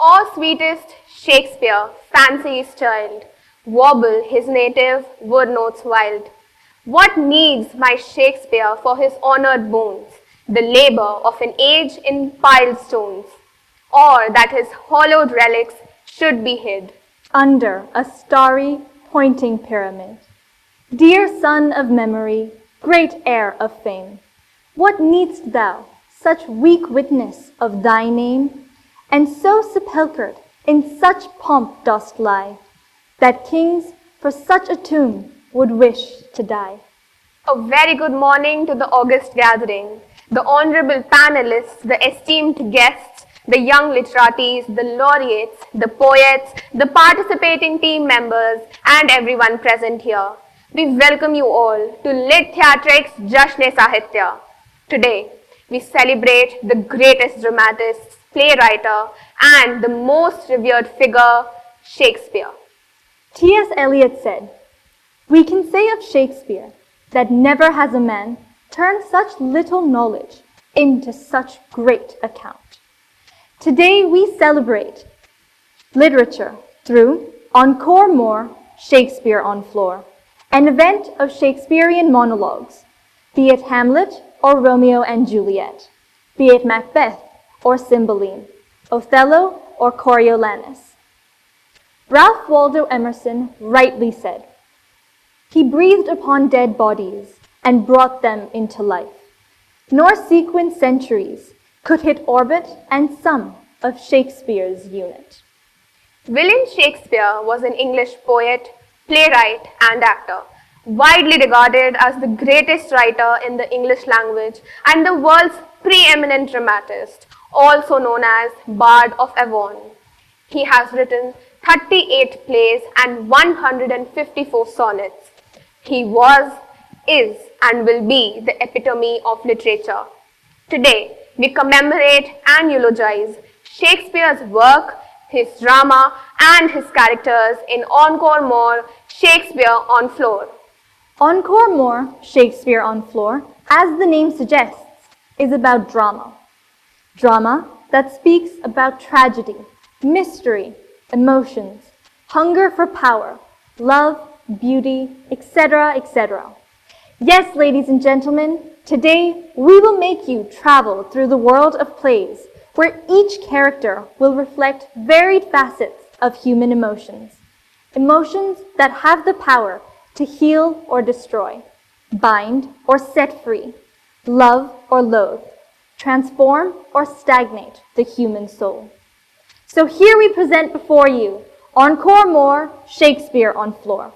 Or sweetest Shakespeare, fancy his child, warble his native wood notes wild. What needs my Shakespeare for his honored bones, the labor of an age in piled stones, or that his hollowed relics should be hid under a starry, pointing pyramid? Dear son of memory, great heir of fame, what needst thou, such weak witness of thy name, and so sepulchred in such pomp dost lie, that kings for such a tomb would wish to die? A very good morning to the august gathering, the honorable panelists, the esteemed guests, the young literates, the laureates, the poets, the participating team members, and everyone present here. We welcome you all to Lit Theatrics Jasn-e-Sahitya. Today, we celebrate the greatest dramatist, playwright, and the most revered figure, Shakespeare. T.S. Eliot said, "We can say of Shakespeare that never has a man turned such little knowledge into such great account." Today we celebrate literature through Encore More, Shakespeare on Floor, an event of Shakespearean monologues, be it Hamlet or Romeo and Juliet, be it Macbeth or Cymbeline, Othello or Coriolanus. Ralph Waldo Emerson rightly said, "He breathed upon dead bodies and brought them into life, nor sequence centuries could hit orbit and sum of Shakespeare's unit." William Shakespeare was an English poet, playwright, and actor, widely regarded as the greatest writer in the English language and the world's preeminent dramatist, also known as Bard of Avon. He has written 38 plays and 154 sonnets. He was, is, and will be the epitome of literature. Today, we commemorate and eulogize Shakespeare's work, his drama, and his characters in Encore More, Shakespeare on Floor. Encore More, Shakespeare on Floor, as the name suggests, is about drama. Drama that speaks about tragedy, mystery, emotions, hunger for power, love, beauty, etc., etc. Yes, ladies and gentlemen, today we will make you travel through the world of plays where each character will reflect varied facets of human emotions. Emotions that have the power to heal or destroy, bind or set free, love or loathe, transform or stagnate the human soul. So here we present before you Encore More, Shakespeare on Floor.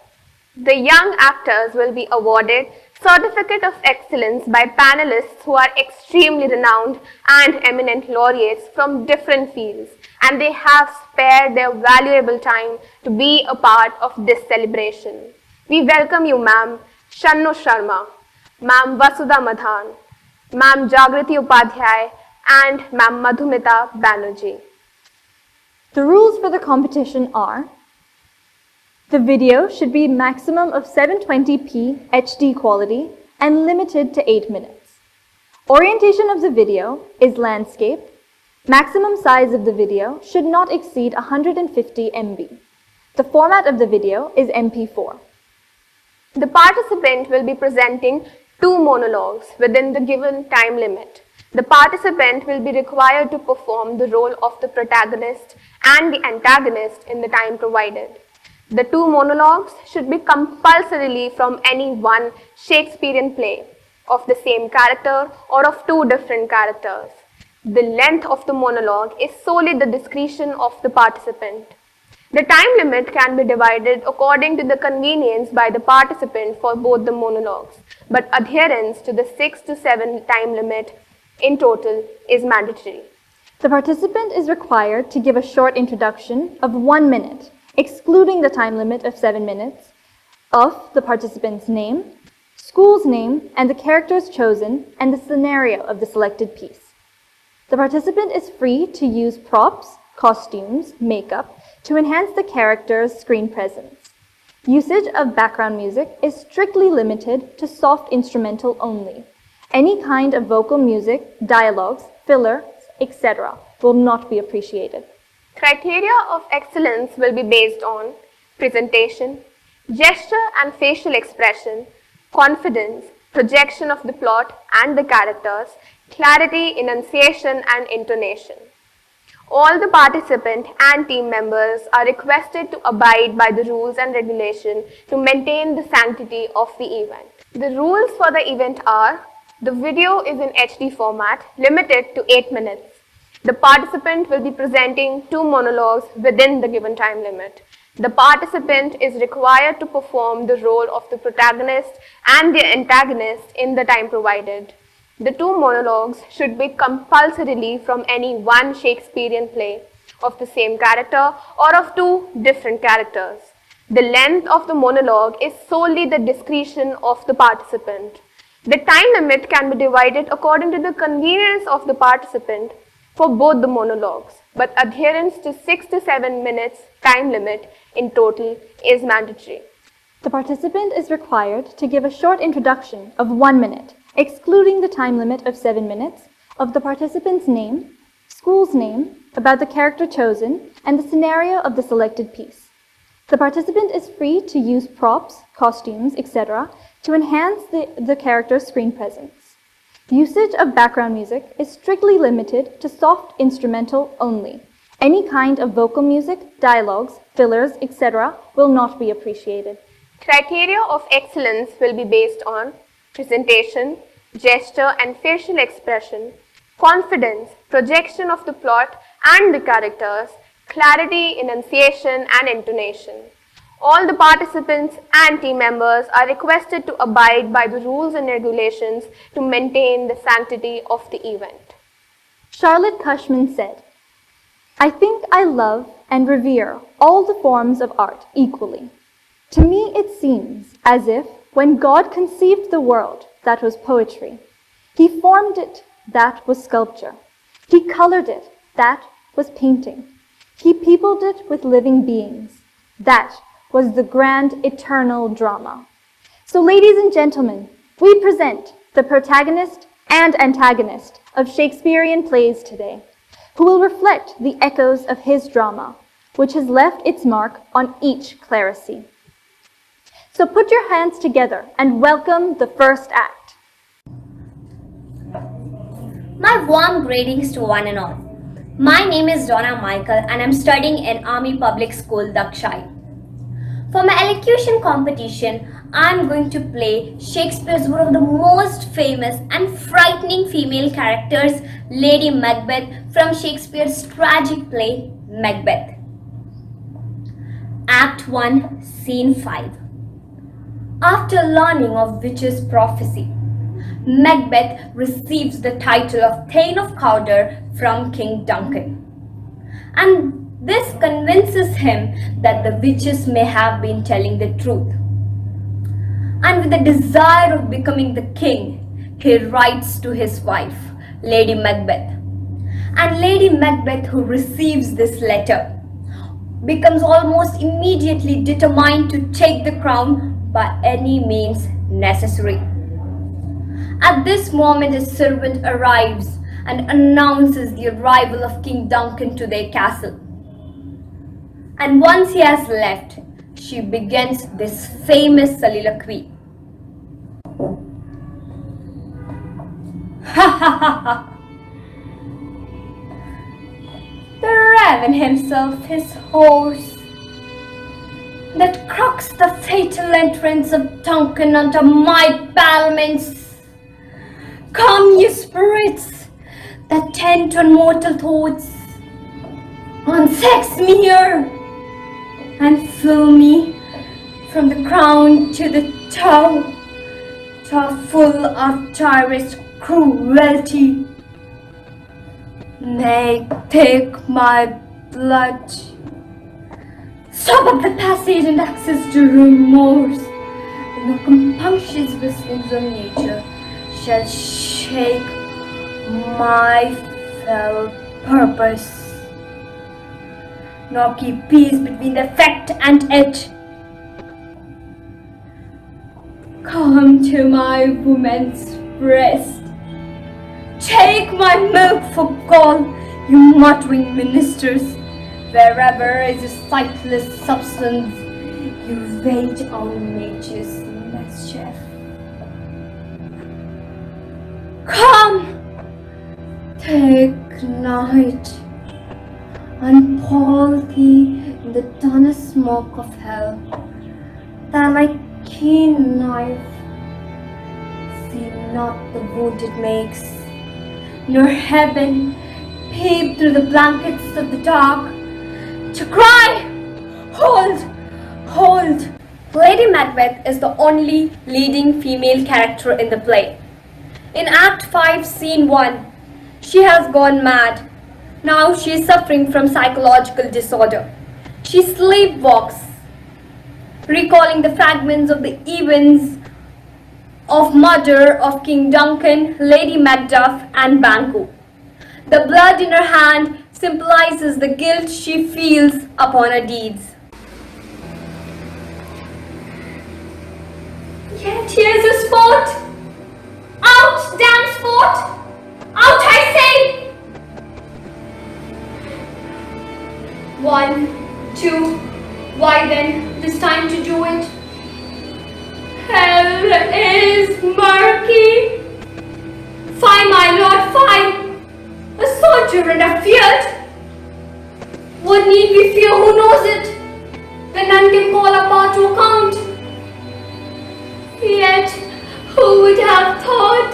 The young actors will be awarded Certificate of Excellence by panelists who are extremely renowned and eminent laureates from different fields, and they have spared their valuable time to be a part of this celebration. We welcome you, Ma'am Shannu Sharma, Ma'am Vasudha Madhan, Ma'am Jagriti Upadhyay, and Ma'am Madhumita Banerjee. The rules for the competition are: the video should be maximum of 720p HD quality and limited to 8 minutes. Orientation of the video is landscape. Maximum size of the video should not exceed 150 MB. The format of the video is MP4. The participant will be presenting 2 monologues within the given time limit. The participant will be required to perform the role of the protagonist and the antagonist in the time provided. The 2 monologues should be compulsorily from any one Shakespearean play of the same character or of 2 different characters. The length of the monologue is solely the discretion of the participant. The time limit can be divided according to the convenience by the participant for both the monologues, but adherence to the 6 to 7 time limit in total is mandatory. The participant is required to give a short introduction of 1 minute, excluding the time limit of 7 minutes, of the participant's name, school's name, and the characters chosen and the scenario of the selected piece. The participant is free to use props, costumes, makeup to enhance the character's screen presence. Usage of background music is strictly limited to soft instrumental only. Any kind of vocal music, dialogues, fillers, etc. will not be appreciated. Criteria of excellence will be based on presentation, gesture and facial expression, confidence, projection of the plot and the characters, clarity, enunciation and intonation. All the participant and team members are requested to abide by the rules and regulations to maintain the sanctity of the event. The rules for the event are: the video is in HD format, limited to 8 minutes. The participant will be presenting 2 monologues within the given time limit. The participant is required to perform the role of the protagonist and the antagonist in the time provided. The 2 monologues should be compulsorily from any one Shakespearean play of the same character or of 2 different characters. The length of the monologue is solely the discretion of the participant. The time limit can be divided according to the convenience of the participant for both the monologues, but adherence to 6 to 7 minutes time limit in total is mandatory. The participant is required to give a short introduction of 1 minute, excluding the time limit of 7 minutes, of the participant's name, school's name, about the character chosen, and the scenario of the selected piece. The participant is free to use props, costumes, etc. to enhance the character's screen presence. Usage of background music is strictly limited to soft instrumental only. Any kind of vocal music, dialogues, fillers, etc. will not be appreciated. Criteria of excellence will be based on presentation, gesture and facial expression, confidence, projection of the plot and the characters, clarity, enunciation and intonation. All the participants and team members are requested to abide by the rules and regulations to maintain the sanctity of the event. Charlotte Cushman said, "I think I love and revere all the forms of art equally. To me it seems as if when God conceived the world, that was poetry. He formed it, that was sculpture. He colored it, that was painting. He peopled it with living beings, that was the grand eternal drama." So ladies and gentlemen, we present the protagonist and antagonist of Shakespearean plays today, who will reflect the echoes of his drama, which has left its mark on each clerisy. So put your hands together and welcome the first act. My warm greetings to one and all. My name is Donna Michael and I'm studying in Army Public School, Dakshai. For my elocution competition, I'm going to play Shakespeare's one of the most famous and frightening female characters, Lady Macbeth, from Shakespeare's tragic play, Macbeth. Act 1, Scene 5. After learning of witch's prophecy, Macbeth receives the title of Thane of Cawdor from King Duncan. And this convinces him that the witches may have been telling the truth. And with the desire of becoming the king, he writes to his wife, Lady Macbeth. And Lady Macbeth, who receives this letter, becomes almost immediately determined to take the crown by any means necessary. At this moment, a servant arrives and announces the arrival of King Duncan to their castle. And once he has left, she begins this famous soliloquy. Ha ha ha ha! The raven himself, his horse, that crooks the fatal entrance of Duncan under my battlements. Come, ye spirits that tend on mortal thoughts, unsex me here, and fill me from the crown to the toe, full of direst cruelty. Nay, take my blood. Stop up the passage and access to remorse, and the compunctious whisperings of nature shall shake my fell purpose, nor keep peace between the fact and it. Come to my woman's breast, take my milk for gall, you muttering ministers, Wherever is a sightless substance, you wage on nature's mischief. Come, take night, and pall thee in the dunnest smoke of hell, that my keen knife see not the wound it makes, nor heaven peep through the blankets of the dark, to cry, hold, hold. Lady Macbeth is the only leading female character in the play. In Act 5, Scene 1, she has gone mad. Now she is suffering from psychological disorder. She sleepwalks, recalling the fragments of the events of murder of King Duncan, Lady Macduff, and Banquo. The blood in her hand symbolizes the guilt she feels upon her deeds. Yet here's a sport! Out, damn sport! Out, I say! 1, 2, why then, this time to do it? Hell is murky. Fie, my lord, fie! A soldier in a field? What need we fear, who knows it? When none can call apart to account. Yet, who would have thought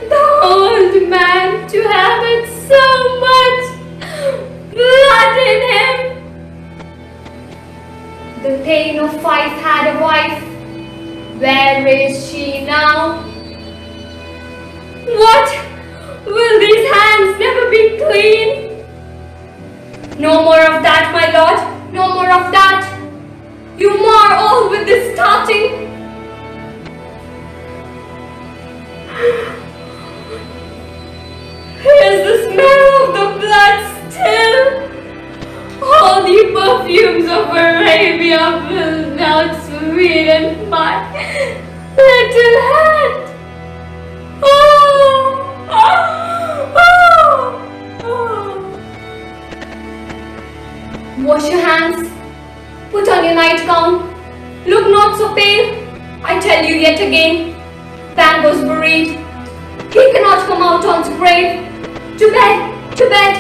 the old man to have had so much blood in him? The Thane of Fife had a wife. Where is she now? What? Will these hands never be clean? No more of that, my lord. No more of that. You mar all with this starting. Here's the smell of the blood still. All the perfumes of Arabia will not sweeten my little hand. Oh, oh, oh, oh. Wash your hands. Put on your nightgown. Look not so pale. I tell you yet again. Banquo's buried. He cannot come out on's grave. To bed, to bed.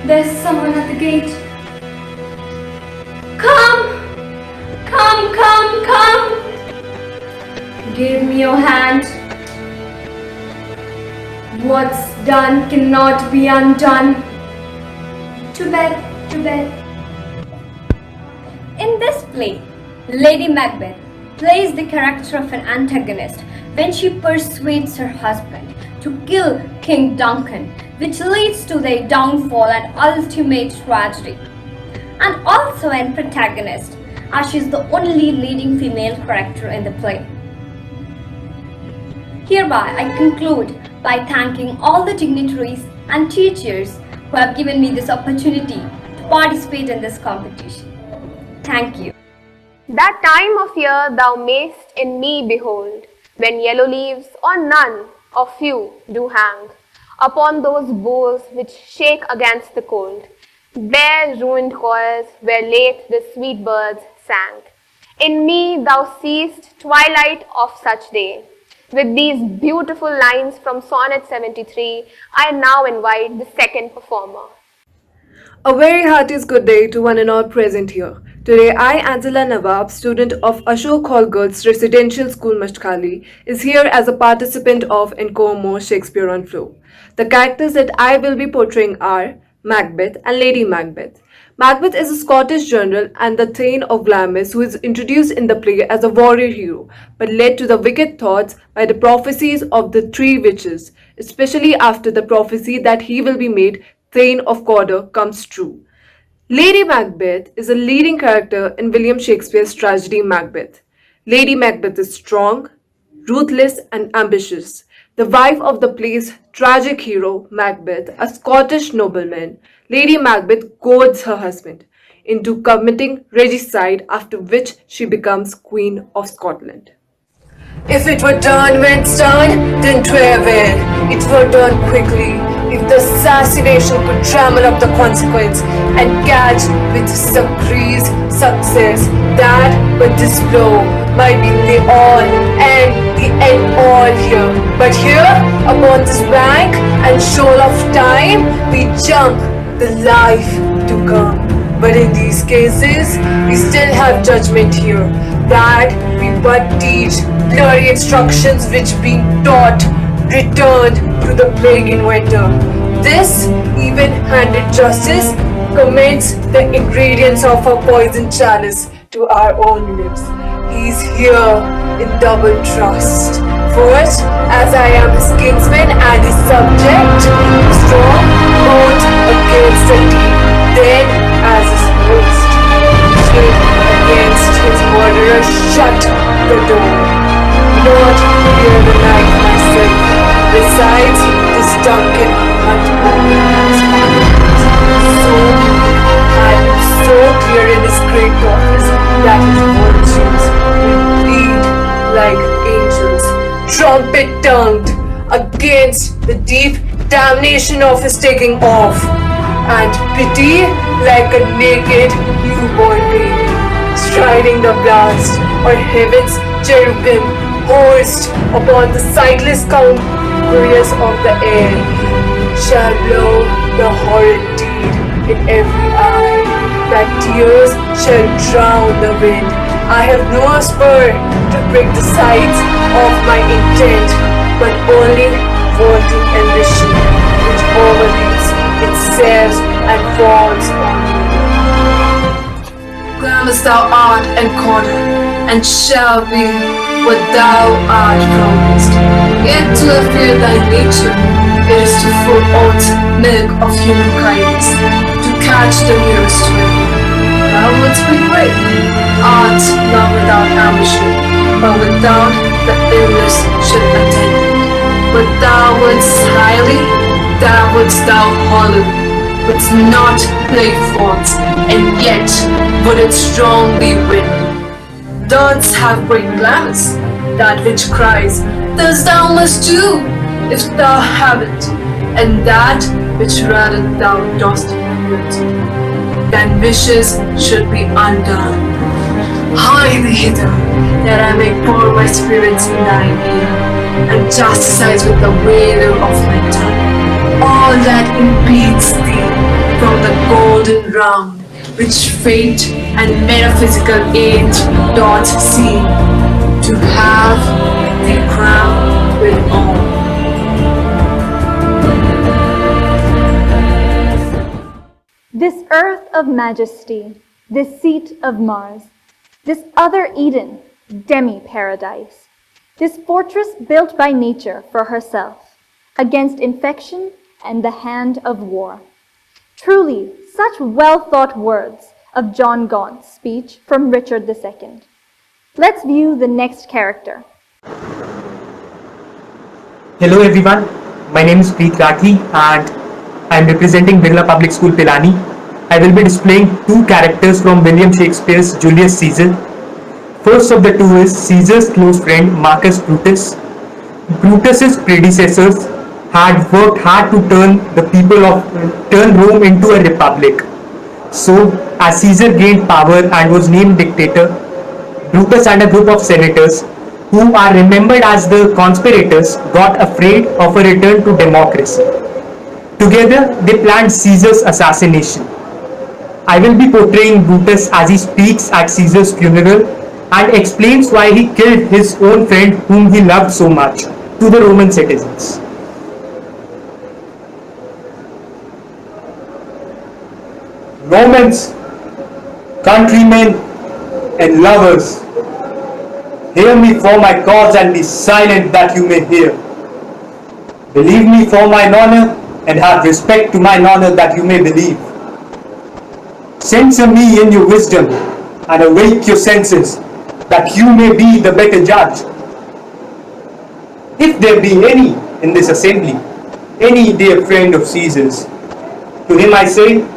There's someone at the gate. Come, come, come, come. Give me your hand. What's done cannot be undone. To bed, to bed. In this play, Lady Macbeth plays the character of an antagonist when she persuades her husband to kill King Duncan, which leads to their downfall and ultimate tragedy. And also an protagonist, as she is the only leading female character in the play. Hereby, I conclude by thanking all the dignitaries and teachers who have given me this opportunity to participate in this competition. Thank you. That time of year thou mayst in me behold, when yellow leaves or none or few do hang upon those boughs which shake against the cold, bare ruined choirs where late the sweet birds sang. In me thou seest twilight of such day. With these beautiful lines from Sonnet 73, I now invite the second performer. A very hearty good day to one and all present here. Today, I, Angela Nawab, student of Ashok Hall Girls Residential School, Mashkali, is here as a participant of Encore Shakespeare on Flow. The characters that I will be portraying are Macbeth and Lady Macbeth. Macbeth is a Scottish general and the Thane of Glamis who is introduced in the play as a warrior hero, but led to the wicked thoughts by the prophecies of the three witches, especially after the prophecy that he will be made Thane of Cawdor comes true. Lady Macbeth is a leading character in William Shakespeare's tragedy Macbeth. Lady Macbeth is strong, ruthless, and ambitious. The wife of the play's tragic hero, Macbeth, a Scottish nobleman, Lady Macbeth goads her husband into committing regicide, after which she becomes Queen of Scotland. If it were done when it's done, then 'twere well. It were done quickly, if the assassination could trammel up the consequence and catch with surprise success that but this blow might be the all and the end all here. But here upon this bank and shoal of time we jump the life to come. But in these cases, we still have judgment here, that we but teach blurry instructions which being taught returned to the plague inventor. This even-handed justice commits the ingredients of a poison chalice to our own lips. He's here in double trust. First, as I am his kinsman and his subject, strong both against the deep, then as his host, straight against his murderer, shut the door. Not fear the night myself. Besides, this Duncan had so clear in his great office that his virtues will bleed like angels, trumpet-tongued against the deep damnation of his taking off, and pity like a naked newborn baby, striding the blast, or heaven's cherubim hoist upon the sightless couriers of the air, shall blow the horrid deed in every eye, that tears shall drown the wind. I have no spur to break the sides of my intent, but only vaulting ambition, which overleaps itself and falls on me. Glamorous thou art encounter, and shall be what thou art promised. Yet to fear thy nature, it is to full oath milk of human kindness, to catch the nearest wind. Thou wouldst be great, art not without ambition, but without the illness should attend it. But thou wouldst highly, thou wouldst thou hollow, wouldst not play false, and yet would it strongly win. Thoughts have great glamours, that which cries, thus thou must do, if thou have it, and that which rather thou dost it, than wishes should be undone. Hie thee hither, that I may pour my spirits in thine ear, and chastise with the wail of my tongue all that impedes thee from the golden round which fate and metaphysical aid doth seem to have the crown with all. This earth of majesty, this seat of Mars, this other Eden, demi-paradise, this fortress built by nature for herself, against infection and the hand of war. Truly, such well-thought words of John Gaunt's speech from Richard II. Let's view the next character. Hello everyone, my name is Preet Rathi and I am representing Birla Public School Pilani. I will be displaying two characters from William Shakespeare's Julius Caesar. First of the two is Caesar's close friend Marcus Brutus. Brutus's predecessors had worked hard to turn Rome into a republic. So, as Caesar gained power and was named dictator, Brutus and a group of senators, who are remembered as the conspirators, got afraid of a return to democracy. Together, they planned Caesar's assassination. I will be portraying Brutus as he speaks at Caesar's funeral and explains why he killed his own friend whom he loved so much to the Roman citizens. Romans, countrymen and lovers, hear me for my cause and be silent that you may hear. Believe me for mine honor and have respect to mine honor that you may believe. Censor me in your wisdom and awake your senses that you may be the better judge. If there be any in this assembly, any dear friend of Caesar's, to him I say,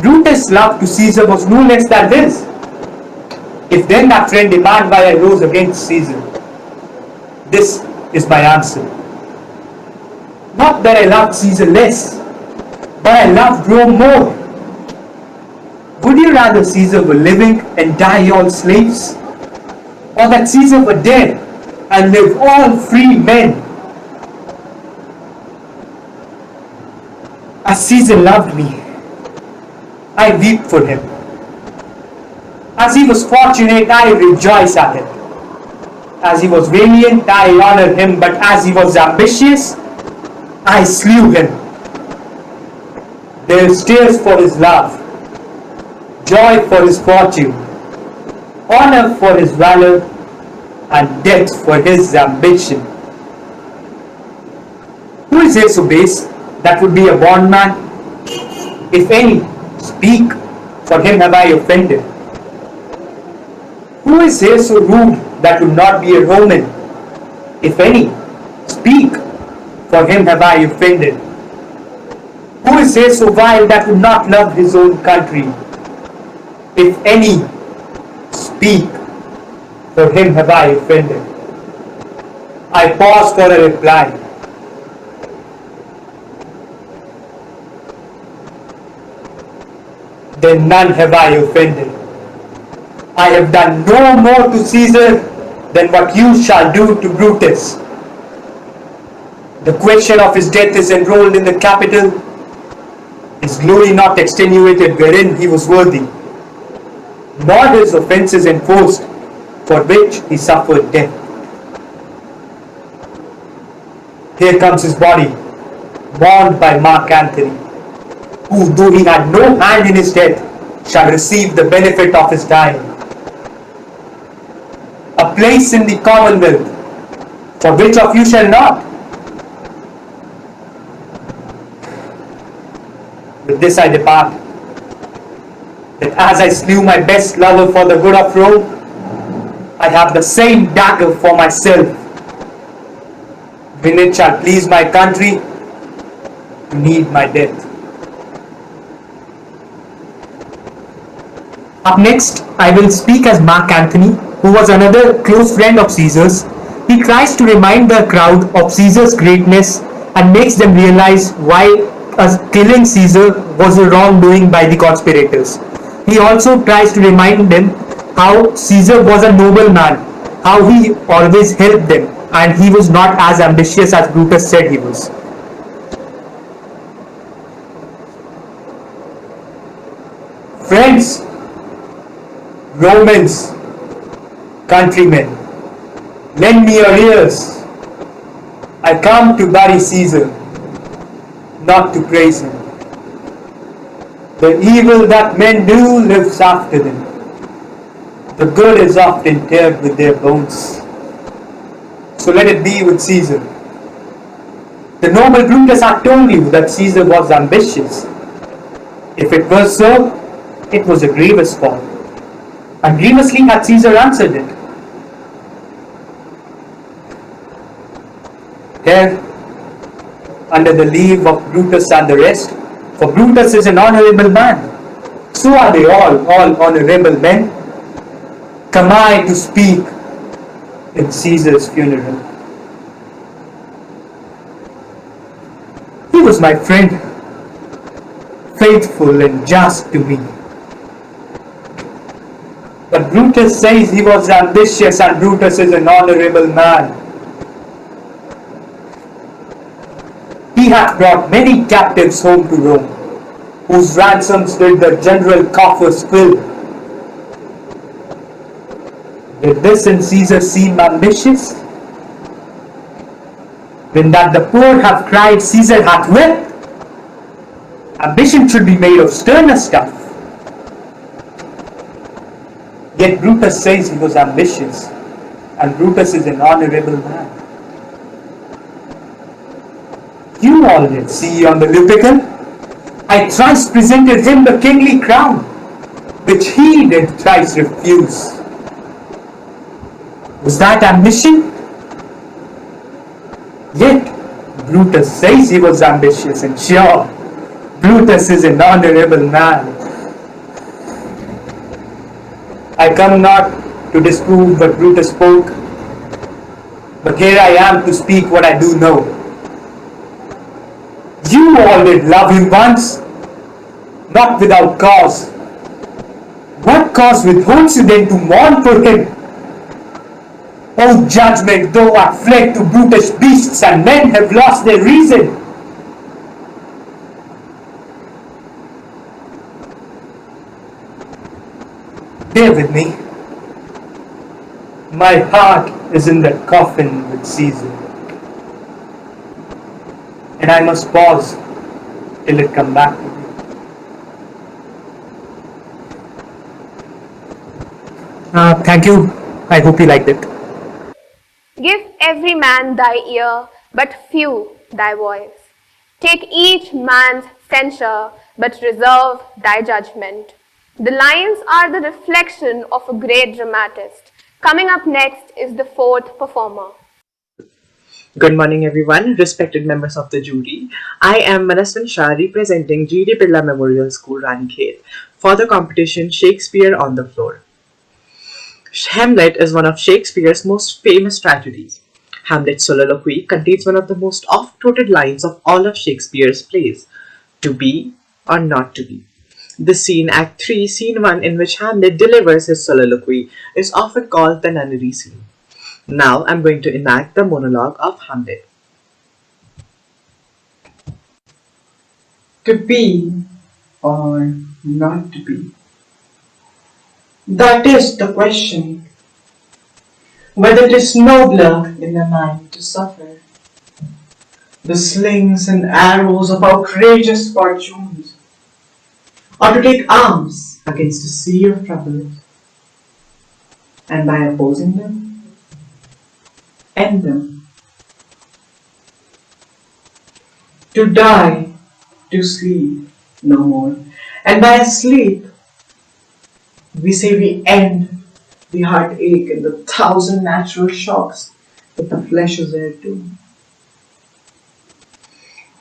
Brutus' love to Caesar was no less than his. If then that friend demand why I rose against Caesar, this is my answer. Not that I loved Caesar less, but I loved Rome more. Would you rather Caesar were living and die all slaves, or that Caesar were dead and live all free men? As Caesar loved me, I weep for him. As he was fortunate, I rejoice at it. As he was valiant, I honor him, but as he was ambitious, I slew him. There is tears for his love, joy for his fortune, honor for his valor, and death for his ambition. Who is here so base that would be a bondman? If any, speak, for him have I offended. Who is here so rude that would not be a Roman? If any, speak, for him have I offended. Who is here so vile that would not love his own country? If any, speak, for him have I offended. I pause for a reply. Then none have I offended. I have done no more to Caesar than what you shall do to Brutus. The question of his death is enrolled in the Capitol, his glory not extenuated wherein he was worthy, nor his offences enforced for which he suffered death. Here comes his body, mourned by Mark Antony, who, though he had no hand in his death, shall receive the benefit of his dying. A place in the commonwealth, for which of you shall not? With this I depart, that as I slew my best lover for the good of Rome, I have the same dagger for myself, when it shall please my country to need my death. Up next, I will speak as Mark Antony, who was another close friend of Caesar's. He tries to remind the crowd of Caesar's greatness and makes them realize why killing Caesar was a wrongdoing by the conspirators. He also tries to remind them how Caesar was a noble man, how he always helped them, and he was not as ambitious as Brutus said he was. Friends, Romans, countrymen, lend me your ears. I come to bury Caesar, not to praise him. The evil that men do lives after them. The good is oft interred with their bones. So let it be with Caesar. The noble Brutus had told you that Caesar was ambitious. If it was so, it was a grievous fault. And grievously had Caesar answered it. Here, under the leave of Brutus and the rest, for Brutus is an honorable man, so are they all honorable men, come I to speak in Caesar's funeral. He was my friend, faithful and just to me. But Brutus says he was ambitious, and Brutus is an honorable man. He hath brought many captives home to Rome, whose ransoms did the general coffers fill. Did this in Caesar seem ambitious? When that the poor have cried, Caesar hath wept? Ambition should be made of sterner stuff. Yet Brutus says he was ambitious, and Brutus is an honorable man. You all did see on the Lupican, I thrice presented him the kingly crown, which he did thrice refuse. Was that ambition? Yet Brutus says he was ambitious, and sure, Brutus is an honorable man. I come not to disprove what Brutus spoke, but here I am to speak what I do know. You all did love him once, not without cause. What cause withholds you then to mourn for him? O judgment, though I fled to brutish beasts and men have lost their reason. Bear with me. My heart is in that coffin with Caesar, and I must pause till it come back to me. Thank you. I hope you liked it. Give every man thy ear, but few thy voice. Take each man's censure, but reserve thy judgment. The lines are the reflection of a great dramatist. Coming up next is the fourth performer. Good morning, everyone, respected members of the jury. I am Manaswin Shah representing G.D. Birla Memorial School, Ranikhet, for the competition Shakespeare on the Floor. Hamlet is one of Shakespeare's most famous tragedies. Hamlet's soliloquy contains one of the most oft-quoted lines of all of Shakespeare's plays, to be or not to be. The scene, Act 3, Scene 1, in which Hamlet delivers his soliloquy, is often called the nunnery scene. Now I'm going to enact the monologue of Hamlet. To be or not to be? That is the question. Whether it is nobler in a mind to suffer the slings and arrows of outrageous fortunes, or to take arms against a sea of troubles, and by opposing them, end them. To die, to sleep no more, and by sleep, we say we end the heartache and the 1,000 natural shocks that the flesh is heir to.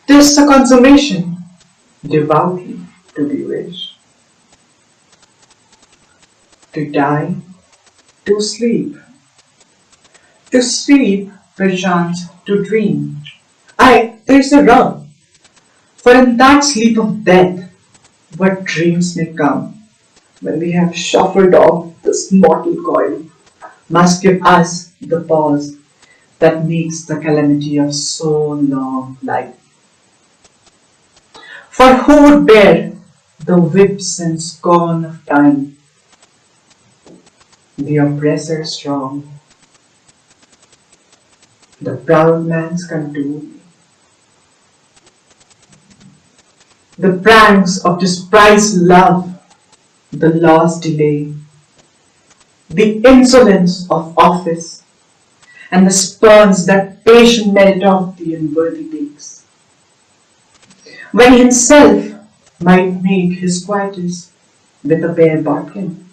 'Tis a consummation devoutly to be wished. To die, to sleep perchance to dream. Aye, there's a rub, for in that sleep of death, what dreams may come when we have shuffled off this mortal coil, must give us the pause that makes the calamity of so long life. For who would bear the whips and scorn of time, the oppressor strong, the proud man's contour, the pranks of despised love, the lost delay, the insolence of office, and the spurns that patient merit of the unworthy takes, when himself might make his quietus with a bare bodkin.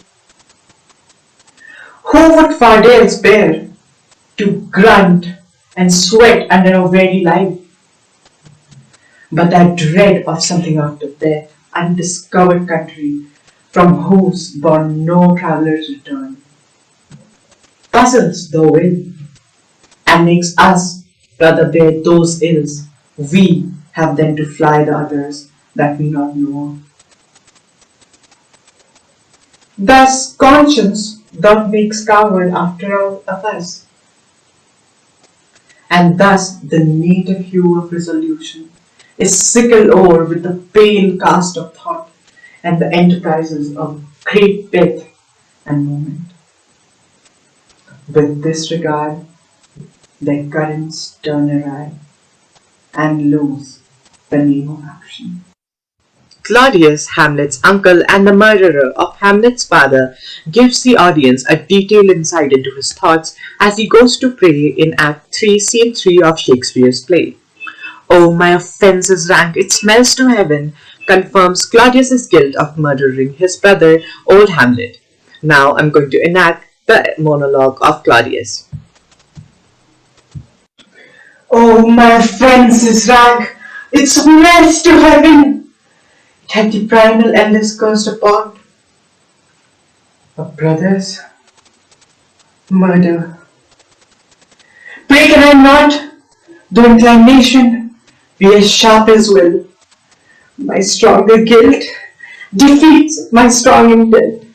Who would fardels bear to grunt and sweat under our very life, but that dread of something out of that undiscovered country from whose bourne no travellers return, puzzles the will, and makes us rather bear those ills we have than to fly the others that we not know of. Thus conscience doth makes coward after all of us, and thus the native hue of resolution is sickled o'er with the pale cast of thought and the enterprises of great breadth and moment. With this regard, their currents turn awry and lose the name of action. Claudius, Hamlet's uncle and the murderer of Hamlet's father, gives the audience a detailed insight into his thoughts as he goes to pray in Act 3, Scene 3 of Shakespeare's play. "Oh, my offence is rank, it smells to heaven," confirms Claudius's guilt of murdering his brother, old Hamlet. Now I'm going to enact the monologue of Claudius. Oh, my offence is rank, it smells to heaven. It had the primal endless cursed upon a brother's murder. Pray can I not, though inclination be as sharp as will. My stronger guilt defeats my strong intent.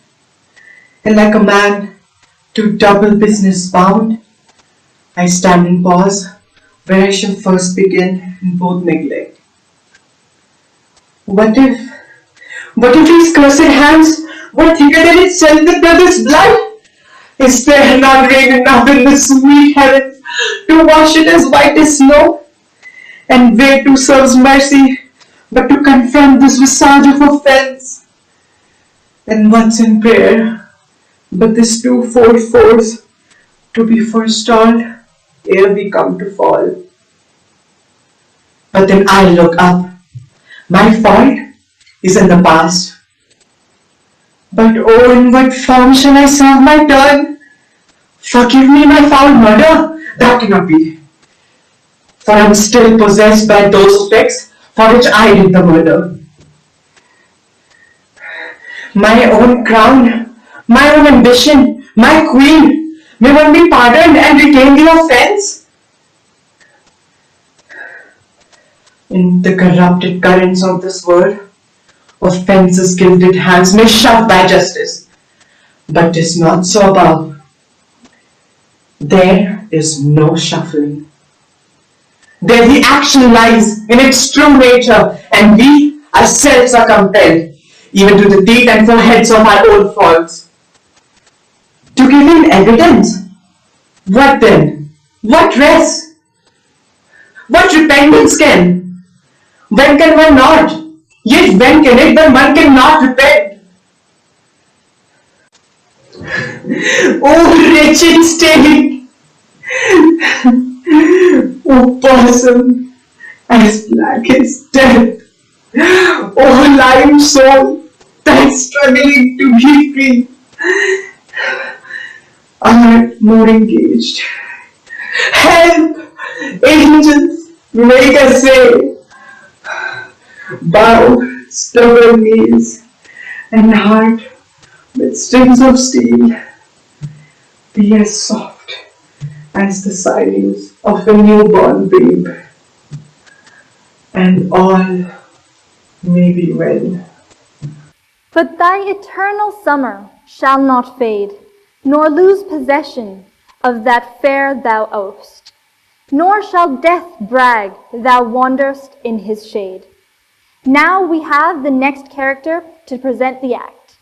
And like a man to double business bound, I stand and pause where I shall first begin in both neglect. What if these cursed hands were thicker than itself, the brother's blood? Is there not rain enough in the sweet heaven to wash it as white as snow? And where to serves mercy but to confront this visage of offense? And what's in prayer but this twofold force to be forestalled ere we come to fall? But then I look up. My fault is in the past. But oh, in what form shall I serve my turn? Forgive me my foul murder, that cannot be. For I am still possessed by those effects for which I did the murder. My own crown, my own ambition, my queen, may one be pardoned and retain the offense? In the corrupted currents of this world, offence's gilded hands may shove by justice, but 'tis not so above. There is no shuffling. There the action lies in its true nature, and we ourselves are compelled, even to the teeth and foreheads of our own faults, to give in evidence. What then? What rest? What repentance can? When can one not? Yet when can it when one cannot repent? Oh wretched state! Oh person, as black as death! Oh lying soul, that's struggling to be free! Art more engaged. Help! Angels, make us say! Bow stubborn knees and heart with strings of steel, be as soft as the sighings of a newborn babe, and all may be well. But thy eternal summer shall not fade, nor lose possession of that fair thou owest, nor shall death brag thou wanderest in his shade. Now we have the next character to present the act.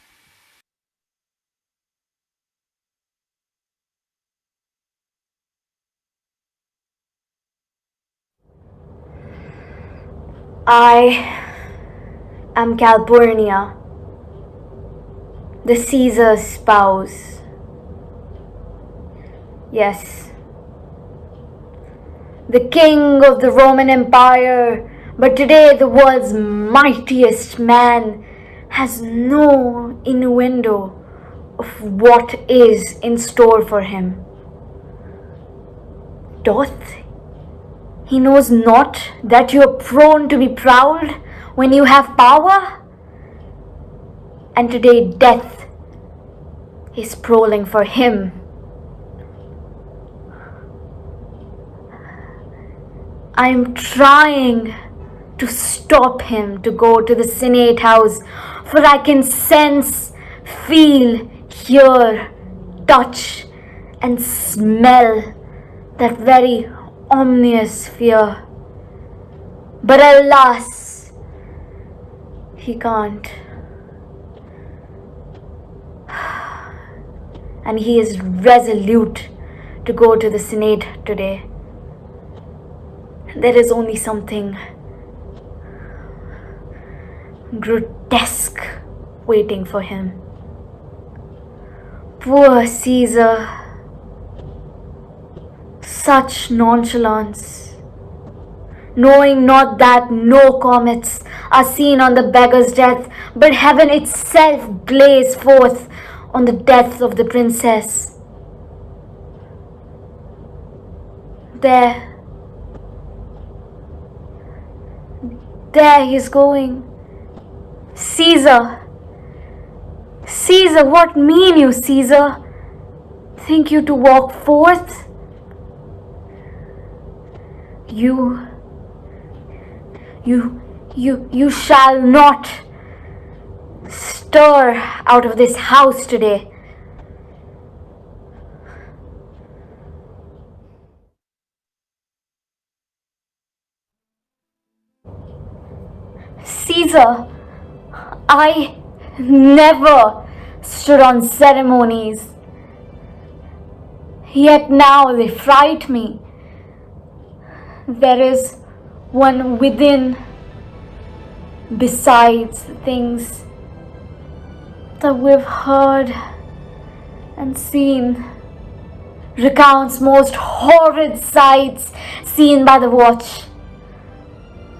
I am Calpurnia, the Caesar's spouse. Yes, the king of the Roman Empire, but today the world's mightiest man has no innuendo of what is in store for him. Doth he knows not that you are prone to be proud when you have power? And today death is prowling for him. I am trying to stop him to go to the Senate House, for I can sense, feel, hear, touch, and smell that very ominous fear. But alas, he can't. And he is resolute to go to the Senate today. There is only something grotesque waiting for him. Poor Caesar. Such nonchalance, knowing not that no comets are seen on the beggar's death, but heaven itself blazed forth on the death of the princess. There he is going. Caesar! Caesar, what mean you, Caesar? Think you to walk forth? You shall not stir out of this house today. Caesar, I never stood on ceremonies, yet now they fright me. There is one within, besides the things that we've heard and seen, recounts most horrid sights seen by the watch.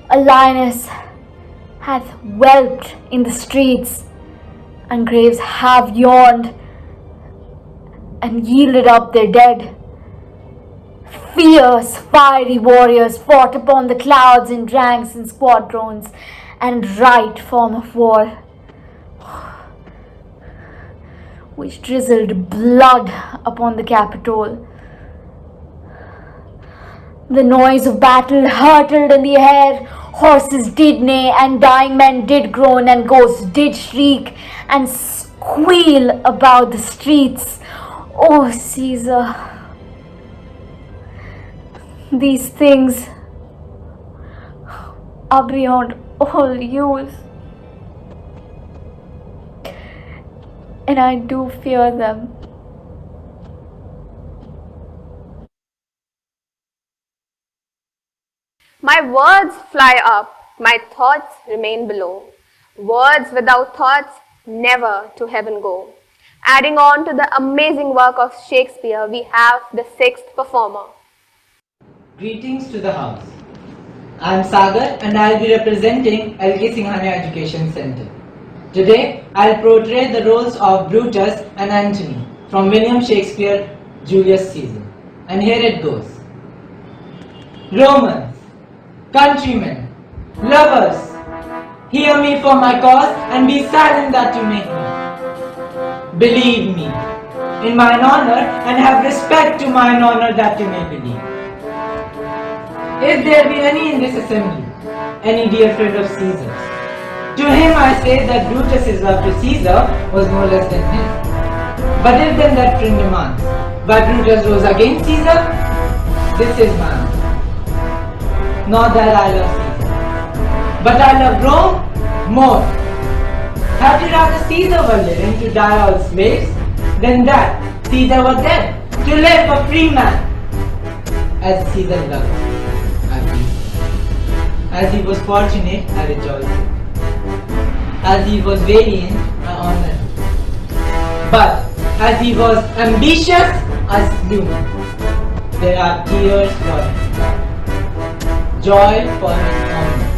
A lioness hath whelped in the streets, and graves have yawned and yielded up their dead. Fierce, fiery warriors fought upon the clouds in ranks and squadrons, and right form of war, which drizzled blood upon the Capitol. The noise of battle hurtled in the air. Horses did neigh, and dying men did groan, and ghosts did shriek and squeal about the streets. O Caesar, these things are beyond all use, and I do fear them. My words fly up, my thoughts remain below. Words without thoughts never to heaven go. Adding on to the amazing work of Shakespeare, we have the sixth performer. Greetings to the house. I am Sagar and I will be representing LK Singhania Education Center. Today, I will portray the roles of Brutus and Antony from William Shakespeare, Julius Caesar. And here it goes. Romans, countrymen, lovers, hear me for my cause and be silent that you make me. Believe me in mine honor and have respect to mine honor that you may believe. If there be any in this assembly, any dear friend of Caesar's, to him I say that Brutus's love to Caesar was no less than him. But if then that friend demands, why Brutus rose against Caesar, this is my answer. Not that I love Caesar, but I love Rome more. Had you rather Caesar were living to die all slaves, than that Caesar were dead to live a free man, as Caesar loved, I feel. As he was fortunate, I rejoiced. As he was valiant, I honored. But as he was ambitious, I slew him. There are tears for him, joy for his honor,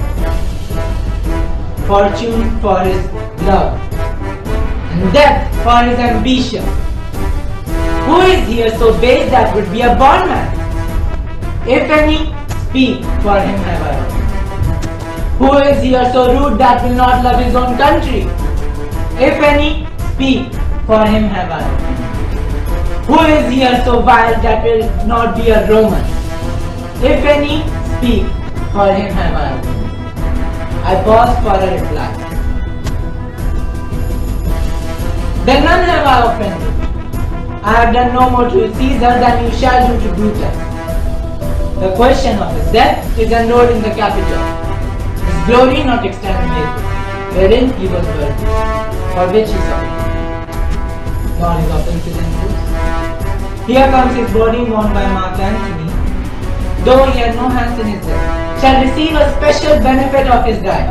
fortune for his love, and death for his ambition. Who is here so base that would be a bondman? If any, speak, for him have I written. Who is here so rude that will not love his own country? If any, speak, for him have I written. Who is here so vile that will not be a Roman? If any, speak, for him have I written. I pause for a reply. Then none have I offended. I have done no more to Caesar than you shall do to Brutus. The question of his death is enrolled in the Capitol. His glory not exterminated, wherein he was buried, for which he suffered. Nor his offenses and proofs. Here comes his body mourned by Mark Antony, though he had no hands in his death, shall receive a special benefit of his dying,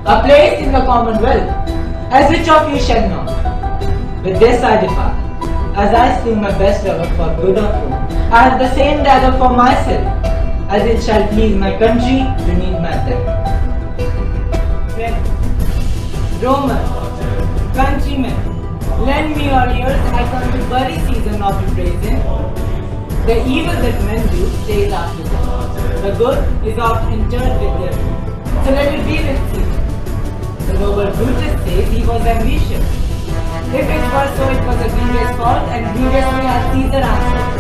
a place in the commonwealth, as which of you shall know. With this I depart, as I slew my best lover for good of Rome. I have the same dagger for myself, as it shall please my country beneath my death. Friends, Romans, countrymen, lend me your ears. I come to bury Caesar, not to praise him. The evil that men do stays after them. The good is oft interred with them. So let it be with Caesar. The noble Brutus says he was ambitious. If it were so, it was a grievous fault, and grievously had Caesar answered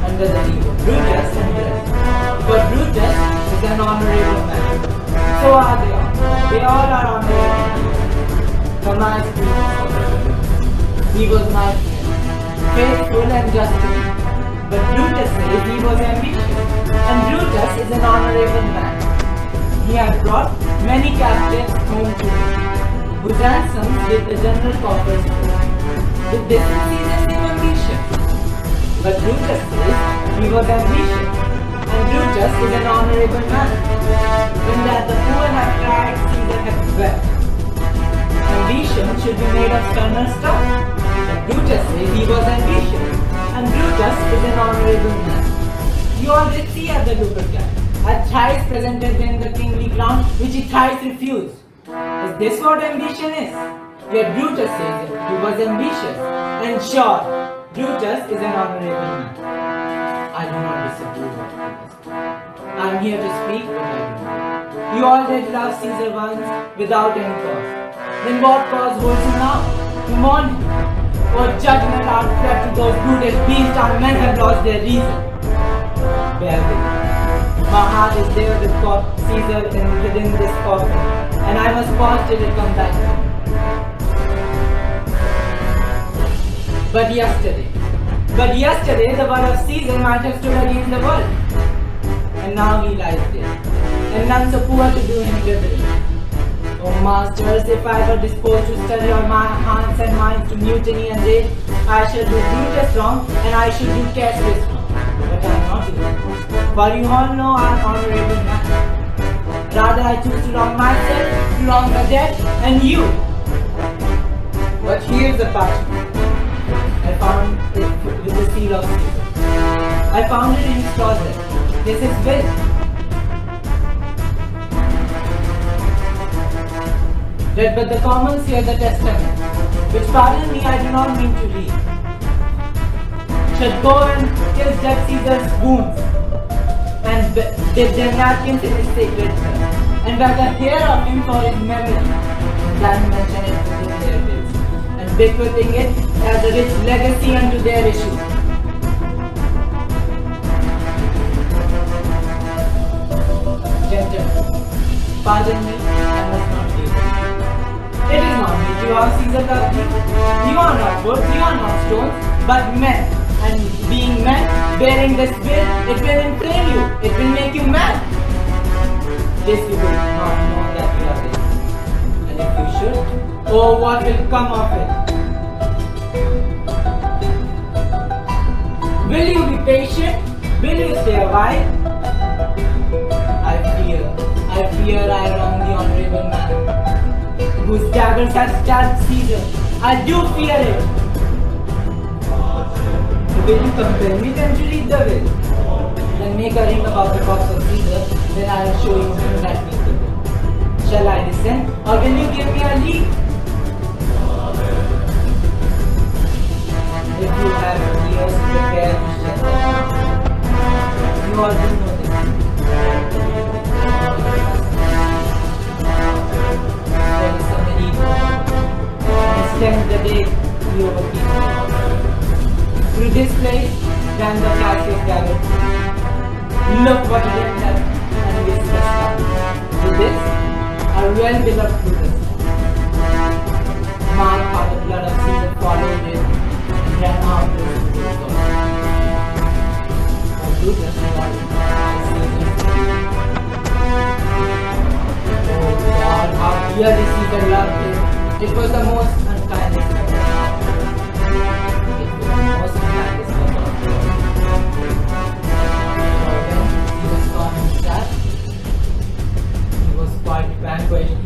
under the name of Brutus and Brutus. But Brutus is an honorable man. he was my friend, faithful and just to me. But Brutus says he was ambitious, and Brutus is an honorable man. He had brought many captives home to him, whose ransoms did the general coffers full. With this is Caesar's same ambition. But Brutus says he was ambitious, and Brutus is an honorable man. When that the poor have cried, Caesar had wept. Ambition should be made of sterner stuff. But Brutus says he was ambitious, and Brutus is an honorable man. You all did see at the Lupercal, had thrice presented him the kingly crown, which he thrice refused. Is this what ambition is? Yet Brutus says it. He was ambitious, and sure, Brutus is an honorable man. I do not disapprove of Brutus. I am here to speak what I do not. You all did love Caesar once without any cause. Then what cause holds him now? To mourn him. What judgment art fled to those brutish beasts our men have lost their reason. Bear with me. My heart is there with Caesar within this coffin, and I must pause till it come back. But yesterday the word of Caesar might have stood against the world. And now he lies there, and none so poor to do him liberty. O masters, if I were disposed to study all my hands and minds to mutiny and rage, I shall do Brutus wrong, and I should do Cassius wrong. But I am not doing it. For you all know I am honorable man. Rather I choose to wrong myself, to wrong the dead, and you. But here's the parchment. I found it with the seal of Caesar. I found it in his closet. This is will. Read but the commons hear the testament, which pardon me I do not mean to read. Should go and kill dead Caesar's wounds, and dip their napkins in his sacred blood, and beg a hair of him for his memory, then mention it within their bills, and bequeathing it as a rich legacy unto their issue. Gentlemen, pardon me, I must not leave. It is not me to ask Caesar loved me. You are not wood, you are not stones, but men. And being men, bearing this will, it will inflame you, it will make you mad. This you will not know that you are this. And if you should, oh, what will come of it? Will you be patient? Will you stay a while? I fear I wrong the honorable man, whose daggers have stabbed Caesar. I do fear it. Will you compel me then to read the will? Then make a ring about the corpse of Caesar, then I will show you whom that means the will. Shall I descend, or will you give me a leave? If you have ears prepared to shut them, you all do know this. There is some need, and extend the day you overkeep. Through this place ran the Cassius gathered. Look what it is that and this is the stuff. With this, our well-beloved Brutus. Mark how the blood of Caesar followed it and ran out of the Brutus. And Brutus followed Caesar. Oh God, how dearly Caesar loved him. It was the most unkindest of all.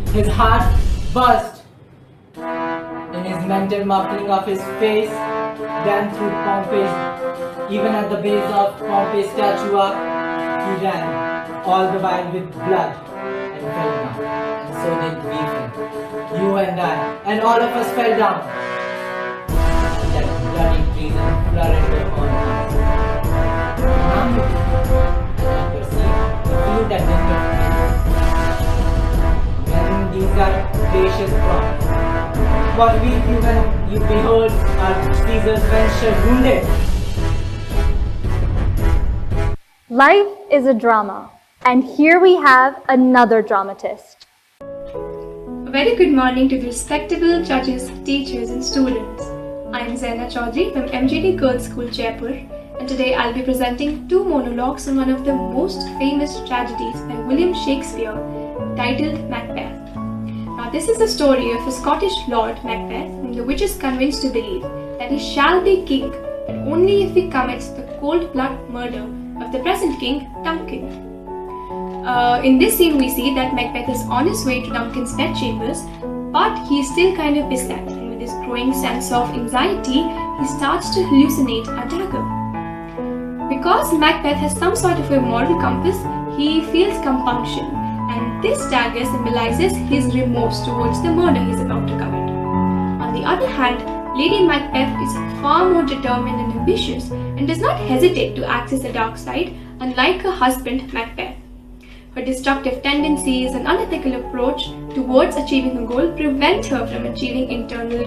His heart burst in his mental muffling of his face, ran through Pompey's, even at the base of Pompey's statue up, he ran, all the while with blood, and fell down, and so did we fell, you and I, and all of us fell down. That bloody treason flooded upon us. Now you perceive the food that lingered. These are gracious prompts. What will you when you behold our Caesar's venture wounded? Life is a drama, and here we have another dramatist. A very good morning to the respectable judges, teachers and students. I'm Zaina Chaudhary from MGT Girls School, Jaipur, and today I'll be presenting two monologues on one of the most famous tragedies by William Shakespeare, titled Macbeth. Now, this is the story of a Scottish lord, Macbeth, whom the witch is convinced to believe that he shall be king, but only if he commits the cold-blooded murder of the present king, Duncan. In this scene, we see that Macbeth is on his way to Duncan's bedchambers, but he is still kind of beset, and with his growing sense of anxiety, he starts to hallucinate a dagger. Because Macbeth has some sort of a moral compass, he feels compunction, and this dagger symbolizes his remorse towards the murder he is about to commit. On the other hand, Lady Macbeth is far more determined and ambitious and does not hesitate to access the dark side, unlike her husband Macbeth. Her destructive tendencies and unethical approach towards achieving her goal prevent her from achieving internal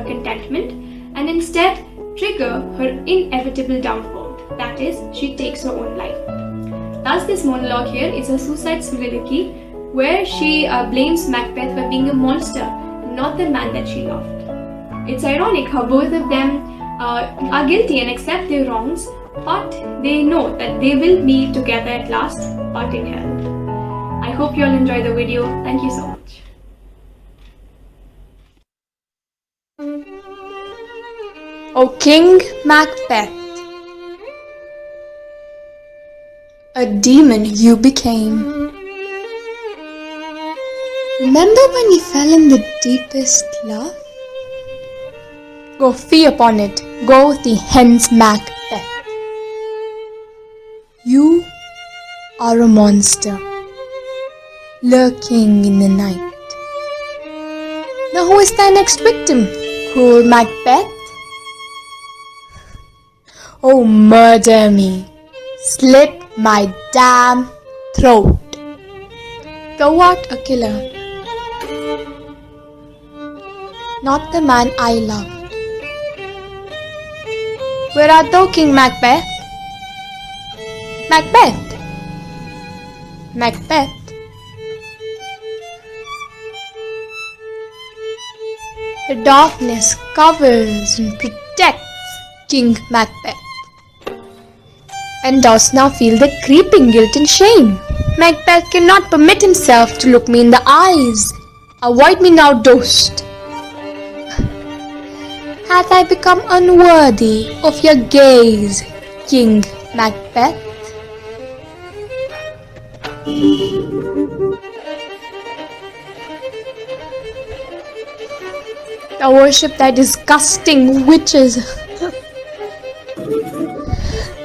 contentment and instead trigger her inevitable downfall, that is, she takes her own life. Thus, this monologue here is a suicide soliloquy where she blames Macbeth for being a monster, not the man that she loved. It's ironic how both of them are guilty and accept their wrongs, but they know that they will meet together at last, but in hell. I hope you all enjoy the video. Thank you so much. O King Macbeth, a demon you became. Remember when you fell in the deepest love? Go fee upon it, go thee hence, Macbeth. You are a monster, lurking in the night. Now who is thy next victim, cruel Macbeth? Oh, murder me, slit my damn throat. Thou art a killer, not the man I loved. Where art thou, King Macbeth? Macbeth! Macbeth! The darkness covers and protects King Macbeth. And dost now feel the creeping guilt and shame. Macbeth cannot permit himself to look me in the eyes. Avoid me now, dost. Hath I become unworthy of your gaze, King Macbeth? Thou worship thy disgusting witches.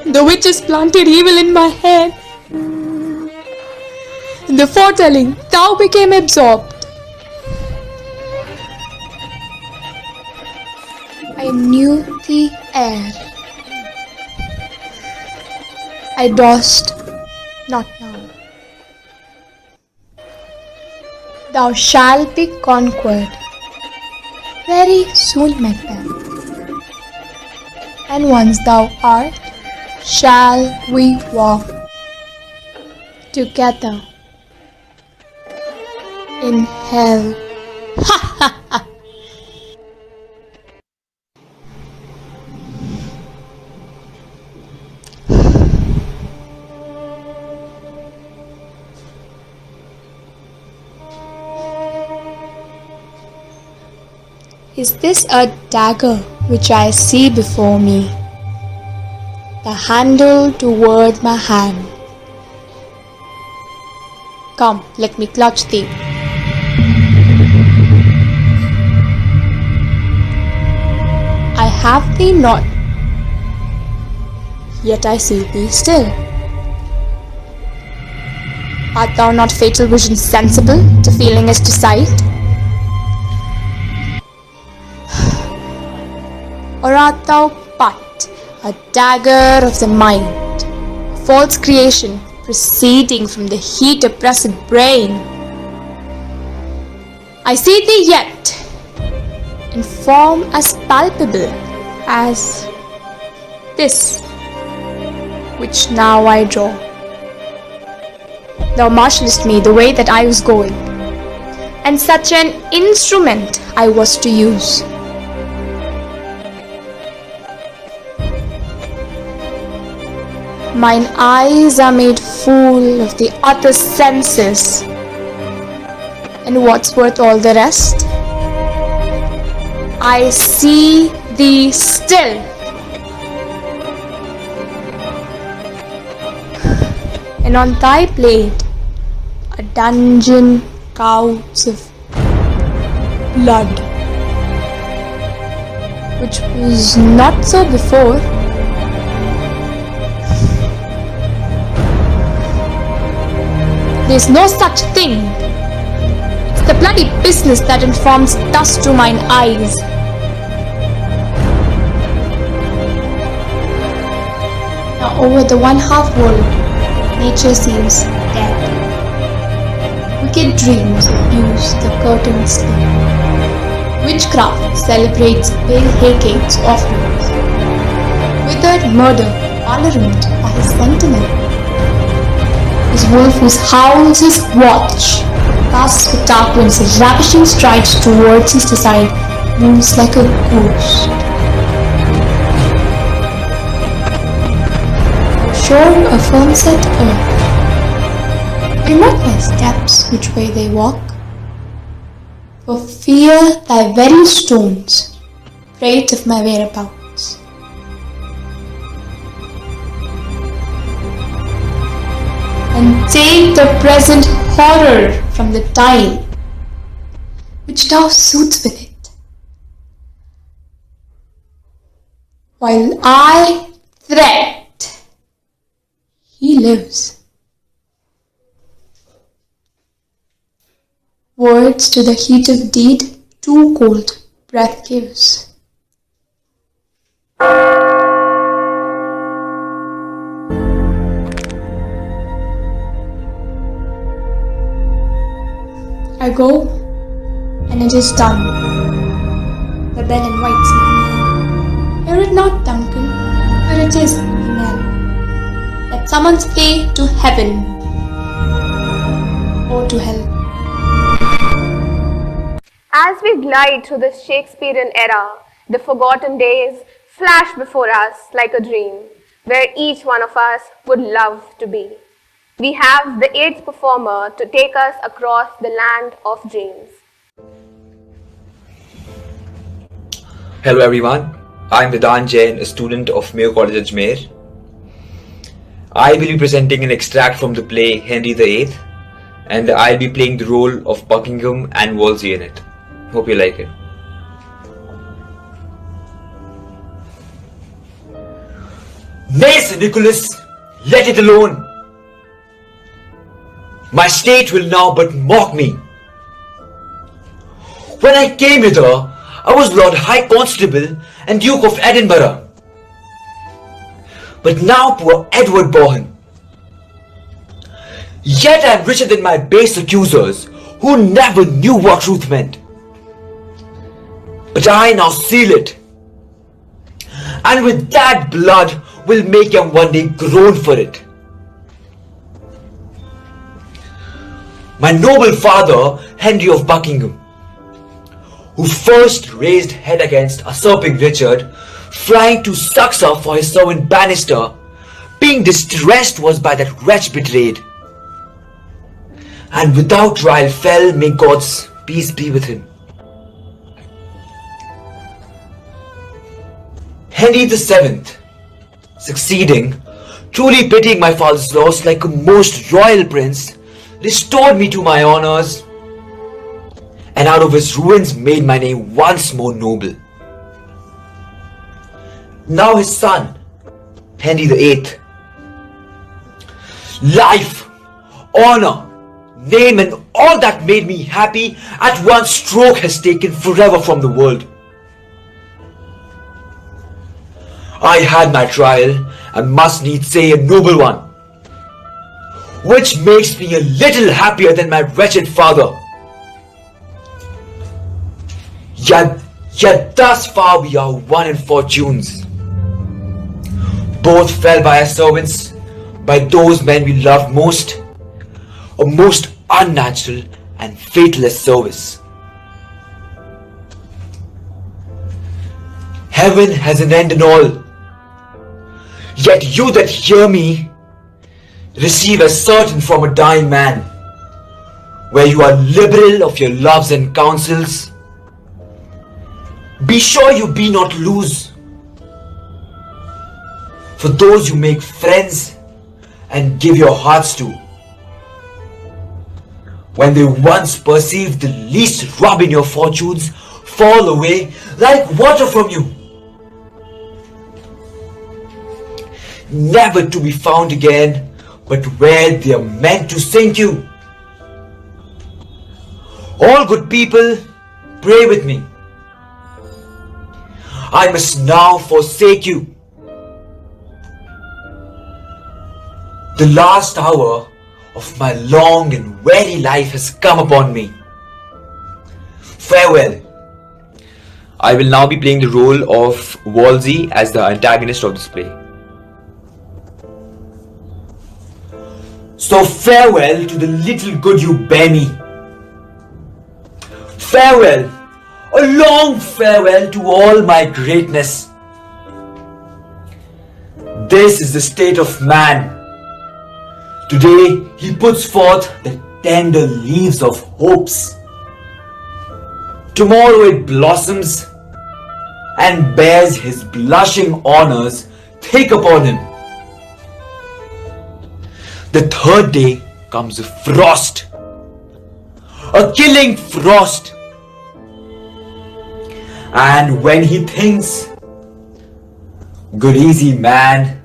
The witches planted evil in my head. In the foretelling, thou became absorbed. I knew the air. I dost not know. Thou shalt be conquered very soon, Macbeth. And once thou art, shall we walk together in hell. Ha ha ha! Is this a dagger which I see before me? The handle toward my hand. Come, let me clutch thee. I have thee not, yet I see thee still. Art thou not fatal vision sensible to feeling as to sight? Or art thou but a dagger of the mind, a false creation proceeding from the heat oppressed brain? I see thee yet, in form as palpable as this which now I draw. Thou marshalest me the way that I was going, and such an instrument I was to use. Mine eyes are made full of the other senses. And what's worth all the rest? I see thee still. And on thy plate, a dungeon couch of blood, which was not so before. There's no such thing. It's the bloody business that informs dust to mine eyes. Now over the one-half world, nature seems dead. Wicked dreams abuse the curtained sleep. Witchcraft celebrates pale hay-cakes offerings. Withered murder tolerant by his sentinel. His wolf whose howls his watch casts with darkness his ravishing strides towards his side, moves like a ghost. Shore a firm-set earth, fear not thy steps which way they walk, for fear thy very stones prate of my whereabouts. And take the present horror from the time which thou suits with it, while I threat, he lives. Words to the heat of deed too cold breath gives. I go, and it is done. The bell invites me. Hear it not, Duncan, for it is the knell that summons thee to heaven or to hell. As we glide through this Shakespearean era, the forgotten days flash before us like a dream, where each one of us would love to be. We have the 8th performer to take us across the land of dreams. Hello everyone, I'm Vedant Jain, a student of Mayo College Ajmer. I will be presenting an extract from the play Henry VIII, and I'll be playing the role of Buckingham and Wolsey in it. Hope you like it. Nay, Sir Nicholas, let it alone. My state will now but mock me. When I came hither, I was Lord High Constable and Duke of Edinburgh. But now poor Edward Bohun. Yet I am richer than my base accusers, who never knew what truth meant. But I now seal it, and with that blood will make them one day groan for it. My noble father, Henry of Buckingham, who first raised head against usurping Richard, flying to succor for his servant Bannister, being distressed was by that wretch betrayed, and without trial fell, may God's peace be with him. Henry VII, succeeding, truly pitying my father's loss like a most royal prince, restored me to my honors, and out of his ruins made my name once more noble. Now his son, Henry VIII, life, honor, name and all that made me happy at one stroke has taken forever from the world. I had my trial, and must needs say a noble one, which makes me a little happier than my wretched father. Yet thus far we are one in fortunes. Both fell by our servants, by those men we loved most, a most unnatural and faithless service. Heaven has an end in all. Yet you that hear me receive as certain from a dying man, where you are liberal of your loves and counsels. Be sure you be not loose. For those you make friends and give your hearts to, when they once perceive the least rub in your fortunes, fall away like water from you, never to be found again, but where they are meant to sink you. All good people, pray with me. I must now forsake you. The last hour of my long and weary life has come upon me. Farewell. I will now be playing the role of Wolsey as the antagonist of this play. So farewell to the little good you bear me. Farewell, a long farewell to all my greatness. This is the state of man. Today he puts forth the tender leaves of hopes. Tomorrow it blossoms and bears his blushing honors thick upon him. The third day comes a frost, a killing frost. And when he thinks, good easy man,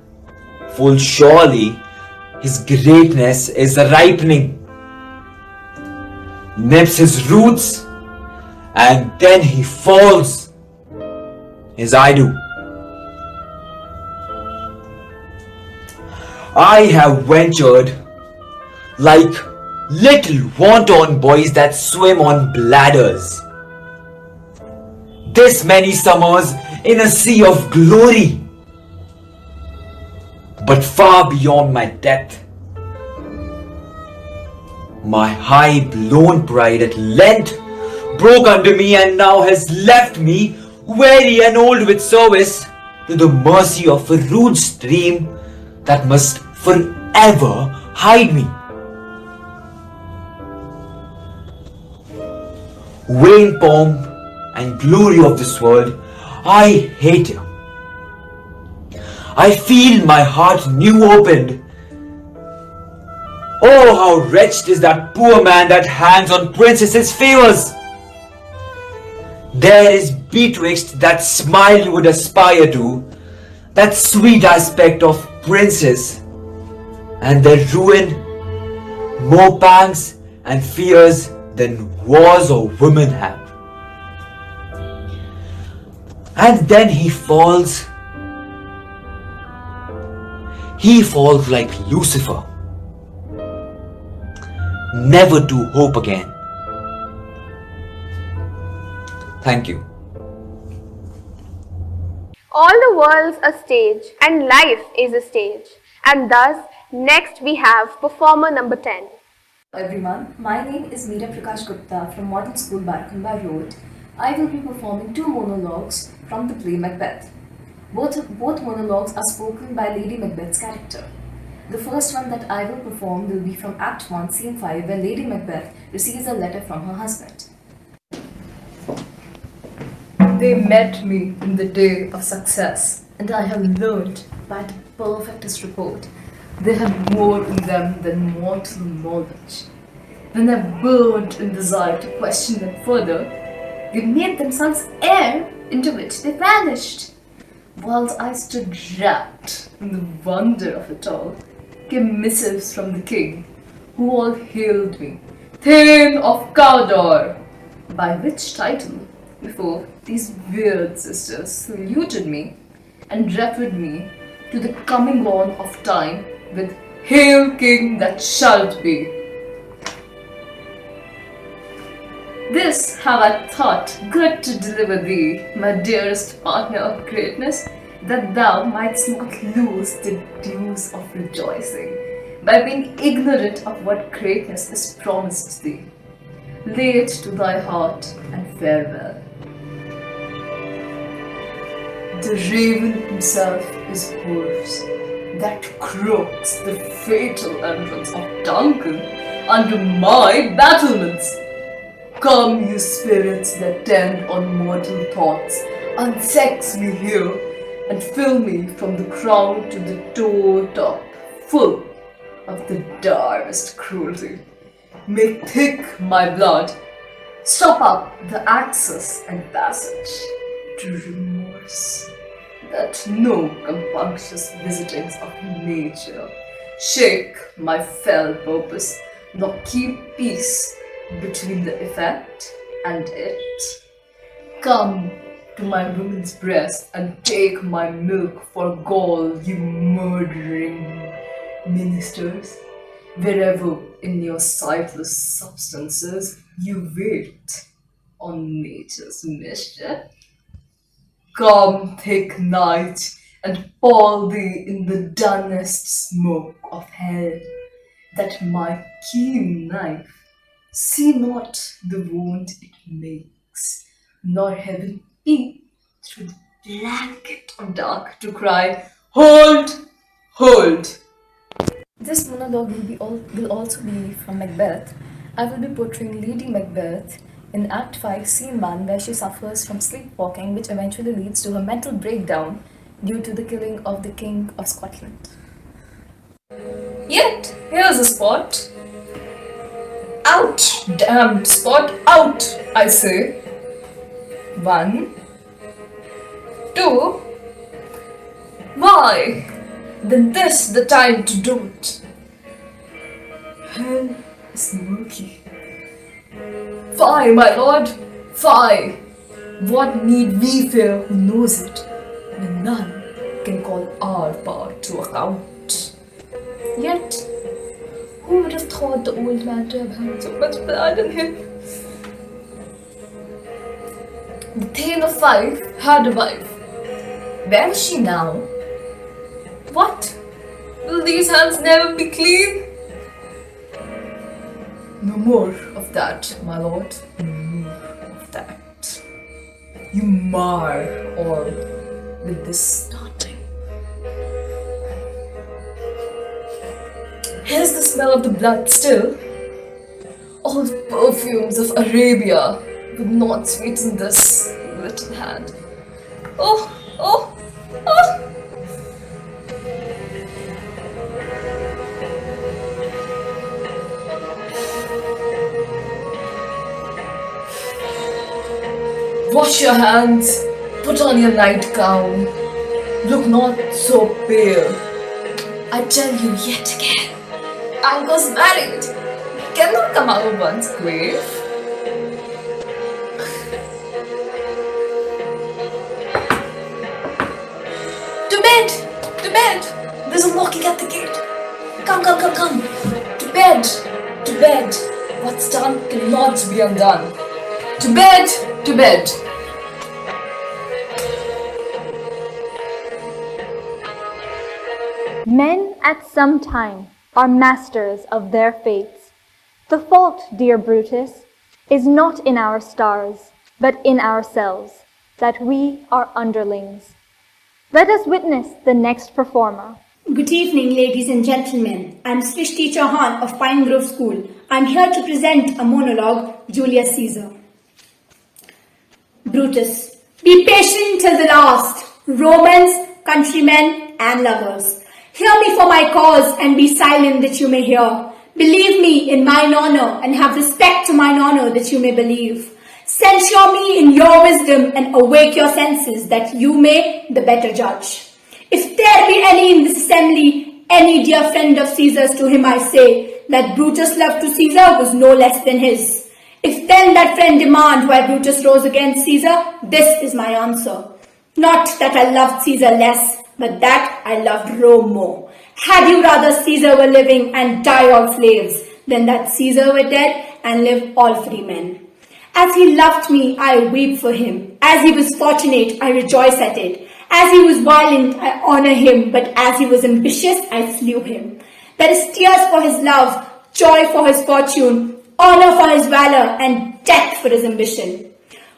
full surely his greatness is ripening, nips his roots, and then he falls, as I do. I have ventured like little wanton boys that swim on bladders, this many summers in a sea of glory, but far beyond my depth. My high blown pride at length broke under me and now has left me weary and old with service to the mercy of a rude stream that must forever hide me. Vain pomp and glory of this world, I hate you. I feel my heart new opened. Oh, how wretched is that poor man that hangs on princesses' favors. There is betwixt that smile you would aspire to, that sweet aspect of princes, and their ruin, more pangs and fears than wars or women have. And then he falls like Lucifer, never to hope again. Thank you. All the world's a stage and life is a stage. And thus, next we have performer number 10. Hello everyone, my name is Meera Prakash Gupta from Modern School Barakumbha Road. I will be performing two monologues from the play Macbeth. Both monologues are spoken by Lady Macbeth's character. The first one that I will perform will be from Act 1, Scene 5, where Lady Macbeth receives a letter from her husband. They met me in the day of success, and I have learned by the perfectest report. They had more in them than mortal knowledge. When I burned in desire to question them further, they made themselves air into which they vanished. Whilst I stood wrapped in the wonder of it all, came missives from the king, who all hailed me, Thane of Cawdor, by which title, before these weird sisters saluted me and referred me to the coming on of time with Hail King that shalt be. This have I thought good to deliver thee, my dearest partner of greatness, that thou mightst not lose the dews of rejoicing by being ignorant of what greatness is promised thee. Lay it to thy heart and farewell. The raven himself is hoarse, that croaks the fatal entrance of Duncan under my battlements. Come, you spirits that tend on mortal thoughts, unsex me here, and fill me from the crown to the toe top, full of the direst cruelty. Make thick my blood, stop up the access and passage to remorse, that no compunctious visitings of nature shake my fell purpose, nor keep peace between the effect and it. Come to my woman's breast and take my milk for gall, you murdering ministers. Wherever in your sightless substances you wait on nature's mischief. Come, thick night, and pall thee in the dunnest smoke of hell, that my keen knife see not the wound it makes, nor heaven peep through the blanket of dark to cry, Hold! Hold! This monologue will also be from Macbeth. I will be portraying Lady Macbeth in Act 5, Scene 1, where she suffers from sleepwalking, which eventually leads to her mental breakdown due to the killing of the King of Scotland. Yet, here's a spot. Out! Damned spot, out! I say. 1, 2. Why? Then this the time to do it. Hell is murky. Fie, my lord, fie! What need we fear who knows it, when none can call our power to account? Yet, who would have thought the old man to have had so much blood in him? The Thane of Fife had a wife. Where is she now? What? Will these hands never be clean? No more of that, my lord. No more of that. You mar all with this starting. Here's the smell of the blood still. All the perfumes of Arabia would not sweeten this little hand. Oh, oh, oh! Wash your hands, put on your nightgown, look not so pale. I tell you yet again, Angore's married, cannot come out of one's grave. To bed, to bed, there's a knocking at the gate. Come, come, come, come, to bed, to bed, what's done cannot be undone. To bed, to bed. Men at some time are masters of their fates. The fault, dear Brutus, is not in our stars, but in ourselves, that we are underlings. Let us witness the next performer. Good evening, ladies and gentlemen. I'm Srishti Chauhan of Pine Grove School. I'm here to present a monologue, Julius Caesar. Brutus, be patient till the last, Romans, countrymen, and lovers. Hear me for my cause and be silent that you may hear. Believe me in mine honor and have respect to mine honor that you may believe. Censure me in your wisdom and awake your senses that you may the better judge. If there be any in this assembly, any dear friend of Caesar's, to him I say that Brutus' love to Caesar was no less than his. If then that friend demand why Brutus rose against Caesar, this is my answer. Not that I loved Caesar less, but that I loved Rome more. Had you rather Caesar were living and die all slaves, than that Caesar were dead and live all free men. As he loved me, I weep for him. As he was fortunate, I rejoice at it. As he was violent, I honor him, but as he was ambitious, I slew him. There is tears for his love, joy for his fortune, honor for his valor, and death for his ambition.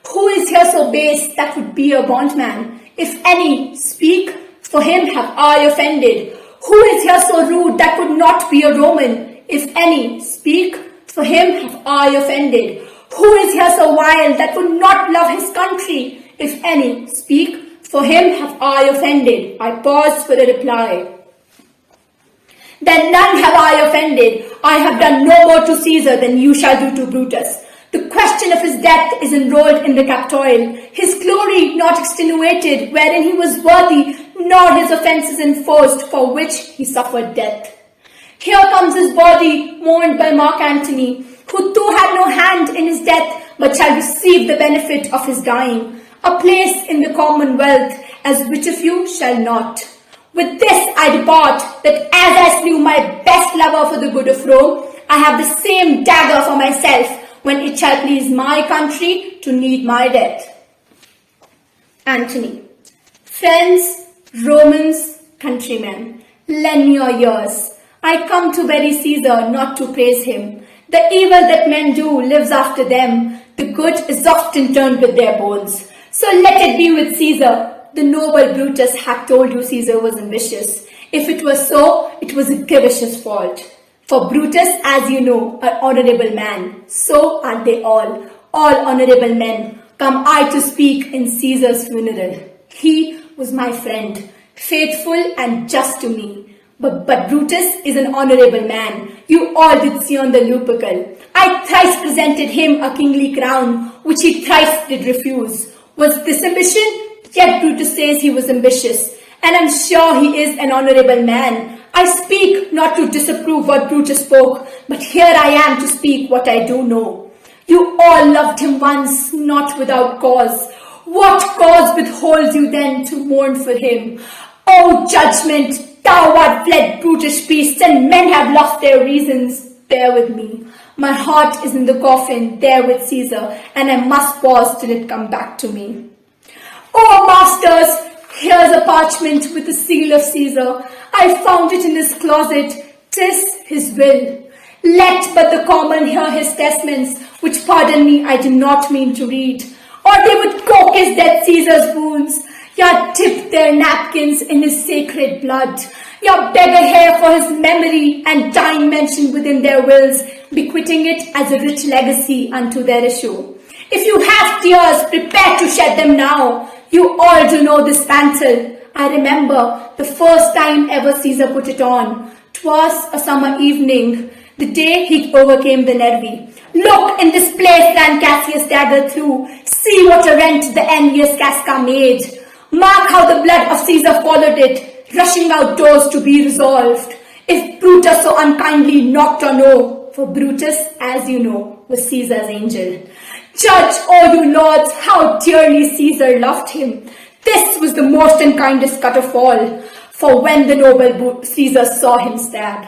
Who is here so base that would be a bondman? If any, speak, for him have I offended. Who is here so rude that would not be a Roman? If any, speak, for him have I offended. Who is here so wild that would not love his country? If any, speak, for him have I offended. I paused for a reply. Then none have I offended. I have done no more to Caesar than you shall do to Brutus. The question of his death is enrolled in the Capitol. His glory not extenuated, wherein he was worthy, nor his offences enforced, for which he suffered death. Here comes his body, mourned by Mark Antony, who too had no hand in his death, but shall receive the benefit of his dying, a place in the commonwealth, as which of you shall not. With this I depart, that as I slew my best lover for the good of Rome, I have the same dagger for myself, when it shall please my country to need my death. Antony. Friends, Romans, countrymen, lend me your ears. I come to bury Caesar, not to praise him. The evil that men do lives after them. The good is often turned with their bones. So let it be with Caesar. The noble Brutus had told you Caesar was ambitious. If it was so, it was a grievous fault. For Brutus, as you know, an honourable man. So are they all honourable men. Come I to speak in Caesar's funeral. He was my friend, faithful and just to me. But Brutus is an honourable man. You all did see on the Lupercal. I thrice presented him a kingly crown, which he thrice did refuse. Was this ambition? Yet Brutus says he was ambitious, and I'm sure he is an honourable man. I speak not to disapprove what Brutus spoke, but here I am to speak what I do know. You all loved him once, not without cause. What cause withholds you then to mourn for him? O judgment, thou art fled brutish beasts, and men have lost their reasons. Bear with me. My heart is in the coffin, there with Caesar, and I must pause till it come back to me. O masters, here's a parchment with the seal of Caesar. I found it in his closet. 'Tis his will. Let but the common hear his testaments, which, pardon me, I do not mean to read. Or they would coke his dead Caesar's wounds, ya dip their napkins in his sacred blood, ya beg a hair for his memory, and dying mention within their wills, bequeathing it as a rich legacy unto their issue. If you have tears, prepare to shed them now. You all do know this mantle. I remember the first time ever Caesar put it on. 'Twas a summer evening, the day he overcame the Nervi. Look, in this place ran Cassius' dagger through. See what a rent the envious Casca made. Mark how the blood of Caesar followed it, rushing outdoors to be resolved. If Brutus so unkindly knocked or no, for Brutus, as you know, was Caesar's angel. Judge, O you lords, how dearly Caesar loved him. This was the most and kindest cut of all, for when the noble Caesar saw him stab.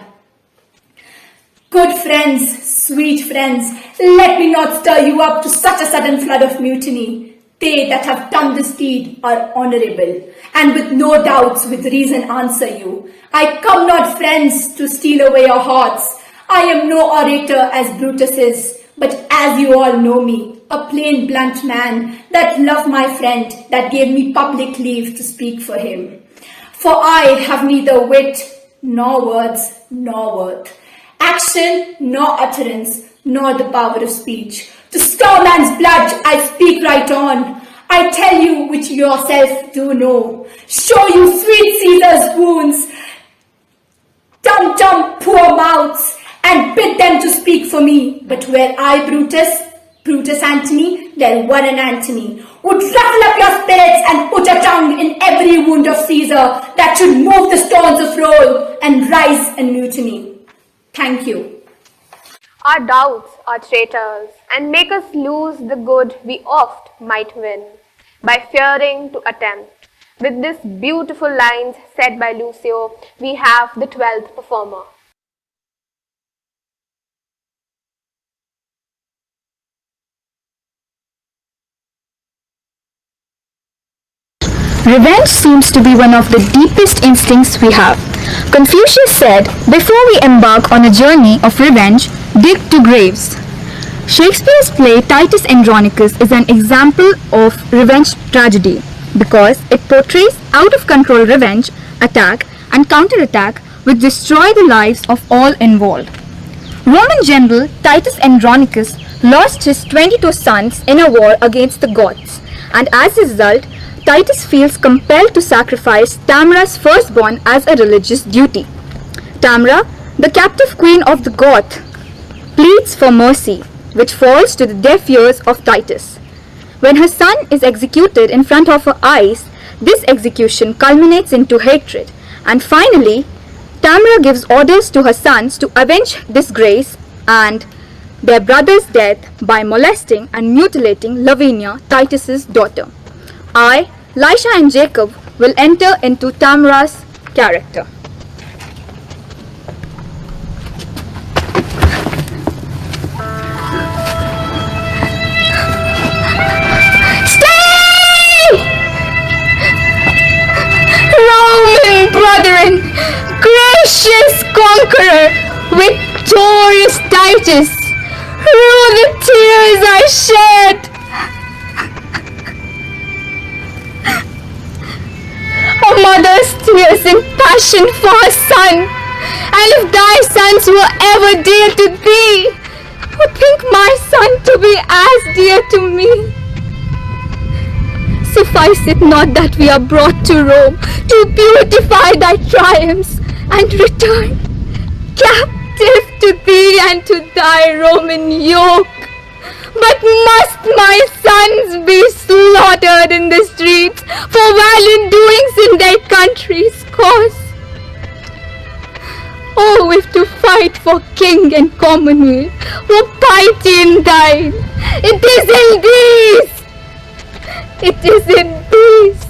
Good friends, sweet friends, let me not stir you up to such a sudden flood of mutiny. They that have done this deed are honourable, and with no doubts with reason answer you. I come not, friends, to steal away your hearts. I am no orator as Brutus is, but as you all know me, a plain blunt man that loved my friend, that gave me public leave to speak for him. For I have neither wit, nor words, nor worth, action, nor utterance, nor the power of speech. To stir man's blood I speak right on. I tell you which yourself do know. Show you sweet Caesar's wounds, dumb poor mouths, and bid them to speak for me. But were I Brutus Antony, there were an Antony, would ruffle up your spirits and put a tongue in every wound of Caesar that should move the stones of roll and rise in mutiny. Thank you. Our doubts are traitors and make us lose the good we oft might win by fearing to attempt. With these beautiful lines said by Lucio, we have the 12th performer. Revenge seems to be one of the deepest instincts we have. Confucius said, before we embark on a journey of revenge, dig 2 graves. Shakespeare's play Titus Andronicus is an example of revenge tragedy because it portrays out-of-control revenge, attack and counter-attack which destroy the lives of all involved. Roman general Titus Andronicus lost his 22 sons in a war against the Goths, and as a result, Titus feels compelled to sacrifice Tamara's firstborn as a religious duty. Tamara, the captive queen of the Goths, pleads for mercy, which falls to the deaf ears of Titus. When her son is executed in front of her eyes, this execution culminates into hatred, and finally, Tamara gives orders to her sons to avenge disgrace and their brother's death by molesting and mutilating Lavinia, Titus's daughter. I, Lisha and Jacob will enter into Tamara's character. Roman brethren, gracious conqueror, victorious Titus, rue the tears I shed. A mother's tears in passion for her son, and if thy sons were ever dear to thee, would think my son to be as dear to me. Suffice it not that we are brought to Rome to beautify thy triumphs and return captive to thee and to thy Roman yoke, but must my sons be slaughtered in the streets for valiant doings in their country's cause? Oh, if to fight for king and commonwealth were piety in thine, it is in these. It is in these.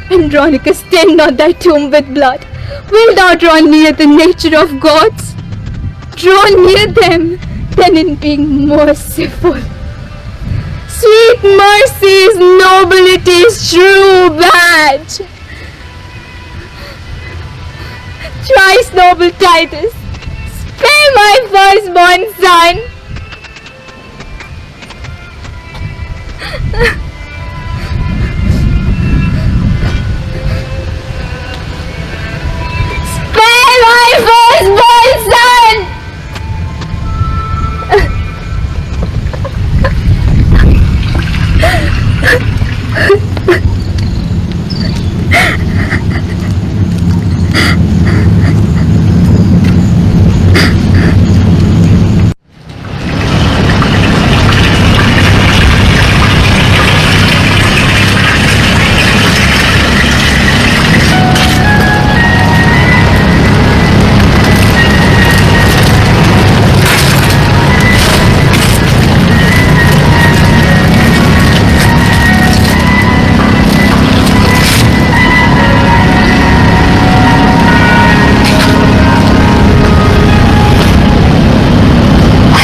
Andronicus, stain not thy tomb with blood. Wilt thou draw near the nature of gods? Draw near them, then in being merciful. Sweet mercy is nobility's true badge. Thrice noble Titus, spare my firstborn son. Spare my firstborn son!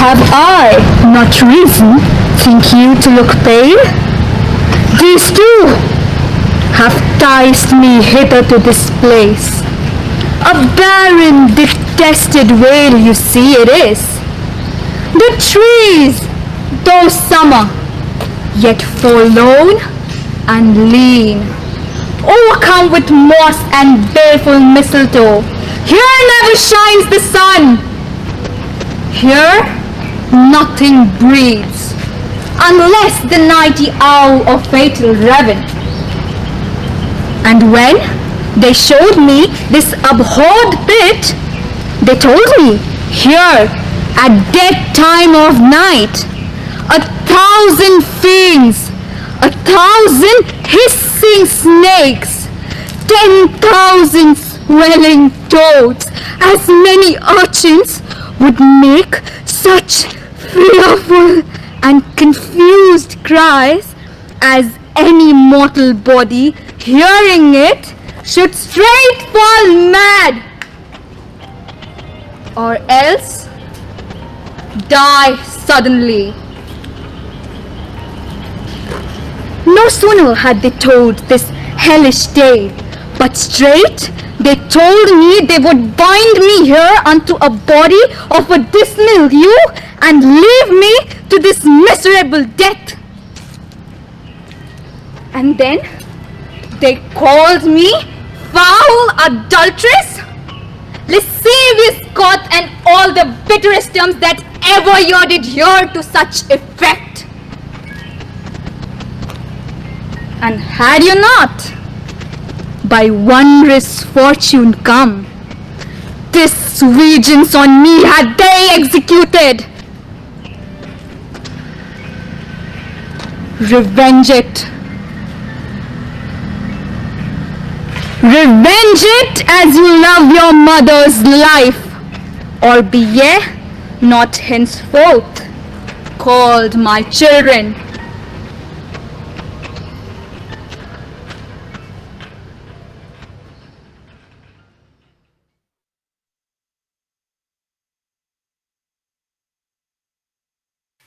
Have I not reason, think you, to look pale? These too have ticed me hither to this place. A barren, detested vale, you see it is. The trees, though summer, yet forlorn and lean, overcome with moss and baleful mistletoe. Here never shines the sun. Here nothing breathes, unless the nighty owl of fatal raven. And when they showed me this abhorred pit, they told me, here, at dead time of night, 1,000 fiends, 1,000 hissing snakes, 10,000 swelling toads, as many urchins would make such fearful and confused cries as any mortal body hearing it should straight fall mad, or else die suddenly. No sooner had they told this hellish tale, but straight They told me they would bind me here unto a body of a dismal hue and leave me to this miserable death. And then they called me foul adulteress, lascivious goth, and all the bitterest terms that ever you did hear to such effect. And had you not, by wondrous fortune come, this vengeance on me had they executed. Revenge it. Revenge it as you love your mother's life, or be ye not henceforth called my children.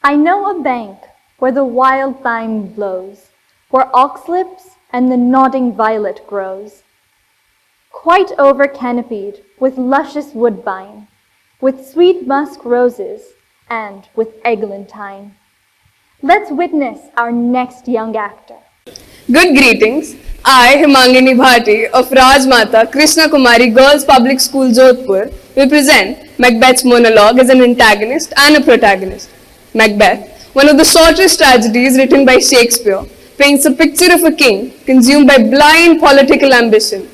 I know a bank where the wild thyme blows, where oxlips and the nodding violet grows, quite over canopied with luscious woodbine, with sweet musk roses, and with eglantine. Let's witness our next young actor. Good greetings. I, Himangini Bhati of Rajmata Krishna Kumari Girls Public School, Jodhpur, will present Macbeth's monologue as an antagonist and a protagonist. Macbeth, one of the shortest tragedies written by Shakespeare, paints a picture of a king consumed by blind political ambition.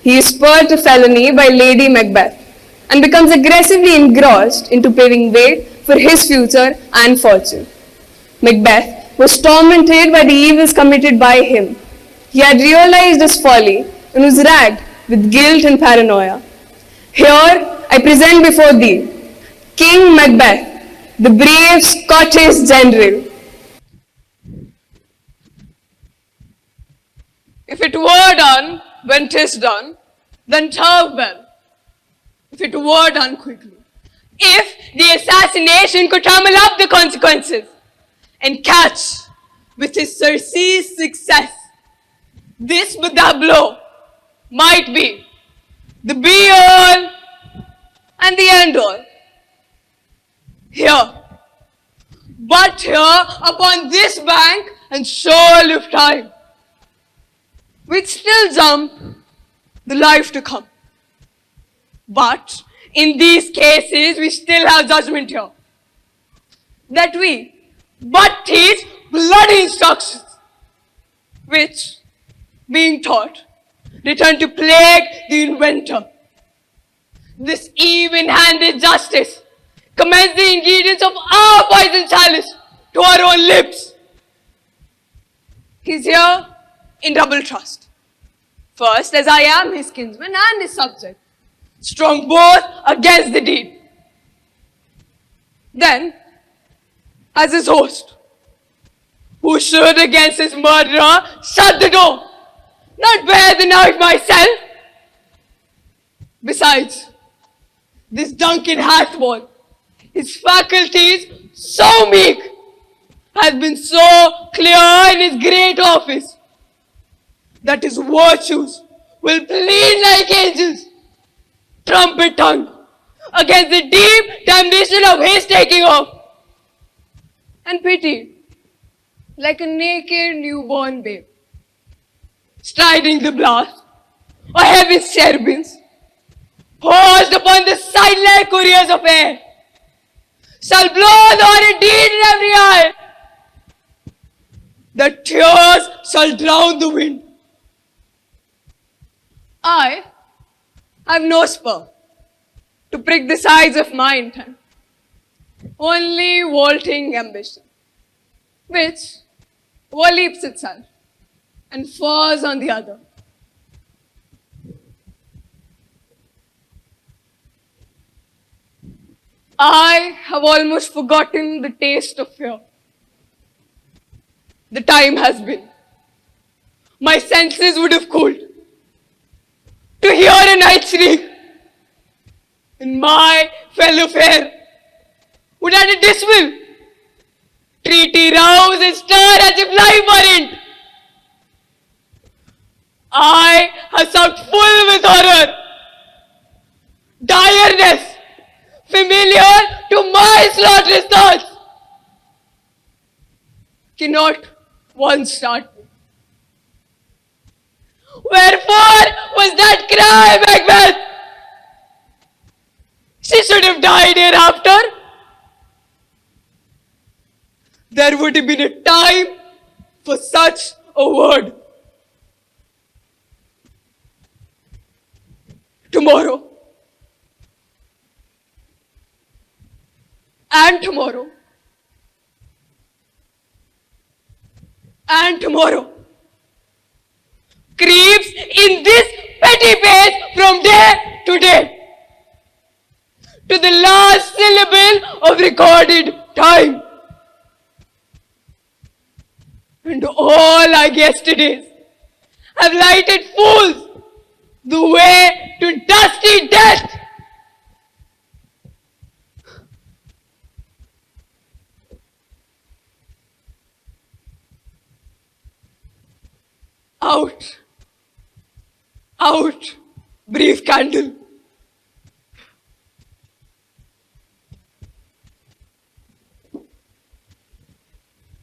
He is spurred to felony by Lady Macbeth and becomes aggressively engrossed into paving way for his future and fortune. Macbeth was tormented by the evils committed by him. He had realized his folly and was racked with guilt and paranoia. Here I present before thee King Macbeth, the brave Scottish general. If it were done when 'tis done, then 'twere well. If it were done quickly. If the assassination could trammel up the consequences and catch with his surceased success, this but that blow might be the be-all and the end-all. Here, but here upon this bank and shoal of time, which still jump the life to come. But in these cases, we still have judgment here. That we but teach bloody instructions, which, being taught, return to plague the inventor. This even-handed justice commends the ingredients of our poison chalice to our own lips. He's here in double trust. First, as I am his kinsman and his subject, strong both against the deed. Then, as his host, who should against his murderer shut the door, not bear the knife myself. Besides, this Duncan Hathwall, his faculties so meek, has been so clear in his great office, that his virtues will plead like angels, trumpet tongue, against the deep damnation of his taking off, and pitied like a naked newborn babe, striding the blast, or heaven's cherubims, paused upon the silent couriers of air, shall blow the horrid deed in every eye. The tears shall drown the wind. I have no spur to prick the sides of my intent, only vaulting ambition, which overleaps itself and falls on the other. I have almost forgotten the taste of fear. The time has been. My senses would have cooled to hear a night shriek, and my fellow fair would at a dismal treaty rouse and stir as if life were in. eye has sucked full with horror, direness, familiar to my slaughterous thoughts, cannot once start. Wherefore was that cry, Macbeth? She should have died hereafter. There would have been a time for such a word. Tomorrow. And tomorrow. And tomorrow. Creeps in this petty pace from day to day. To the last syllable of recorded time. And all our yesterdays have lighted fools the way to dusty death. Out, out, brief candle.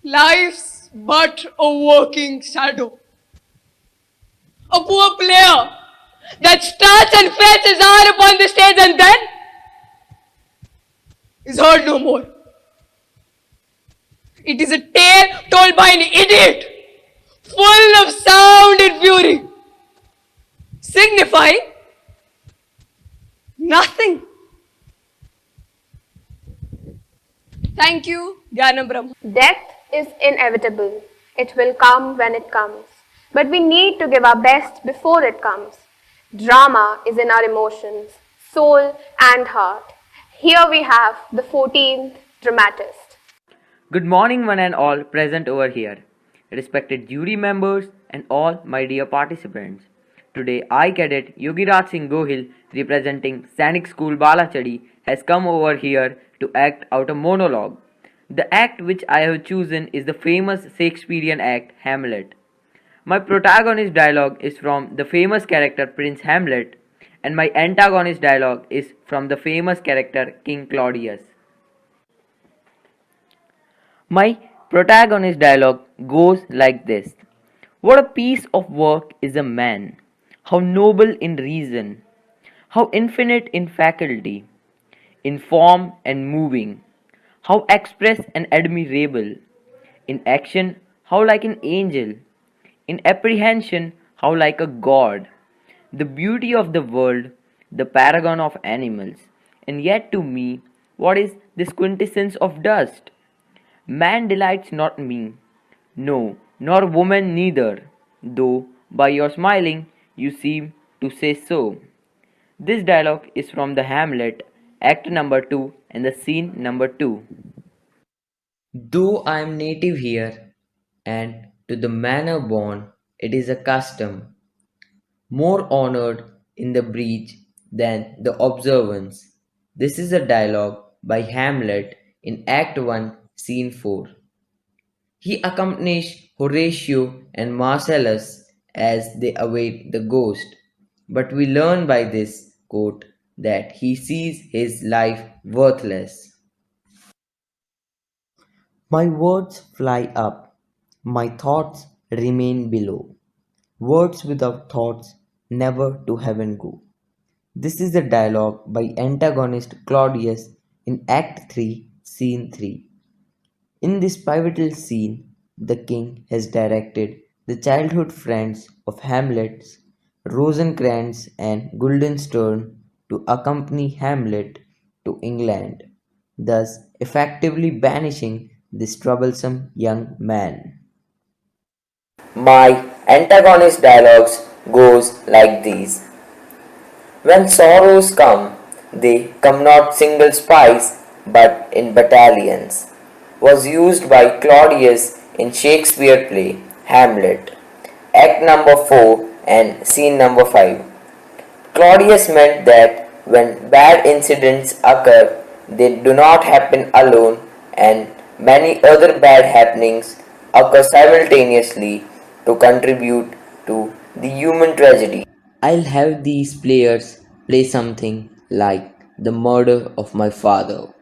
Life's but a working shadow. A poor player that starts and fets his eye upon the stage and then is heard no more. It is a tale told by an idiot, full of sound and fury, signifying nothing. Thank you, Jnana Brahma. Death is inevitable. It will come when it comes. But we need to give our best before it comes. Drama is in our emotions, soul and heart. Here we have the 14th dramatist. Good morning one and all present over here, respected jury members and all my dear participants. Today I Cadet Yogiraj Singh Gohil representing Sainik School Balachadi has come over here to act out a monologue. The act which I have chosen is the famous Shakespearean act Hamlet. My protagonist dialogue is from the famous character Prince Hamlet and my antagonist dialogue is from the famous character King Claudius. My protagonist dialogue goes like this. What a piece of work is a man, how noble in reason, how infinite in faculty, in form and moving, how express and admirable, in action how like an angel, in apprehension how like a god, the beauty of the world, the paragon of animals, and yet to me, what is this quintessence of dust? Man delights not me, no, nor woman neither, though by your smiling you seem to say so. This dialogue is from the Hamlet, Act number 2 and the scene number 2. Though I am native here, and to the manner born, it is a custom, more honored in the breach than the observance. This is a dialogue by Hamlet in Act 1, Scene 4. He accompanies Horatio and Marcellus as they await the ghost, but we learn by this quote that he sees his life worthless. My words fly up, my thoughts remain below. Words without thoughts never to heaven go. This is the dialogue by antagonist Claudius in Act 3, Scene 3. In this pivotal scene, the king has directed the childhood friends of Hamlet's, Rosencrantz and Guildenstern, to accompany Hamlet to England, thus effectively banishing this troublesome young man. My antagonist dialogues goes like these. When sorrows come, they come not single spies, but in battalions. Was used by Claudius in Shakespeare play Hamlet, Act number 4 and scene number 5. Claudius meant that when bad incidents occur, they do not happen alone and many other bad happenings occur simultaneously to contribute to the human tragedy. I'll have these players play something like the murder of my father.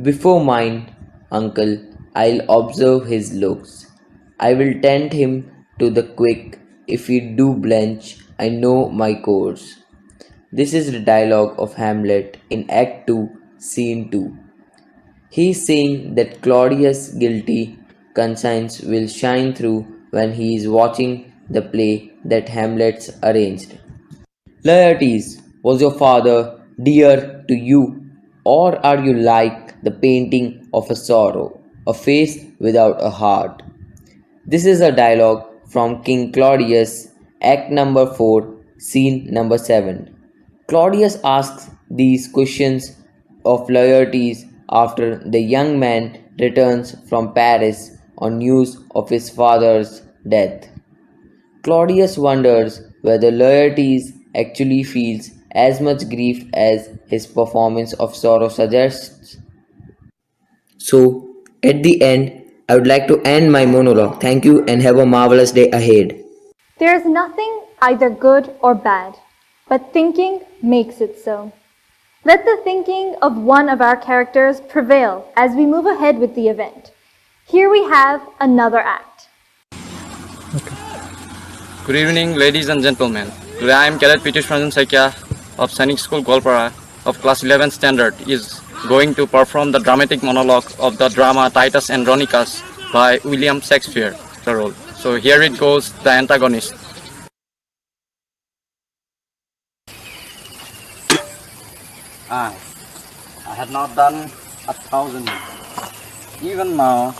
Before mine, uncle, I'll observe his looks. I will tend him to the quick. If he do blench, I know my course. This is the dialogue of Hamlet in Act 2, Scene 2. He is saying that Claudius' guilty conscience will shine through when he is watching the play that Hamlet's arranged. Laertes, was your father dear to you, or are you like the painting of a sorrow, a face without a heart? This is a dialogue from King Claudius, Act number 4, Scene number 7. Claudius asks these questions of Laertes after the young man returns from Paris on news of his father's death. Claudius wonders whether Laertes actually feels as much grief as his performance of sorrow suggests. So, at the end, I would like to end my monologue. Thank you and have a marvelous day ahead. There is nothing either good or bad, but thinking makes it so. Let the thinking of one of our characters prevail as we move ahead with the event. Here we have another act. Good evening, ladies and gentlemen. Today I am Cadet Pitish Ranjan Saikya of Sainik School, Golpara of class 11 standard is going to perform the dramatic monologue of the drama Titus Andronicus by William Shakespeare, the role. So here it goes, the antagonist. I had not done 1,000. Even now,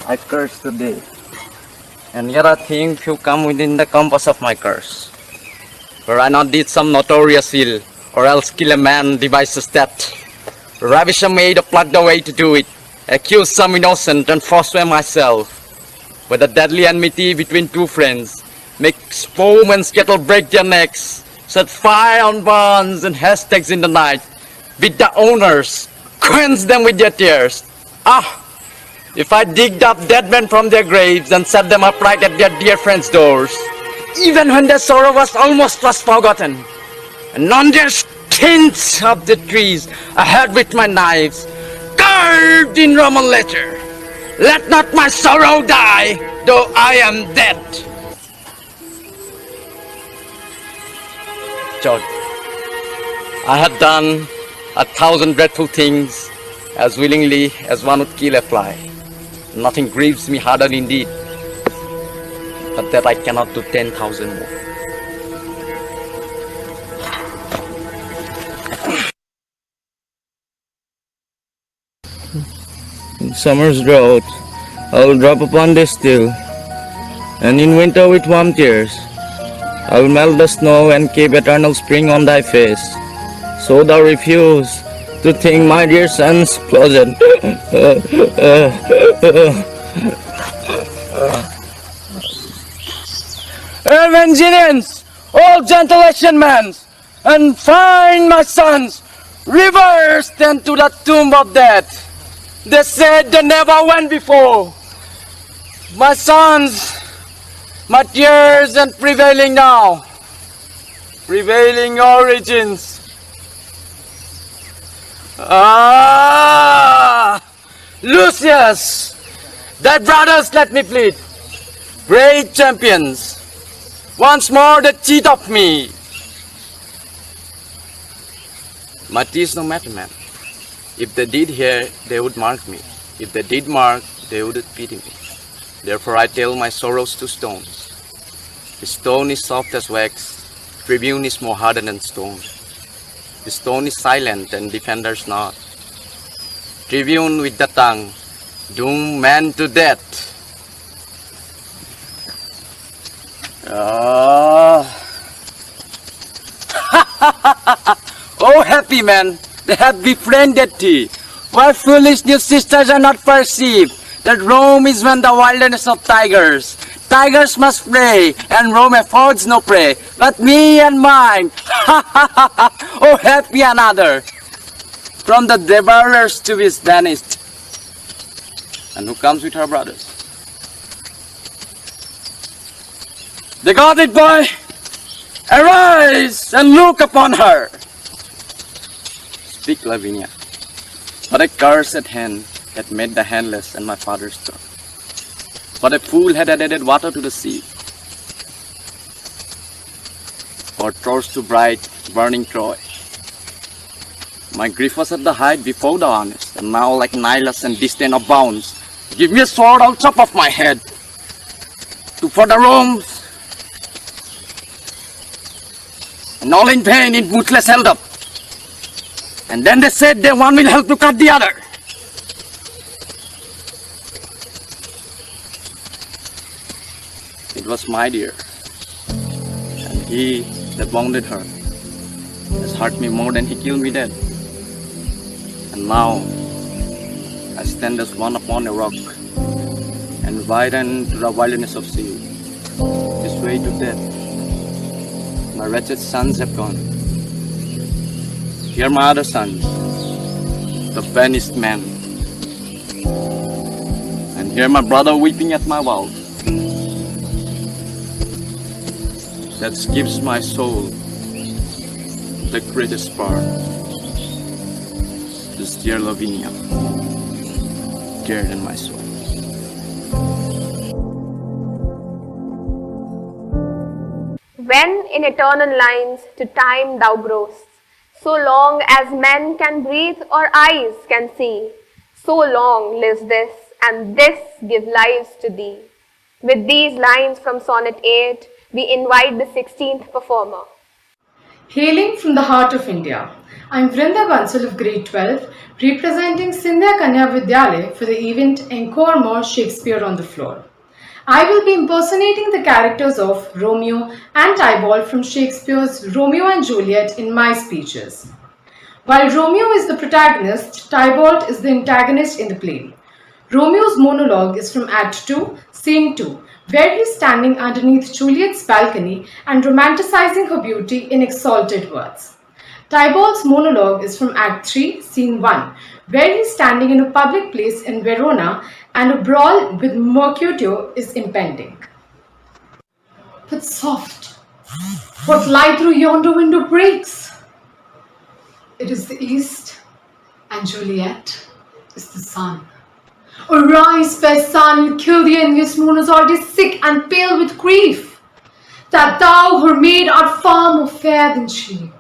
I curse the day. And yet I think you come within the compass of my curse. For I not did some notorious ill, or else kill a man devices that. Ravish a maid or pluck the way to do it. Accuse some innocent and forswear myself. With a deadly enmity between two friends. Make foam and skittle break their necks. Set fire on barns and hashtags in the night. Beat the owners. Quench them with their tears. Ah! If I digged up dead men from their graves and set them upright at their dear friends' doors, even when their sorrow was almost forgotten, and on their skins of the trees I had with my knives, carved in Roman letter, let not my sorrow die, though I am dead. George, I had done 1,000 dreadful things as willingly as one would kill a fly. Nothing grieves me harder indeed, but that I cannot do 10,000 more. In summer's drought, I will drop upon this still, and in winter with warm tears, I will melt the snow and keep eternal spring on thy face, so thou refuse to think my dear son's closet. Evangelians, all gentle Asian men, and find my sons reversed into the tomb of death. They said they never went before. My sons, my tears and prevailing now, prevailing origins. Ah, Lucius, thy brothers let me plead, great champions, once more the cheat of me. But 'tis no matter, man. If they did hear, they would mark me. If they did mark, they would pity me. Therefore I tell my sorrows to stones. The stone is soft as wax, tribune is more hardened than stone. The stone is silent and defenders not. Tribune with the tongue, doom man to death. Oh happy man, they have befriended thee. Why foolish new sisters are not perceived that Rome is when the wilderness of tigers. Tigers must prey, and Rome affords no prey, but me and mine. Oh happy another, from the devourers to be banished. And who comes with her brothers? They got it, boy! Arise and look upon her! Speak, Lavinia. But a cursed hand had made the handless and my father's tongue. But a fool had added water to the sea. Or torch to bright, burning Troy. My grief was at the height before the honest, and now like Nilus and disdain abounds. Give me a sword on top of my head. To further Rome's, and all in vain in bootless held up. And then they said they one will help to cut the other. It was my dear, and he that wounded her has hurt me more than he killed me dead. And now I stand as one upon a rock and widen to the wilderness of sea, this way to death. My wretched sons have gone. Here my other sons, the banished men. And here my brother weeping at my vows. That gives my soul the greatest part. This dear Lavinia, dearer than my soul. When in eternal lines to time thou growest, so long as men can breathe or eyes can see, so long lives this, and this give lives to thee. With these lines from Sonnet 8, we invite the 16th performer. Hailing from the heart of India, I am Vrinda Bansal of grade 12, representing Sindhya Kanya Vidyalaya for the event Encore More Shakespeare on the Floor. I will be impersonating the characters of Romeo and Tybalt from Shakespeare's Romeo and Juliet in my speeches. While Romeo is the protagonist, Tybalt is the antagonist in the play. Romeo's monologue is from Act 2, Scene 2, where he is standing underneath Juliet's balcony and romanticizing her beauty in exalted words. Tybalt's monologue is from Act 3, Scene 1, where he is standing in a public place in Verona and a brawl with Mercutio is impending. But soft, what light through yonder window breaks? It is the east, and Juliet is the sun. Arise, fair sun, and kill the envious moon who's already sick and pale with grief, that thou, her maid, art far more fair than she.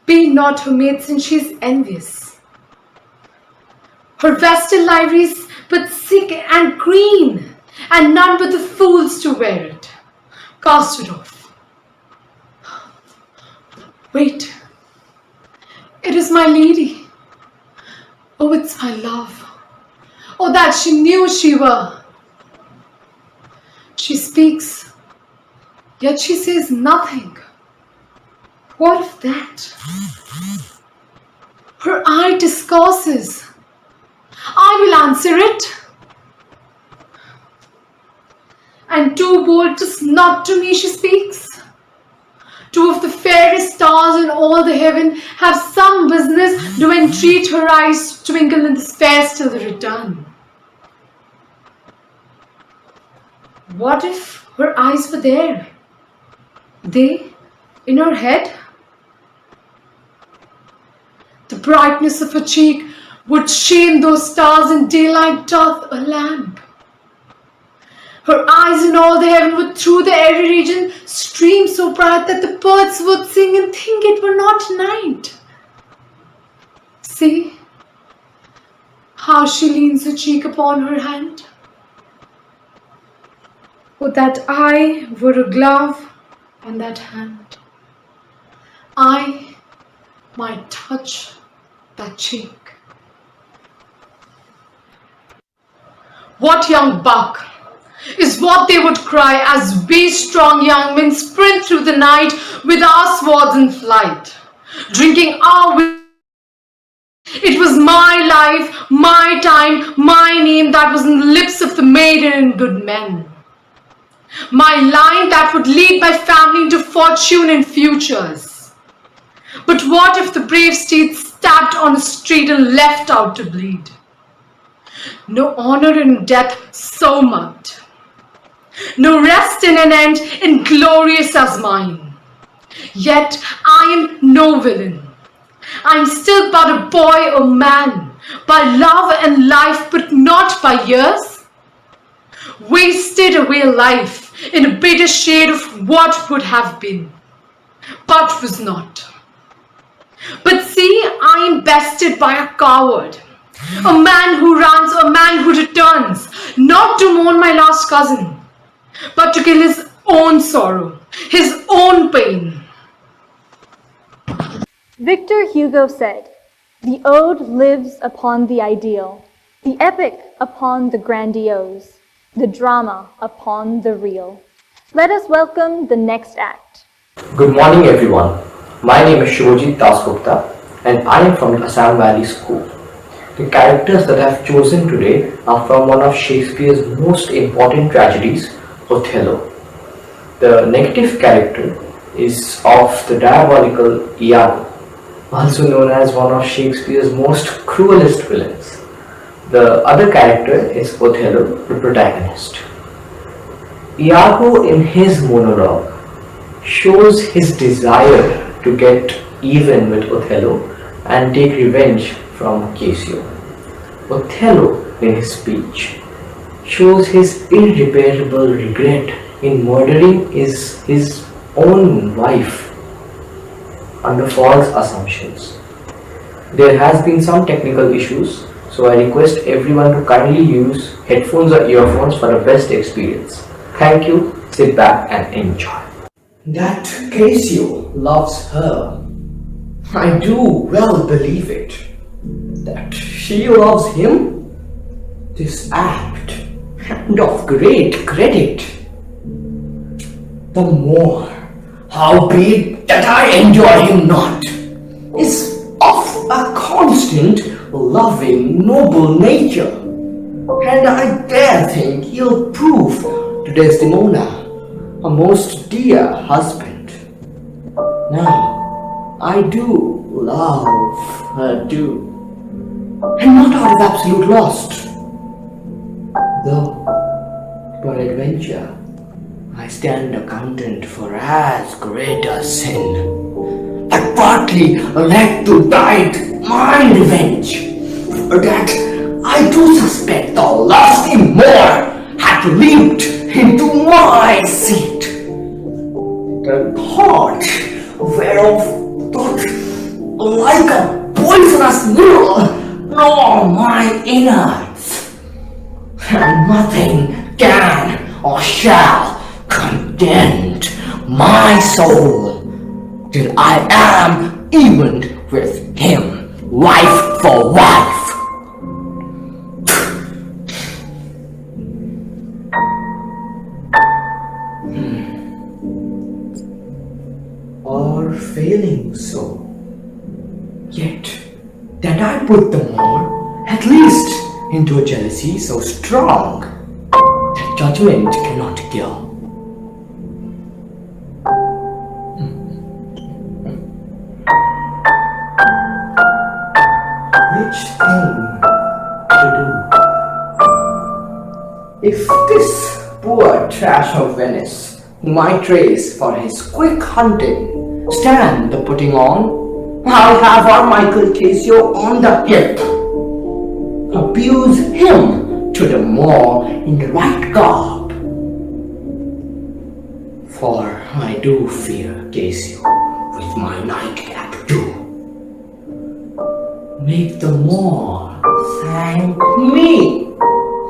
Be not her maid, since she is envious. Her vestal livery's but sick and green, and none but the fools to wear it. Cast it off. Wait, it is my lady. Oh, it's my love. Oh, that she knew she were. She speaks, yet she says nothing. What of that? Her eye discourses. I will answer it. And too bold 'tis not to me she speaks. Two of the fairest stars in all the heaven have some business to entreat her eyes twinkle in this fair till the return. What if her eyes were there? They in her head? The brightness of her cheek would shame those stars in daylight doth a lamp. Her eyes in all the heaven would through the airy region stream so bright that the birds would sing and think it were not night. See how she leans her cheek upon her hand. Oh, that I were a glove on that hand. I might touch that cheek. What young buck is what they would cry as we strong young men sprint through the night with our swords in flight, drinking our wisdom. It was my life, my time, my name that was in the lips of the maiden and good men. My line that would lead my family into fortune and futures. But what if the brave steed stabbed on a street and left out to bleed? No honor in death so much. no rest in an end inglorious as mine. Yet I am no villain. I am still but a boy or man, by love and life, but not by years. Wasted away life in a bitter shade of what would have been, but was not. But see, I am bested by a coward, a man who runs, a man who returns, not to mourn my lost cousin, but to kill his own sorrow, his own pain. Victor Hugo said, "The ode lives upon the ideal, the epic upon the grandiose, the drama upon the real." Let us welcome the next act. Good morning everyone. My name is Shivajit Dasgupta and I am from Assam Valley School. The characters that I have chosen today are from one of Shakespeare's most important tragedies, Othello. The negative character is of the diabolical Iago, also known as one of Shakespeare's most cruelest villains. The other character is Othello, the protagonist. Iago in his monologue shows his desire to get even with Othello and take revenge from Cassio. Othello in his speech shows his irreparable regret in murdering his own wife under false assumptions. There has been some technical issues, so I request everyone to kindly use headphones or earphones for the best experience. Thank you, sit back and enjoy. That Cassio loves her. I do well believe it. That she loves him. This act, and of great credit. The more, howbeit that I enjoy him not, is of a constant, loving, noble nature, and I dare think he'll prove to Desdemona a most dear husband. Now, I do love her too, and not out of absolute lust, though, peradventure, I stand accountant for as great a sin, that partly led to died my revenge, that I do suspect the lusty Moor had leaped into my seat, the thought whereof doth like a poisonous needle gnaw my innards, and nothing can or shall content my soul till I am even with him, wife for wife. Or failing so, yet that I put the more, at least, into a jealousy so strong that judgment cannot kill. Which thing to do? If this poor trash of Venice, whom I trace for his quick hunting, stand the putting on, I'll have our Michael Cassio on the hip, abuse him to the more in the right garb. For I do fear Cassio with my nightcap too. Make the more thank me,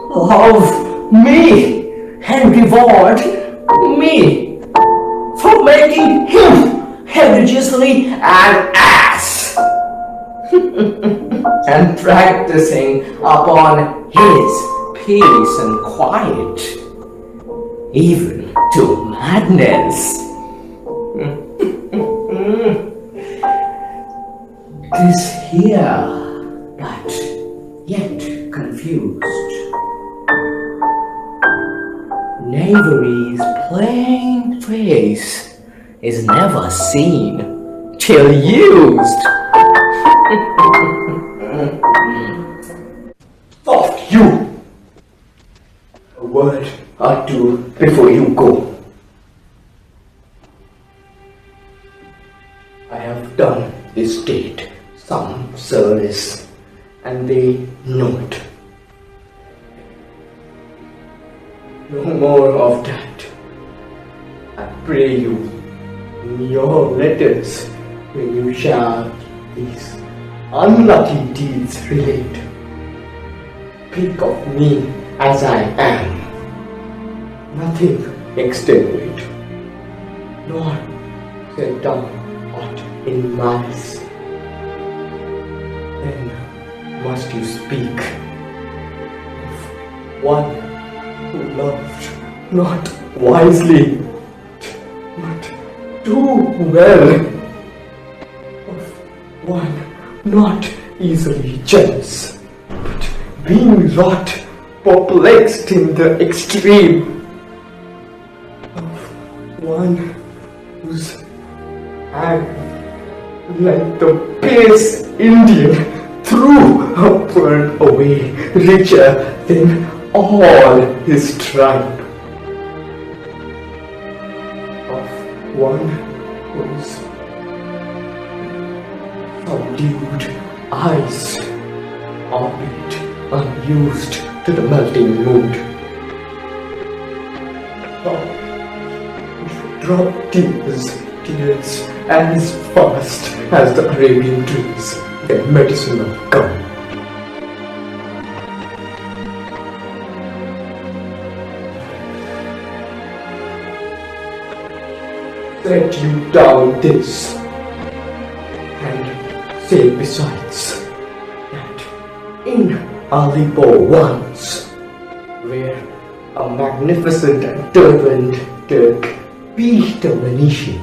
love me, and reward me for making him egregiously an ass and practicing upon his peace and quiet, even to madness. This here, but yet confused. Knavery's plain face is never seen till used. Thought you! A word or two before you go. I have done this state some service, and they know it. No more of that. I pray you, in your letters, when you shall these unlucky deeds relate, speak of me as I am, nothing extenuate, nor set down aught in malice. Then must you speak of one who loved not wisely, but too well, of one not easily jealous, but being wrought, perplexed in the extreme, of one whose hand, like the base Indian, threw upward away, richer than all his tribe, of one whose subdued eyes, albeit unused to the melting mood, drop tears as fast as the Arabian trees, their medicinal gum. Set you down this, and say besides that in Alipur once, where a magnificent and turbaned Turk beat a Venetian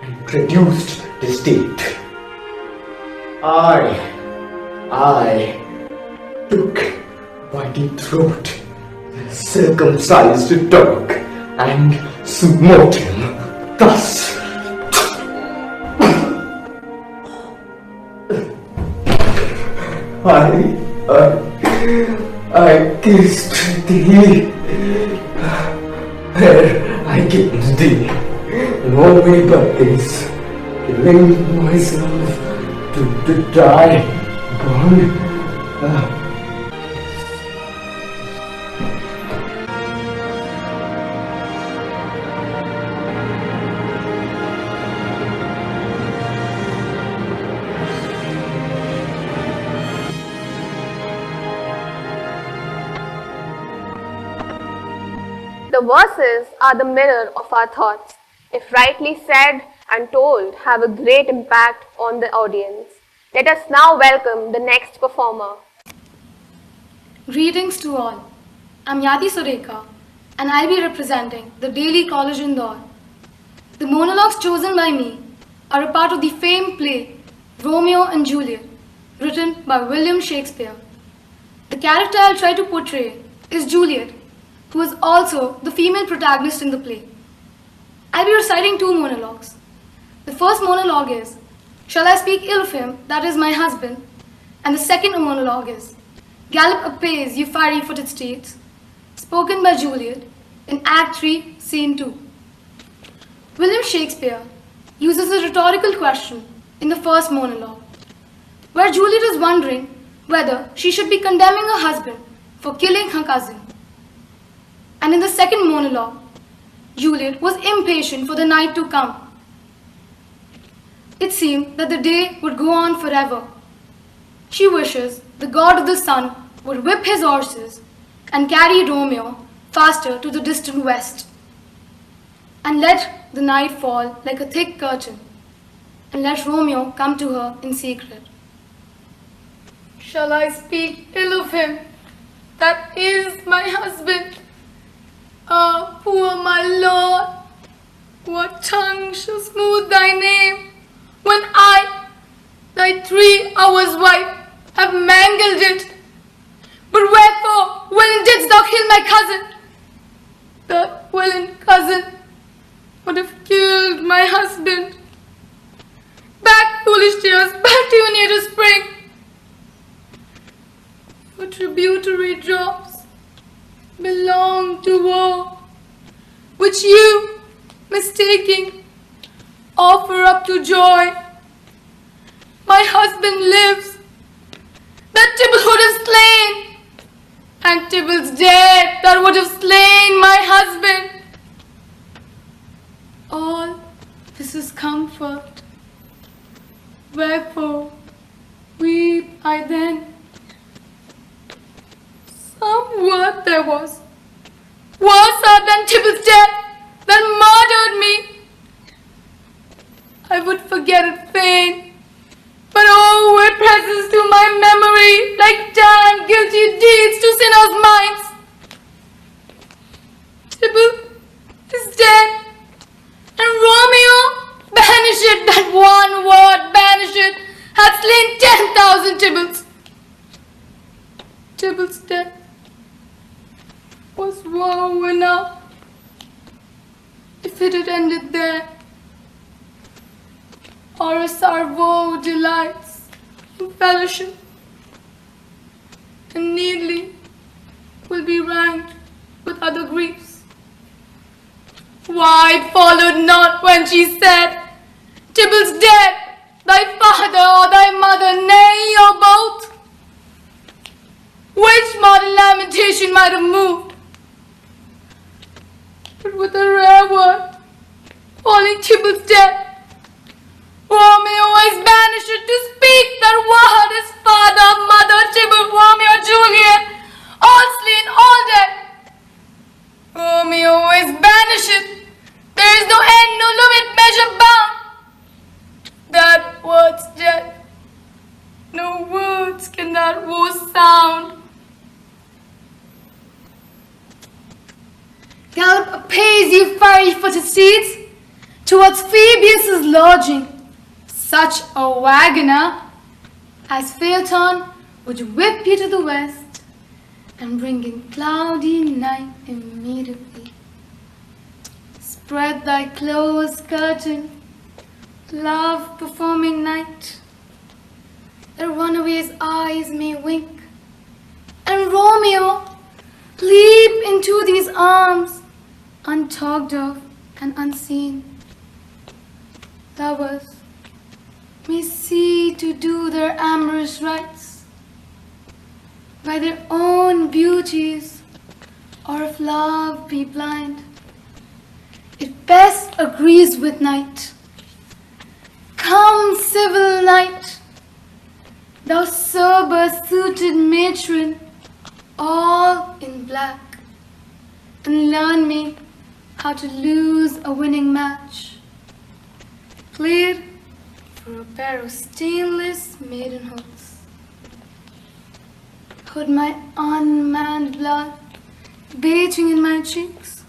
and produced the state, I took by the throat the circumcised dog and smote him thus. I kissed thee where I kissed thee, no way but this, killing myself to die upon The verses are the mirror of our thoughts. If rightly said and told, have a great impact on the audience. Let us now welcome the next performer. Greetings to all. I'm Yadi Sureka, and I'll be representing the Daily College Indore. The monologues chosen by me are a part of the famed play Romeo and Juliet, written by William Shakespeare. The character I'll try to portray is Juliet, who is also the female protagonist in the play. I'll be reciting two monologues. The first monologue is, "Shall I speak ill of him, that is my husband?" And the second monologue is, "Gallop apace, you fiery-footed steeds," spoken by Juliet in Act 3, Scene 2. William Shakespeare uses a rhetorical question in the first monologue, where Juliet is wondering whether she should be condemning her husband for killing her cousin. And in the second monologue, Juliet was impatient for the night to come. It seemed that the day would go on forever. She wishes the god of the sun would whip his horses and carry Romeo faster to the distant west, and let the night fall like a thick curtain, and let Romeo come to her in secret. "Shall I speak ill of him? That is my husband. Ah, poor my lord, what tongue shall smooth thy name, when I, thy 3 hours wife, have mangled it? But wherefore, villain, didst thou kill my cousin? That villain cousin would have killed my husband. Back, foolish tears, back to your native spring. Your tributary drops belong to war, which you, mistaking, offer up to joy. My husband lives, that Tybalt would have slain, and Tybalt's dead, that would have slain my husband. All this is comfort, wherefore weep I then. Some word there was, worse than Tybalt's death, that murdered me. I would forget it fain, but oh, it presses to my memory like damned guilty deeds to sinners' minds. Tybalt is dead, and Romeo, banish it, that one word, banish it, hath slain 10,000 Tybalts. Tybalt's death was woe enough if it had ended there. Or as our woe delights in fellowship, and needly will be ranked with other griefs. Why it followed not when she said, Tybalt's dead, thy father or thy mother, nay, or both? Which modern lamentation might have moved? But with a rare word, falling Tybalt's dead, Romeo is banished to speak that word. His father, mother, Tybalt, Romeo, Juliet, all slain, all dead. Romeo is banished. There is no end, no limit, measure bound. That word's dead. No words can that woe sound. Gallop apace, ye fiery-footed steeds, towards Phoebus' lodging. Such a wagoner as Phaeton would whip you to the west and bring in cloudy night immediately. Spread thy close curtain, love performing night, that runaway's eyes may wink, and Romeo leap into these arms, untalked of and unseen. Lovers may see to do their amorous rites by their own beauties, or if love be blind, it best agrees with night. Come, civil night, thou sober-suited matron, all in black, and learn me how to lose a winning match. Plead for a pair of stainless maiden hooks. Put my unmanned blood bathing in my cheeks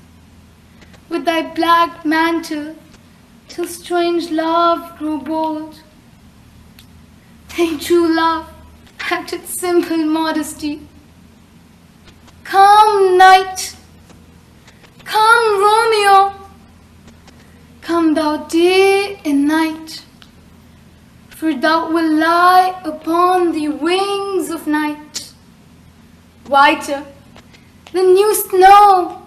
with thy black mantle till strange love grow bold. Think true love acted simple modesty. Come, night, come, Romeo, come thou day and night, for thou wilt lie upon the wings of night, whiter than new snow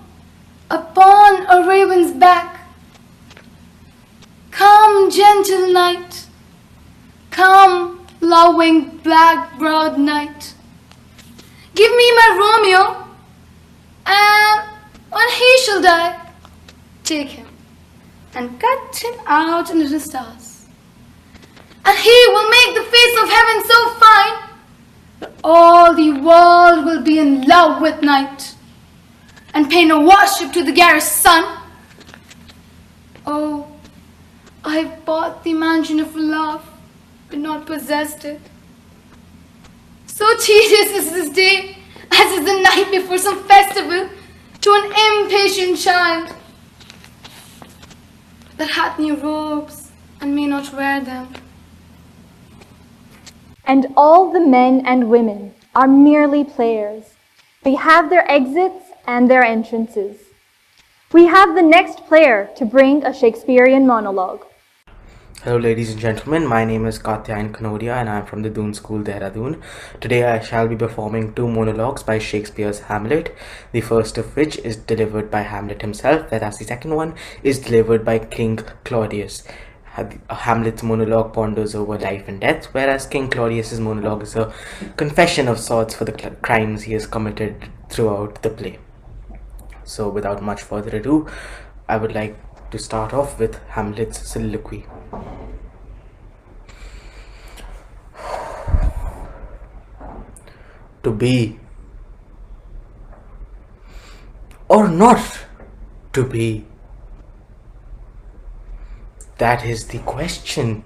upon a raven's back. Come, gentle night, come, lowing black-browed night. Give me my Romeo, and when he shall die, take him and cut him out into the stars. And he will make the face of heaven so fine that all the world will be in love with night and pay no worship to the garish sun. Oh, I have bought the mansion of love, but not possessed it. So tedious is this day, as is the night before some festival to an impatient child that hath new robes and may not wear them. And all the men and women are merely players. They have their exits and their entrances. We have the next player to bring a Shakespearean monologue. Hello, ladies and gentlemen. My name is Katyayan Kanodia and I am from the Doon School, Dehradun. Today I shall be performing two monologues by Shakespeare's Hamlet, the first of which is delivered by Hamlet himself, whereas the second one is delivered by King Claudius. Hamlet's monologue ponders over life and death, whereas King Claudius's monologue is a confession of sorts for the crimes he has committed throughout the play. So without much further ado, I would like to start off with Hamlet's soliloquy. To be or not to be, that is the question.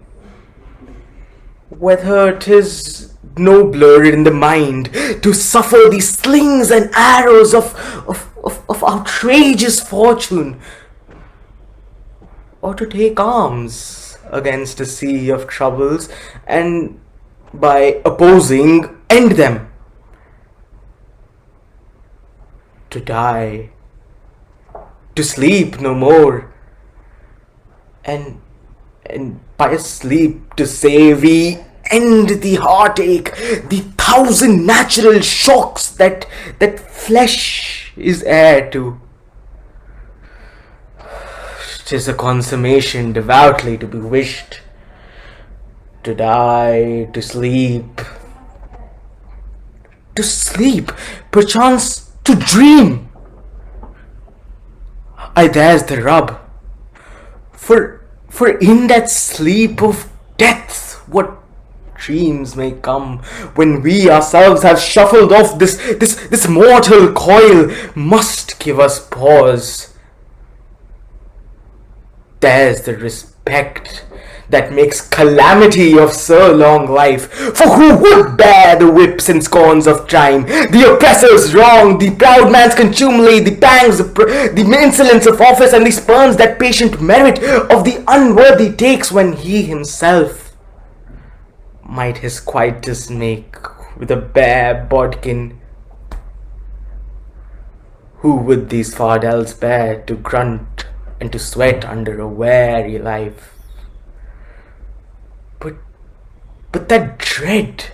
Whether it is nobler in the mind to suffer the slings and arrows of outrageous fortune, or to take arms against a sea of troubles and by opposing end them. To die, to sleep no more, and by a sleep to say we end the heartache, the thousand natural shocks that flesh is heir to. 'Tis a consummation devoutly to be wished. To die, to sleep, perchance to dream. There's the rub. For in that sleep of death, what dreams may come when we ourselves have shuffled off this mortal coil must give us pause. There's the respect that makes calamity of so long life. For who would bear the whips and scorns of time, the oppressor's wrong, the proud man's contumely, the pangs, the insolence of office, and the spurns that patient merit of the unworthy takes when he himself might his quietus make with a bare bodkin? Who would these fardels bear to grunt and to sweat under a weary life? But that dread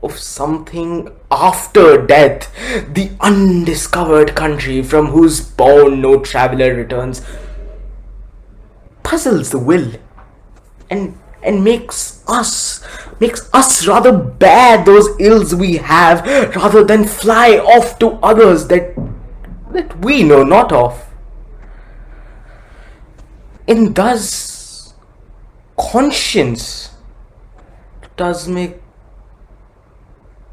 of something after death, the undiscovered country from whose bourne no traveller returns, puzzles the will and makes us rather bear those ills we have rather than fly off to others that we know not of. And thus conscience does make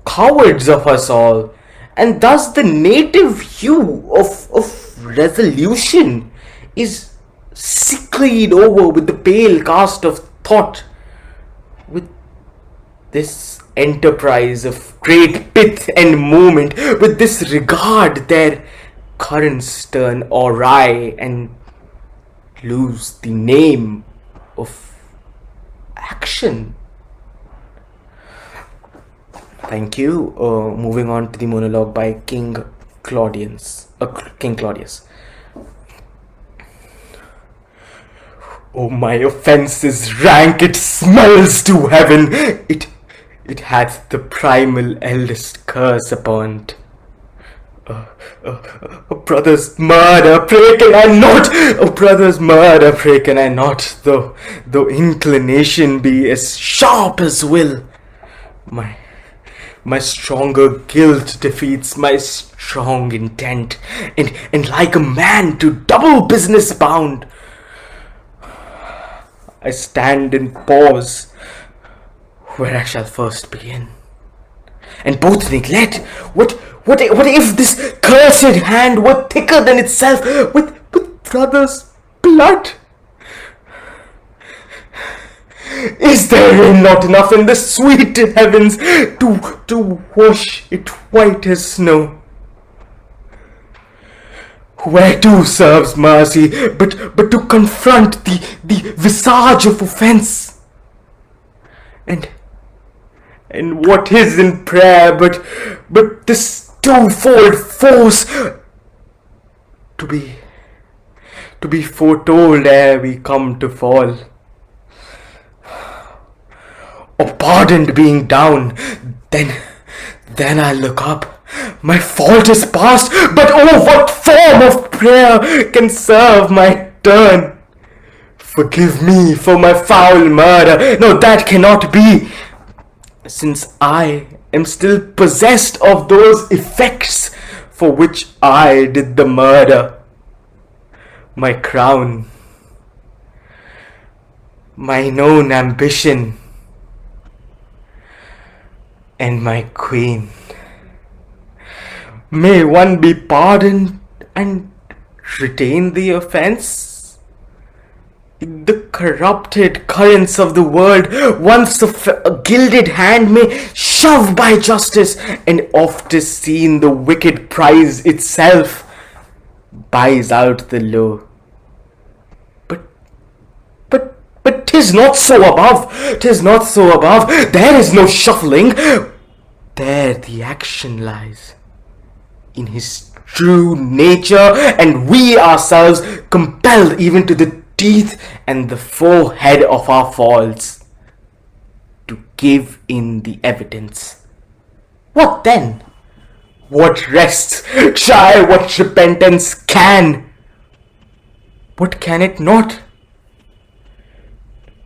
cowards of us all, and thus the native hue of resolution is sicklied over with the pale cast of thought. With this enterprise of great pith and movement, with this regard, their currents turn awry and lose the name of action. Thank you. Moving on to the monologue by King Claudius. Oh, my offense is rank, it smells to heaven. It hath the primal eldest curse upon't. A brother's murder, pray can I not? A brother's murder, pray can I not? Though inclination be as sharp as will, my stronger guilt defeats my strong intent, and like a man to double business bound, I stand and pause where I shall first begin, and both neglect. What if this cursed hand were thicker than itself with brother's blood? Is there not enough in the sweet heavens to wash it white as snow? Whereto serves mercy but to confront the visage of offense? And what is in prayer but this twofold force to be foretold ere we come to fall? or pardoned being down, then I look up. My fault is past, but oh, what form of prayer can serve my turn? Forgive me for my foul murder. No, that cannot be, since I am still possessed of those effects for which I did the murder. My crown, my known ambition, and my queen. May one be pardoned and retain the offense? The corrupted currents of the world, once a gilded hand may shove by justice, and oft is seen the wicked prize itself buys out the low. But 'tis not so above, 'tis not so above. There is no shuffling. There the action lies in his true nature, and we ourselves compelled even to the teeth and the forehead of our faults to give in the evidence. What then? What rests? Try what repentance can. What can it not?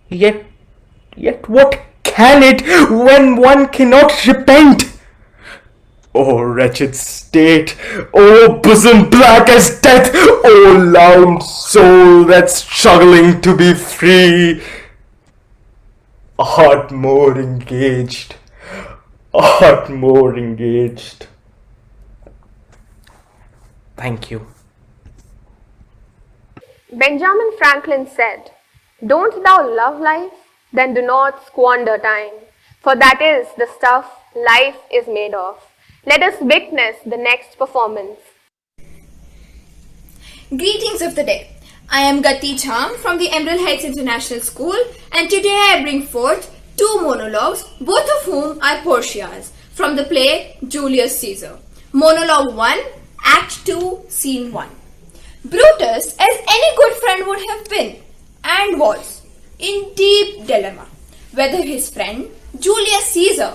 Yet what can it when one cannot repent? O wretched state, O bosom black as death, O loud soul that's struggling to be free, a heart more engaged, a heart more engaged. Thank you. Benjamin Franklin said, "Don't thou love life? Then do not squander time, for that is the stuff life is made of." Let us witness the next performance. Greetings of the day. I am Gati Cham from the Emerald Heights International School, and today I bring forth two monologues, both of whom are Portia's, from the play Julius Caesar. Monologue 1, Act 2, Scene 1. Brutus, as any good friend would have been, and was, in deep dilemma, whether his friend Julius Caesar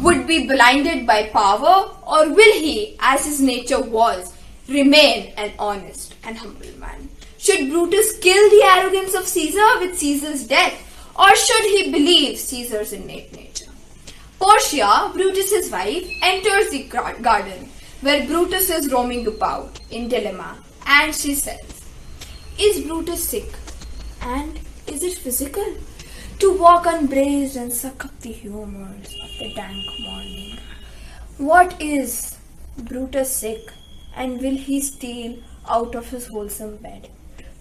would be blinded by power, or will he, as his nature was, remain an honest and humble man? Should Brutus kill the arrogance of Caesar with Caesar's death, or should he believe Caesar's innate nature? Portia, Brutus's wife, enters the garden where Brutus is roaming about in dilemma, and she says, "Is Brutus sick? And is it physical? To walk unbraced and suck up the humours of the dank morning. What is Brutus sick, and will he steal out of his wholesome bed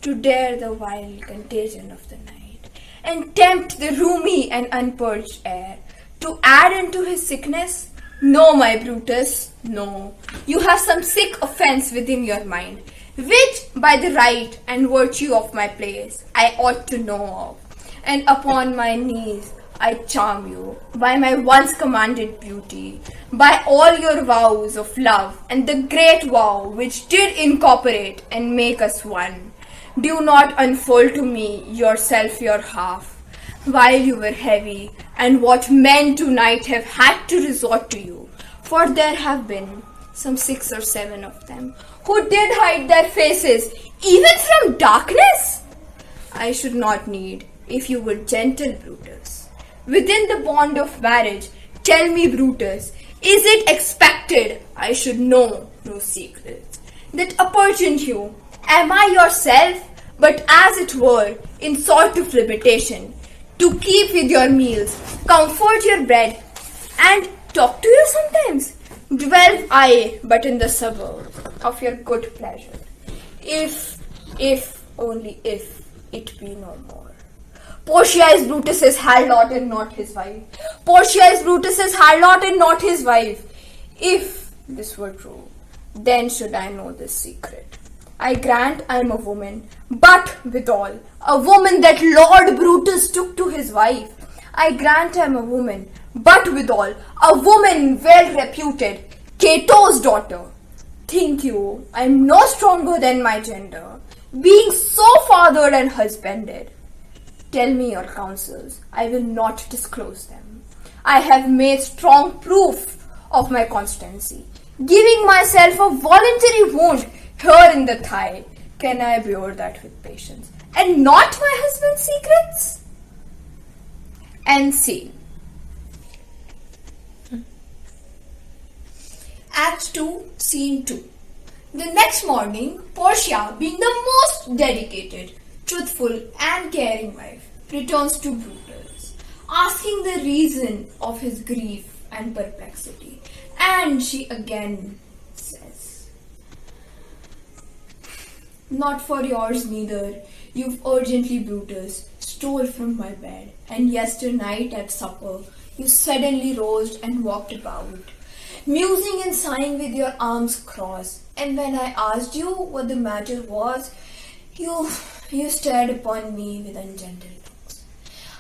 to dare the wild contagion of the night, and tempt the roomy and unpurged air to add into his sickness? No, my Brutus, no. You have some sick offence within your mind, which by the right and virtue of my place I ought to know of. And upon my knees I charm you by my once commanded beauty, by all your vows of love, and the great vow which did incorporate and make us one. Do not unfold to me yourself your half, while you were heavy, and what men tonight have had to resort to you, for there have been some 6 or 7 of them who did hide their faces even from darkness. I should not need, if you were gentle, Brutus. Within the bond of marriage, tell me, Brutus, is it expected I should know no secrets that opportuned you? Am I yourself, but as it were, in sort of limitation, to keep with your meals, comfort your bread, and talk to you sometimes? Dwell I but in the suburbs of your good pleasure, if, only if, it be no more. Portia is Brutus's harlot and not his wife. Portia is Brutus's harlot and not his wife. If this were true, then should I know this secret. I grant I am a woman, but withal, a woman that Lord Brutus took to his wife. I grant I am a woman, but withal, a woman well reputed, Cato's daughter. Think you I am no stronger than my gender, being so fathered and husbanded? Tell me your counsels, I will not disclose them. I have made strong proof of my constancy, giving myself a voluntary wound here in the thigh. Can I bear that with patience, and not my husband's secrets? And scene. Act 2, Scene 2. The next morning, Portia, being the most dedicated, truthful and caring wife, returns to Brutus, asking the reason of his grief and perplexity. And she again says, "Not for yours neither. You've urgently, Brutus, stole from my bed, and yesternight at supper you suddenly rose and walked about, musing and sighing with your arms crossed. And when I asked you what the matter was, you stared upon me with ungentle looks.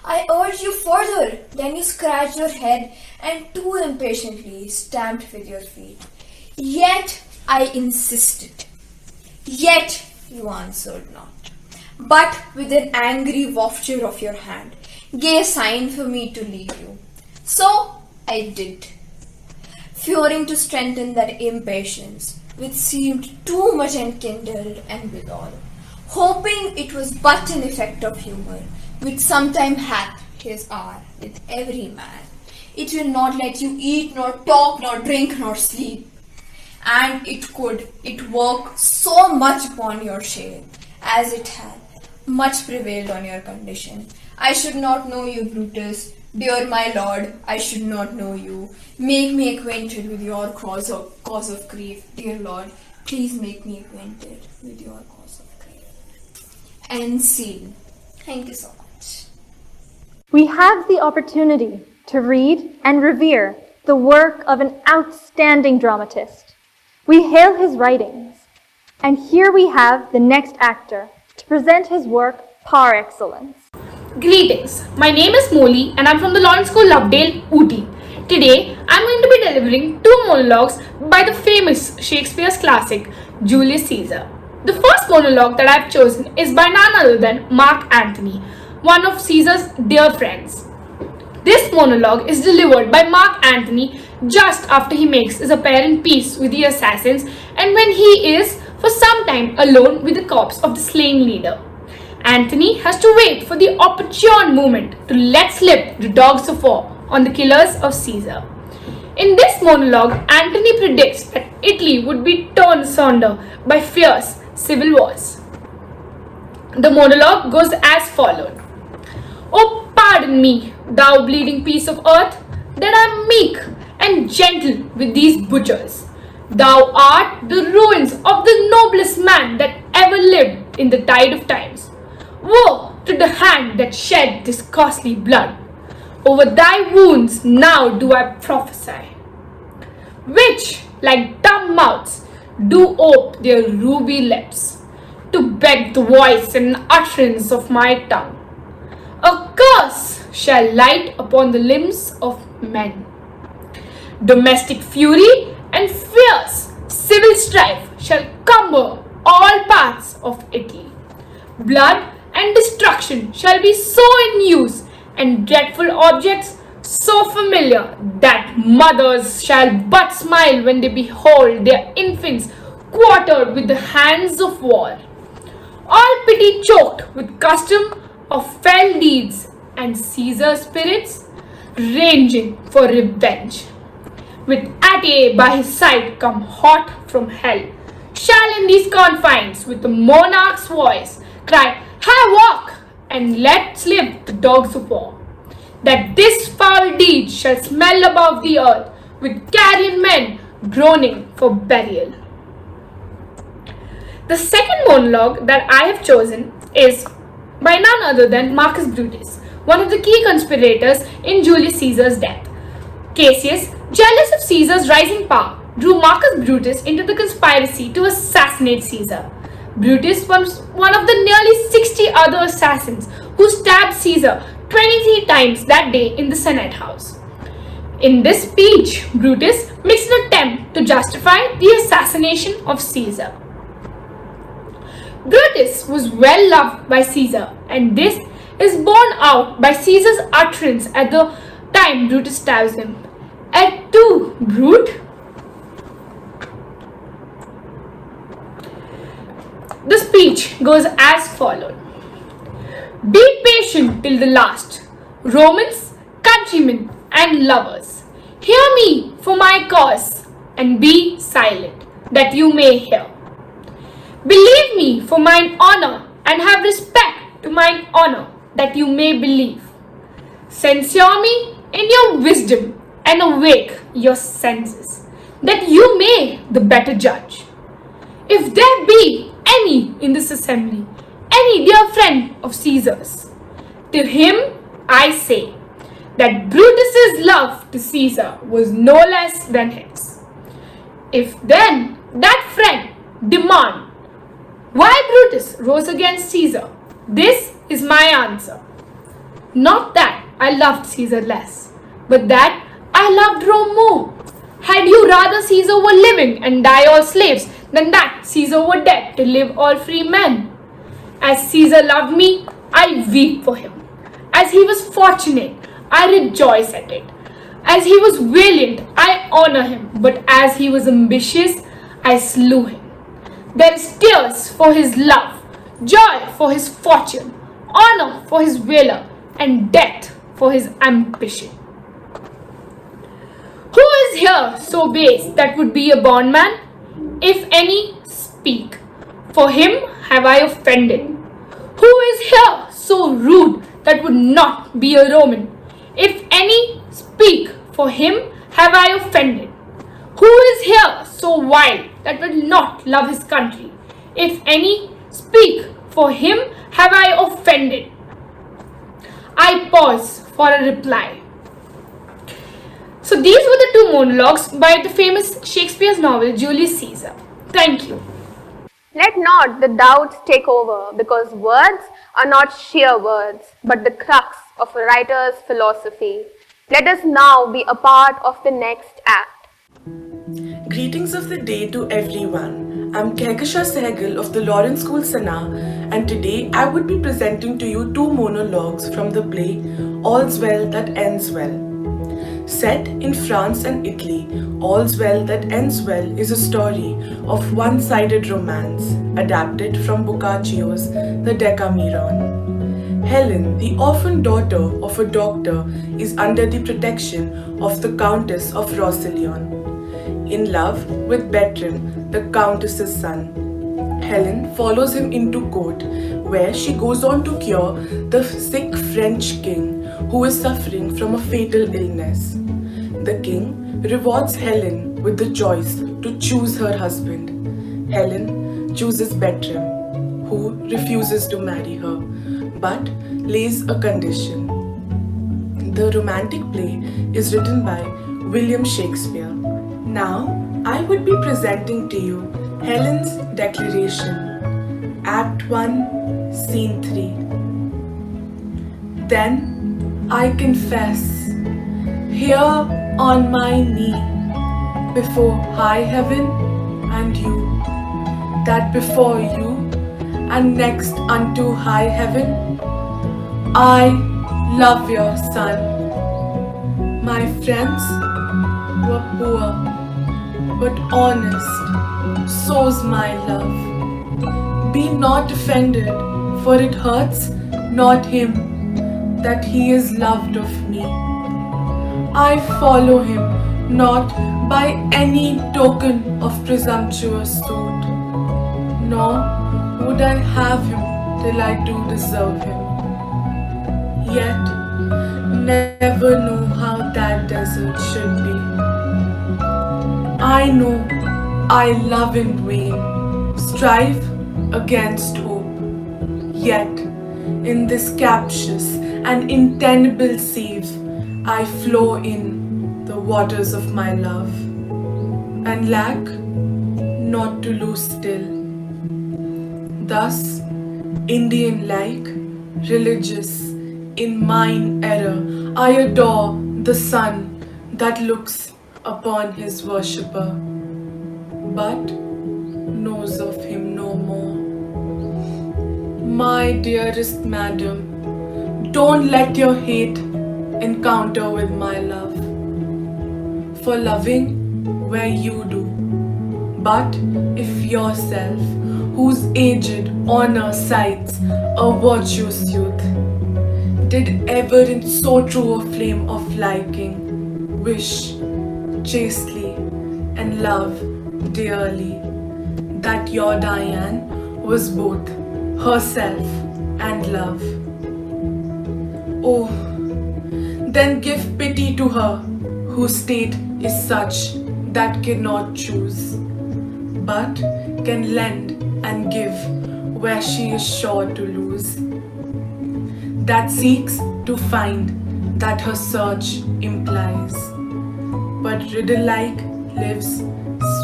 I urged you further, then you scratched your head and too impatiently stamped with your feet. Yet I insisted. Yet you answered not, but with an angry wafture of your hand, gave sign for me to leave you. So I did, fearing to strengthen that impatience, which seemed too much enkindled and withal, hoping it was but an effect of humour, which sometime hath his hour with every man. It will not let you eat, nor talk, nor drink, nor sleep. And it work so much upon your shade, as it hath much prevailed on your condition. I should not know you, Brutus. Dear my lord, I should not know you. Make me acquainted with your cause of grief. Dear lord, please make me acquainted with your cause of grief." End scene. Thank you so much. We have the opportunity to read and revere the work of an outstanding dramatist. We hail his writings, and here we have the next actor to present his work par excellence. Greetings, my name is Molly and I'm from the Lawrence School, Lovedale, Ooty. Today, I'm going to be delivering 2 monologues by the famous Shakespeare's classic, Julius Caesar. The first monologue that I've chosen is by none other than Mark Antony, one of Caesar's dear friends. This monologue is delivered by Mark Antony just after he makes his apparent peace with the assassins and when he is for some time alone with the corpse of the slain leader. Antony has to wait for the opportune moment to let slip the dogs of war on the killers of Caesar. In this monologue, Antony predicts that Italy would be torn asunder by fierce civil wars. The monologue goes as follows. "Oh, pardon me, thou bleeding piece of earth, that I am meek and gentle with these butchers. Thou art the ruins of the noblest man that ever lived in the tide of times. Woe to the hand that shed this costly blood. Over thy wounds now do I prophesy, which, like dumb mouths, do ope their ruby lips, to beg the voice and utterance of my tongue. A curse shall light upon the limbs of men. Domestic fury and fierce civil strife shall cumber all parts of Italy. Blood and destruction shall be so in use, and dreadful objects so familiar, that mothers shall but smile when they behold their infants quartered with the hands of war. All pity choked with custom of fell deeds, and Caesar's spirits ranging for revenge, with Attiae by his side come hot from hell, shall in these confines with the monarch's voice cry havoc, and let slip the dogs of war, that this foul deed shall smell above the earth with carrion men groaning for burial." The second monologue that I have chosen is by none other than Marcus Brutus, one of the key conspirators in Julius Caesar's death. Cassius, jealous of Caesar's rising power, drew Marcus Brutus into the conspiracy to assassinate Caesar. Brutus was one of the nearly 60 other assassins who stabbed Caesar 23 times that day in the Senate House. In this speech, Brutus makes an attempt to justify the assassination of Caesar. Brutus was well loved by Caesar, and this is borne out by Caesar's utterance at the time Brutus stabs him. Et tu, brute? The speech goes as follows. Be patient till the last, Romans, countrymen, and lovers. Hear me for my cause, and be silent, that you may hear. Believe me for mine honor, and have respect to mine honor, that you may believe. Censure me in your wisdom, and awake your senses, that you may the better judge. If there be any in this assembly, any dear friend of Caesar's, to him I say that Brutus's love to Caesar was no less than his. If then that friend demand why Brutus rose against Caesar, this is my answer. Not that I loved Caesar less, but that I loved Rome more. Had you rather Caesar were living and die all slaves than that Caesar were dead to live all free men? As Caesar loved me, I weep for him. As he was fortunate, I rejoice at it. As he was valiant, I honor him. But as he was ambitious, I slew him. There is tears for his love, joy for his fortune, honor for his valor, and death for his ambition. Who is here so base that would be a bondman? If any, speak. For him have I offended. Who is here so rude that would not be a Roman? If any, speak. For him have I offended. Who is here so wild that will not love his country? If any, speak. For him have I offended. I pause for a reply. So these were the two monologues by the famous Shakespeare's novel Julius Caesar. Thank you. Let not the doubts take over, because words are not sheer words, but the crux of a writer's philosophy. Let us now be a part of the next act. Greetings of the day to everyone. I'm Kehkasha Sehgal of the Lawrence School Sana, and today I would be presenting to you two monologues from the play All's Well That Ends Well. Set in France and Italy, All's Well That Ends Well is a story of one-sided romance adapted from Boccaccio's The Decameron. Helen, the orphan daughter of a doctor, is under the protection of the Countess of Roussillon. In love with Bertram, the Countess's son. Helen follows him into court, where she goes on to cure the sick French king who is suffering from a fatal illness. The king rewards Helen with the choice to choose her husband. Helen chooses Bertram, who refuses to marry her, but lays a condition. The romantic play is written by William Shakespeare. Now, I would be presenting to you Helen's Declaration, Act 1, Scene 3. Then I confess, here on my knee, before high heaven and you, that before you and next unto high heaven, I love your son. My friends were poor, but honest, so's my love. Be not offended, for it hurts not him that he is loved of me. I follow him not by any token of presumptuous suit, nor would I have him till I do deserve him. Yet never know how that desert should be. I know I love in vain, strive against hope. Yet in this captious and untenable sieve, I flow in the waters of my love, and lack not to lose still. Thus, Indian-like, religious, in mine error, I adore the sun that looks upon his worshipper, but knows of him no more. My dearest madam, don't let your hate encounter with my love. For loving where you do. But if yourself, whose aged honor cites a virtuous youth, did ever in so true a flame of liking wish chastely and love dearly that your Diane was both herself and love. Oh, then give pity to her whose state is such that cannot choose, but can lend and give where she is sure to lose, that seeks to find that her search implies, but riddle-like lives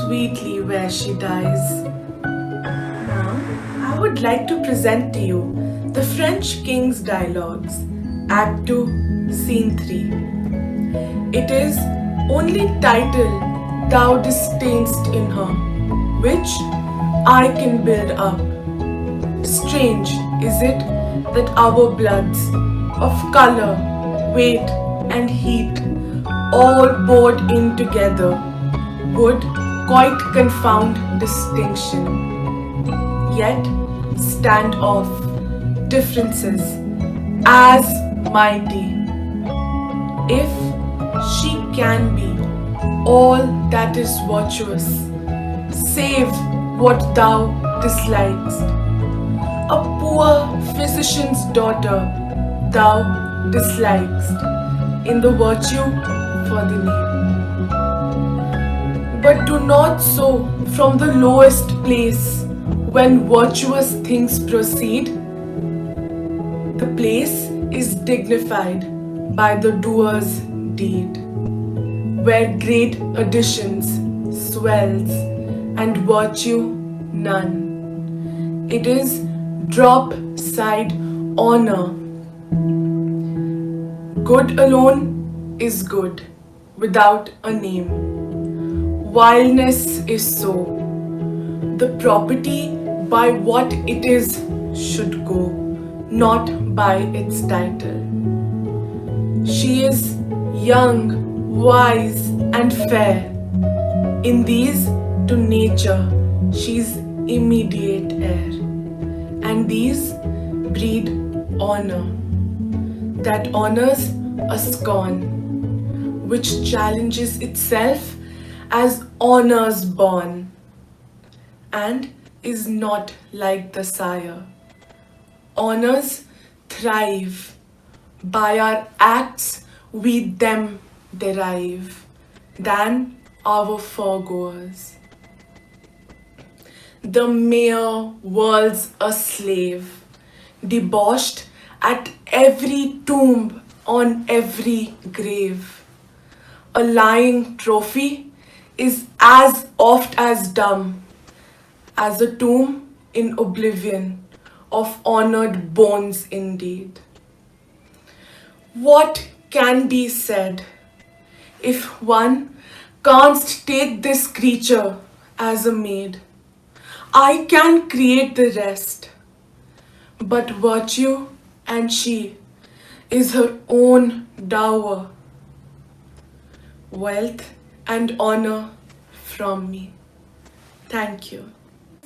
sweetly where she dies. Now, I would like to present to you the French King's Dialogues, Act 2, Scene 3. It is only title Thou disdainst in her, which I can build up. Strange is it that our bloods of color, weight and heat all poured in together would quite confound distinction, yet stand off differences as mighty. If she can be all that is virtuous, save what thou dislikest, a poor physician's daughter thou dislikest in the virtue for the name. But do not so from the lowest place when virtuous things proceed. The place is dignified by the doer's deed, where great additions swells and virtue none. It is drop side honor. Good alone is good without a name. Vileness is so. The property by what it is should go, not by its title. She is young, wise and fair. In these to nature she's immediate heir. And these breed honor, that honors a scorn, which challenges itself as honors born, and is not like the sire. Honors thrive, by our acts we them derive, than our foregoers. The mere world's a slave, debauched at every tomb, on every grave. A lying trophy is as oft as dumb as a tomb in oblivion of honored bones indeed. What can be said if one canst take this creature as a maid? I can create the rest, but virtue and she is her own dower, wealth and honor from me. Thank you.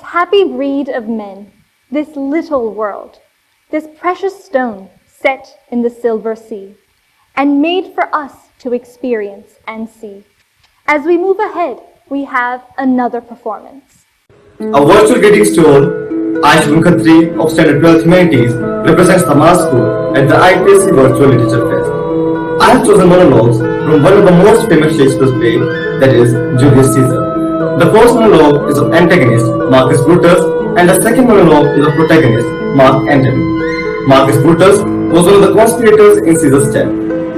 Happy breed of men, this little world, this precious stone set in the silver sea, and made for us to experience and see. As we move ahead, we have another performance. A virtual greeting stone, Aishbunka 3 of Standard 12 Humanities, represents the mass school at the IPSC Virtual Literature Fest. I have chosen monologues from one of the most famous Shakespeare plays, that is Julius Caesar. The first monologue is of antagonist Marcus Brutus, and the second monologue is of protagonist Mark Antony. Marcus Brutus was one of the conspirators in Caesar's death.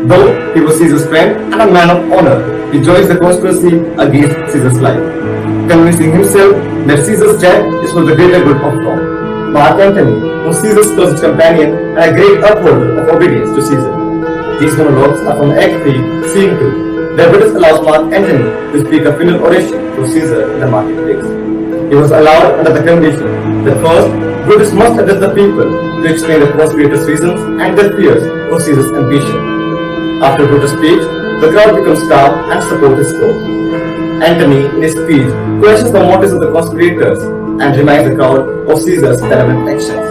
Though he was Caesar's friend and a man of honor, he joins the conspiracy against Caesar's life, convincing himself that Caesar's death is for the greater good of Rome. Mark Antony was Caesar's closest companion and a great upholder of obedience to Caesar. These monologues are from Act 3, Scene 2, where Brutus allows Mark Antony to speak a final oration to Caesar in the marketplace. He was allowed under the condition that first, Brutus must address the people to explain the conspirators' reasons and their fears for Caesar's ambition. After Brutus speaks, the crowd becomes calm and supports his cause. Antony, in his speech, questions the motives of the conspirators and reminds the crowd of Caesar's benevolent actions.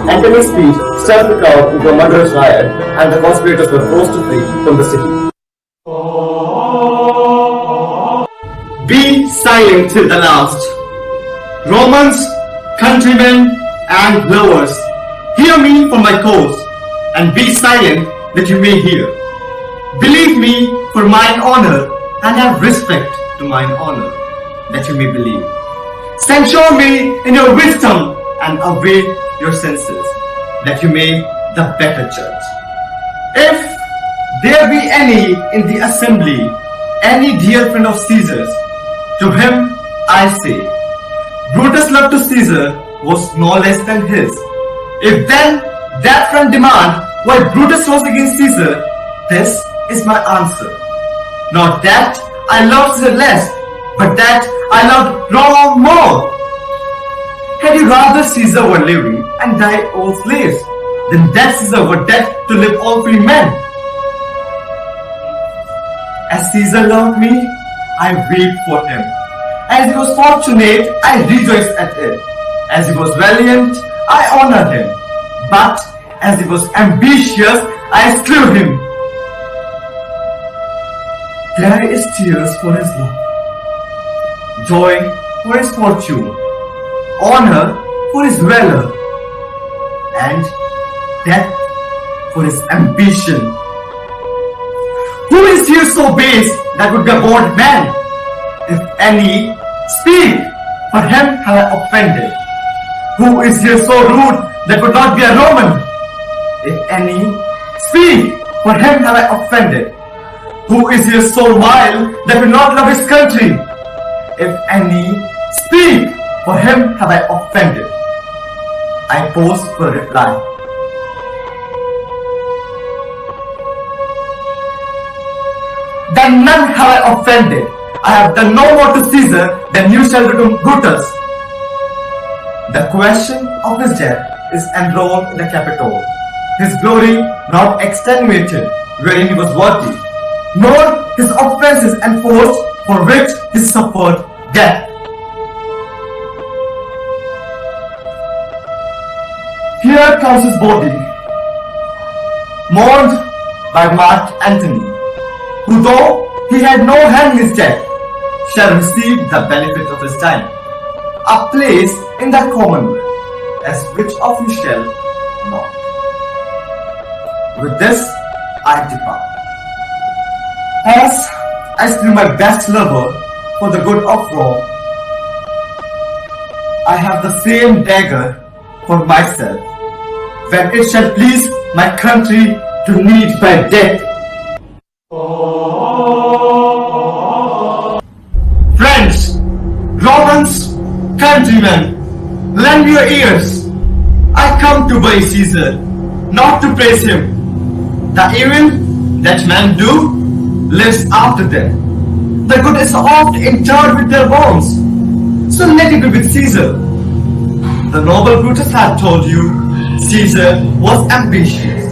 Antony's speech stirs the crowd into a murderous riot, and the conspirators were forced to flee from the city. Be silent till the last. Romans, countrymen, and lovers, hear me for my cause, and be silent that you may hear. Believe me for mine honor, and have respect to mine honor, that you may believe. Censure me in your wisdom, and await your senses, that you may the better judge. If there be any in the assembly, any dear friend of Caesar's, to him I say, Brutus' love to Caesar was no less than his. If then that friend demand why Brutus was against Caesar, this is my answer. Not that I loved Caesar less, but that I loved Rome more. Had you rather Caesar were living and died all slaves, than that Caesar were dead to live all free men? As Caesar loved me, I weep for him. As he was fortunate, I rejoice at it. As he was valiant, I honor him. But as he was ambitious, I slew him. There is tears for his love, joy for his fortune, honor for his valor, and death for his ambition. Who is here so base that would be a born man? If any, speak, for him have I offended. Who is here so rude that would not be a Roman? If any, speak, for him have I offended. Who is here so vile that will not love his country? If any, speak, for him have I offended. I pause for a reply. Then none have I offended. I have done no more to Caesar than you shall do to Brutus. The question of his death is enrolled in the Capitol. His glory not extenuated, wherein he was worthy, nor his offences enforced, for which he suffered death. Here comes his body, mourned by Mark Antony, who though he had no hand in his death, shall receive the benefit of his time, a place in the commonwealth, as which of you shall not. With this, I depart. As I slew my best lover for the good of Rome, I have the same dagger for myself, when it shall please my country to need by death. Friends, Romans, countrymen, lend your ears. I come to obey Caesar, not to praise him. The evil that men do lives after them. The good is oft interred with their bones. So let it be with Caesar. The noble Brutus had told you Caesar was ambitious.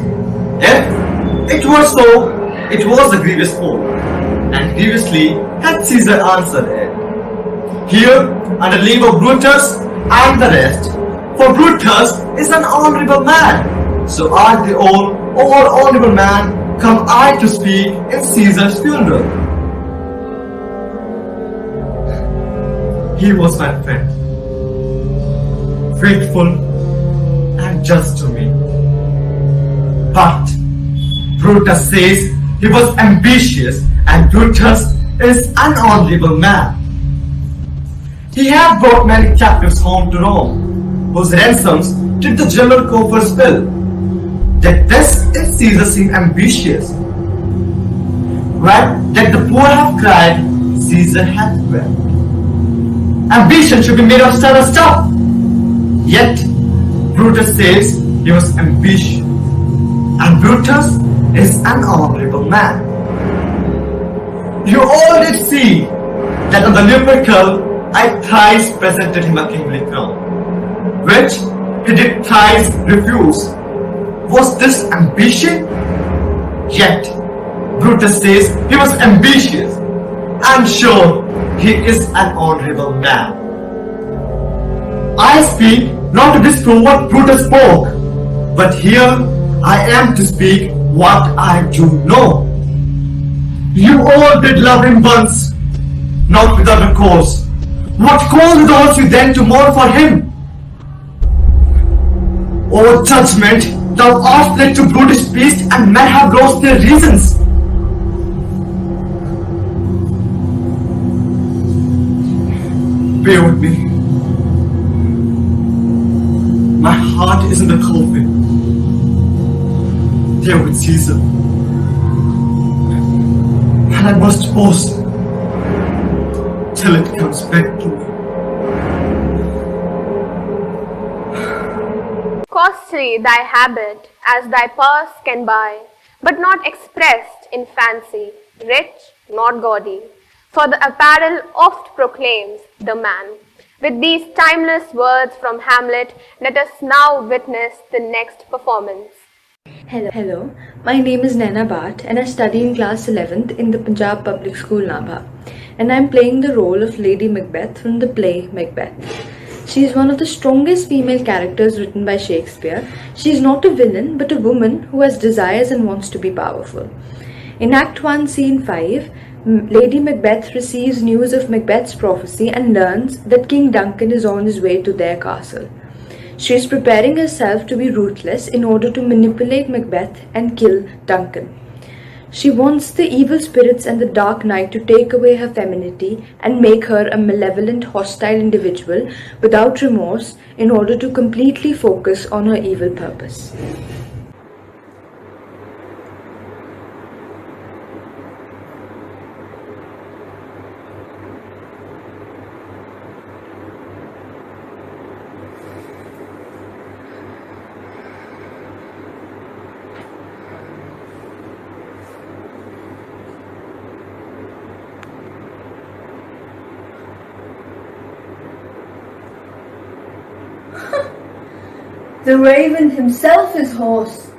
If it were so, it was a grievous fault, and grievously had Caesar answered it. Here, under leave of Brutus and the rest, for Brutus is an honorable man, so are they all honorable man, come I to speak in Caesar's funeral. He was my friend, faithful and just to me. But Brutus says he was ambitious, and Brutus is an honorable man. He had brought many captives home to Rome, whose ransoms did the general coffers fill. That this is Caesar seemed ambitious. Right, that the poor have cried, Caesar hath wept. Ambition should be made of stubborn stuff. Yet Brutus says he was ambitious, and Brutus is an honorable man. You all did see that on the Lupercal I thrice presented him a kingly crown, which he did thrice refuse. Was this ambition? Yet, Brutus says he was ambitious. I'm sure he is an honorable man. I speak not to disprove what Brutus spoke, but here I am to speak what I do know. You all did love him once, not without a cause. What cause draws you then to mourn for him? O judgment, thou art led to brutish beasts, and men have lost their reasons. Bear with me. My heart is in the coffin, there with Caesar, and I must pause till it comes back to me. Costly thy habit as thy purse can buy, but not expressed in fancy, rich, not gaudy. For the apparel oft proclaims the man. With these timeless words from Hamlet, let us now witness the next performance. Hello, my name is Naina Bhatt and I study in class 11th in the Punjab Public School Nabha, and I am playing the role of Lady Macbeth from the play Macbeth. She is one of the strongest female characters written by Shakespeare. She is not a villain but a woman who has desires and wants to be powerful. In Act 1, Scene 5, Lady Macbeth receives news of Macbeth's prophecy and learns that King Duncan is on his way to their castle. She is preparing herself to be ruthless in order to manipulate Macbeth and kill Duncan. She wants the evil spirits and the dark knight to take away her femininity and make her a malevolent, hostile individual without remorse in order to completely focus on her evil purpose. The raven himself is hoarse.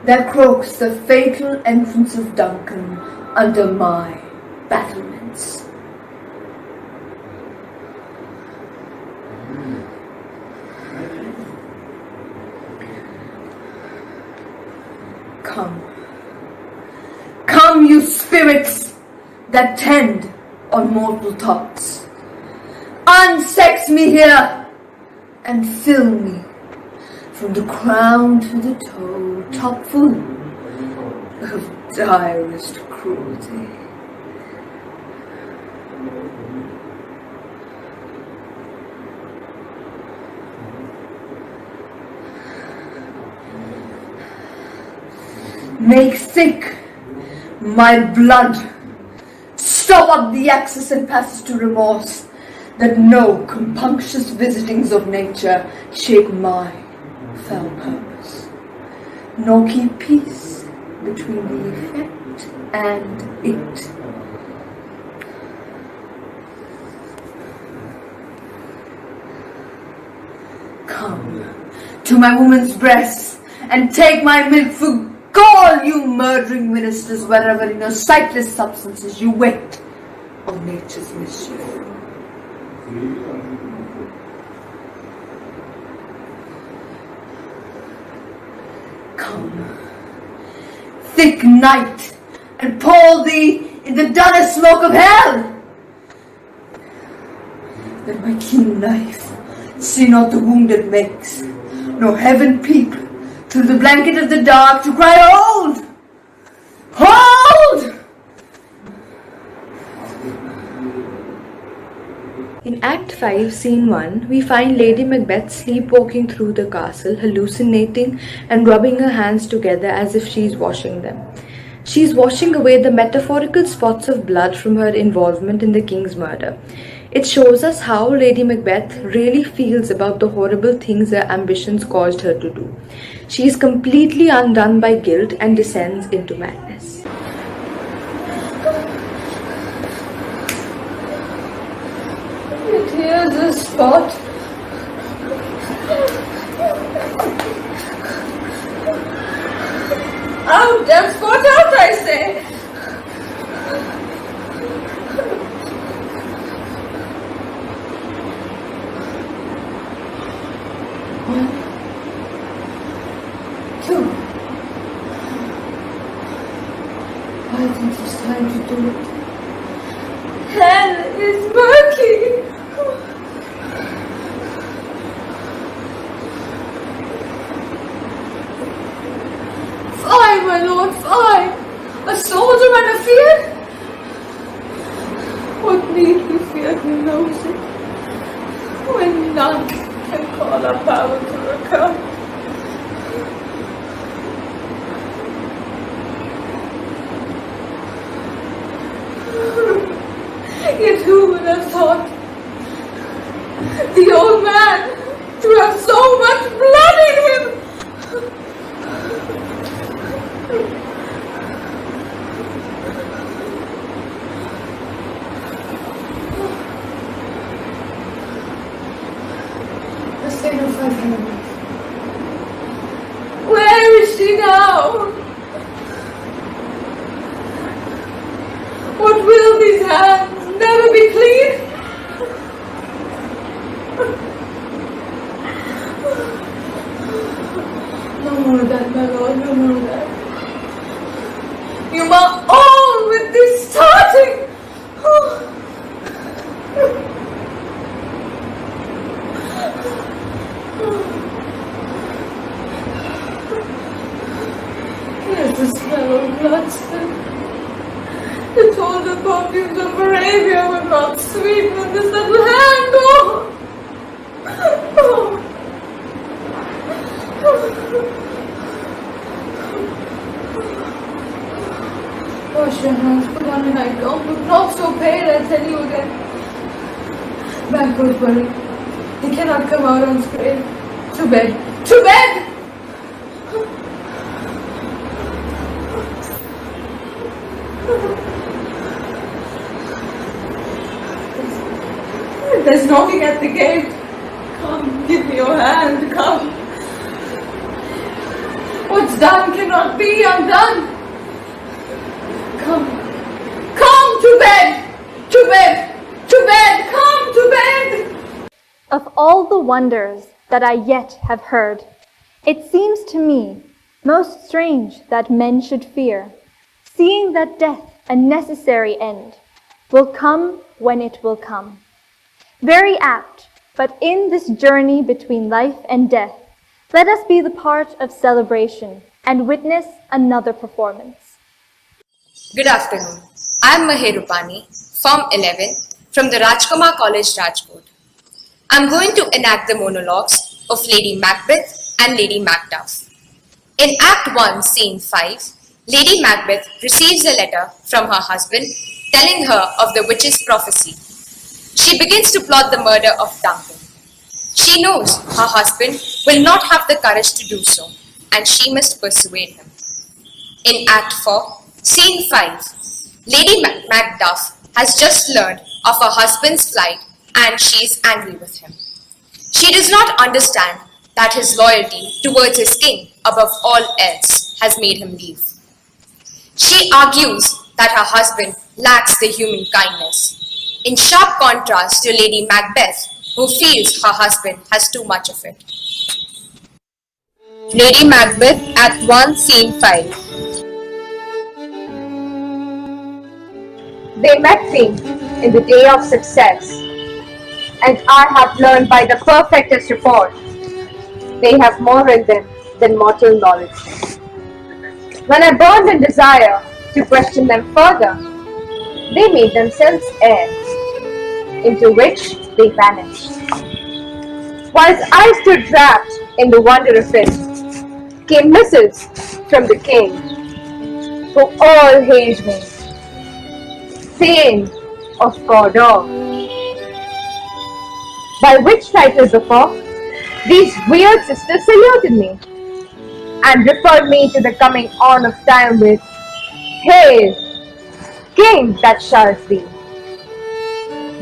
There croaks the fatal entrance of Duncan under my battlements. Come, come, you spirits that tend on mortal thoughts. Unsex me here and fill me from the crown to the toe, top full of direst cruelty. Make thick my blood, stop up the access and passage to remorse, that no compunctious visitings of nature shake my fell purpose, nor keep peace between the effect and it. Come to my woman's breast and take my milk for gall, you murdering ministers, wherever in your sightless substances you wait on nature's mischief. Come, thick night, and pour thee in the dullest smoke of hell. Let my keen knife see not the wound it makes, nor heaven peep through the blanket of the dark to cry, hold! Hold! In Act 5, Scene 1, we find Lady Macbeth sleepwalking through the castle, hallucinating and rubbing her hands together as if she is washing them. She is washing away the metaphorical spots of blood from her involvement in the king's murder. It shows us how Lady Macbeth really feels about the horrible things her ambitions caused her to do. She is completely undone by guilt and descends into madness. Here's a spot. Out, that spot I think it's time to do it. Hell is murky. Fly, my lord, fly! A soldier and a field? What need we fear who knows it? When none can call our power to account. Yet who would have thought the old man to have so much blood in him? The state of Frederick. Where is she now? What will these hands never be clean? No more of that, my lord, no more of that. You are all with this starting. Here's the smell of blood still. The told the perfumes of Arabia would not sweeten this little hand. Wash your hands, put on a nightgown, look not so pale, I tell you again. Back goes Burry. He cannot come out unscathed. To bed. To bed! There's knocking at the gate. Come, give me your hand, come. What's done cannot be undone. Come, come to bed, to bed, to bed, come to bed. Of all the wonders that I yet have heard, it seems to me most strange that men should fear, seeing that death, a necessary end, will come when it will come. Very apt, but in this journey between life and death, let us be the part of celebration and witness another performance. Good afternoon. I am Maher Rupani, Form 11 from the Rajkumar College, Rajkot. I am going to enact the monologues of Lady Macbeth and Lady Macduff. In Act 1, Scene 5, Lady Macbeth receives a letter from her husband telling her of the witch's prophecy. She begins to plot the murder of Duncan. She knows her husband will not have the courage to do so, and she must persuade him. In Act 4, Scene 5, Lady Macduff has just learned of her husband's flight and she is angry with him. She does not understand that his loyalty towards his king above all else has made him leave. She argues that her husband lacks the human kindness, in sharp contrast to Lady Macbeth, who feels her husband has too much of it. Lady Macbeth, Act 1, Scene 5. They met me in the day of success, and I have learned by the perfectest report. They have more in them than mortal knowledge. When I burned in desire to question them further, they made themselves air, into which they vanished. Whilst I stood wrapped in the wonder of it, came missives from the king, who all hailed me, saying of Encore. By which title before, these weird sisters saluted me, and referred me to the coming on of time with, "Hail, King that shalt be."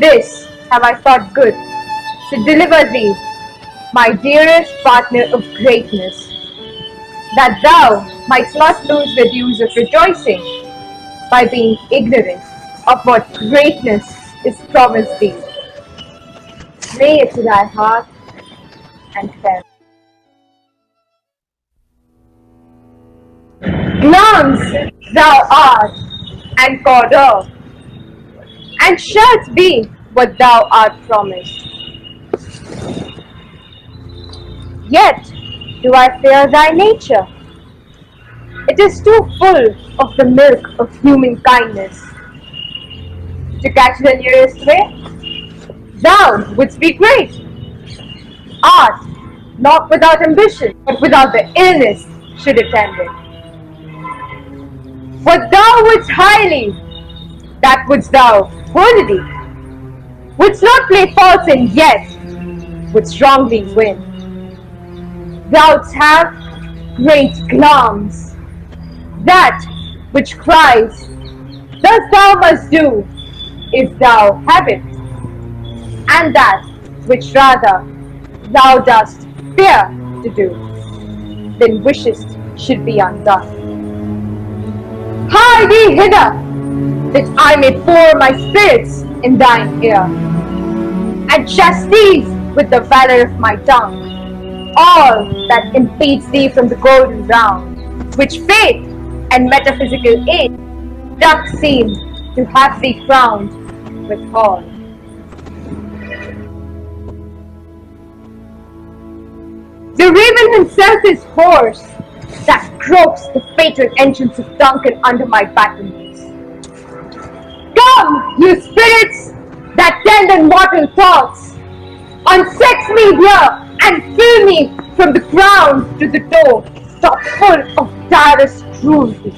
This have I thought good, to deliver thee, my dearest partner of greatness, that thou mightst not lose the dues of rejoicing by being ignorant of what greatness is promised thee. Lay it to thy heart and fare. Glance thou art Encore, and shalt be what thou art promised. Yet do I fear thy nature. It is too full of the milk of human kindness. To catch the nearest way, thou wouldst be great. Art, not without ambition, but without the illness should attend it. What thou wouldst highly, that wouldst thou worthily. Wouldst not play false and yet wouldst wrongly win. Thou'dst have great glance, that which cries, thus thou must do, if thou have it, and that which rather thou dost fear to do, than wishest should be undone. Hie thee hither, that I may pour my spirits in thine ear, and chastise with the valor of my tongue all that impedes thee from the golden round, which faith and metaphysical aid doth seem to have thee crowned with all. The raven himself is hoarse, that gropes the fatal entrance of Duncan under my battlements. Come, you spirits that tend on mortal thoughts, unsex me here and fill me from the crown to the toe, stop full of direst cruelty.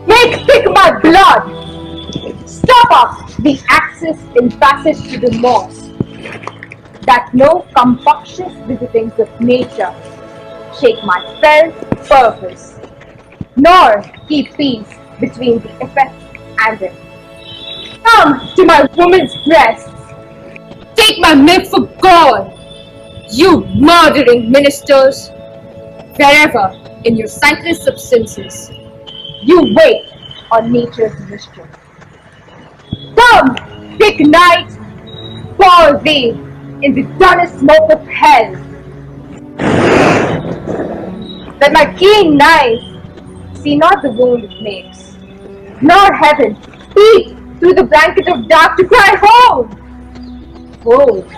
Make thick my blood, stop up the access in passage to the moss, that no compunctious visitings of nature shake my fell purpose, nor keep peace between the effect and it. Come to my woman's breasts, take my milk for God, you murdering ministers, wherever in your sightless substances you wait on nature's mischief. Come, thick night, fall thee in the dullest smoke of hell, that my keen knife see not the wound it makes, nor heaven peep through the blanket of dark to cry home! Home!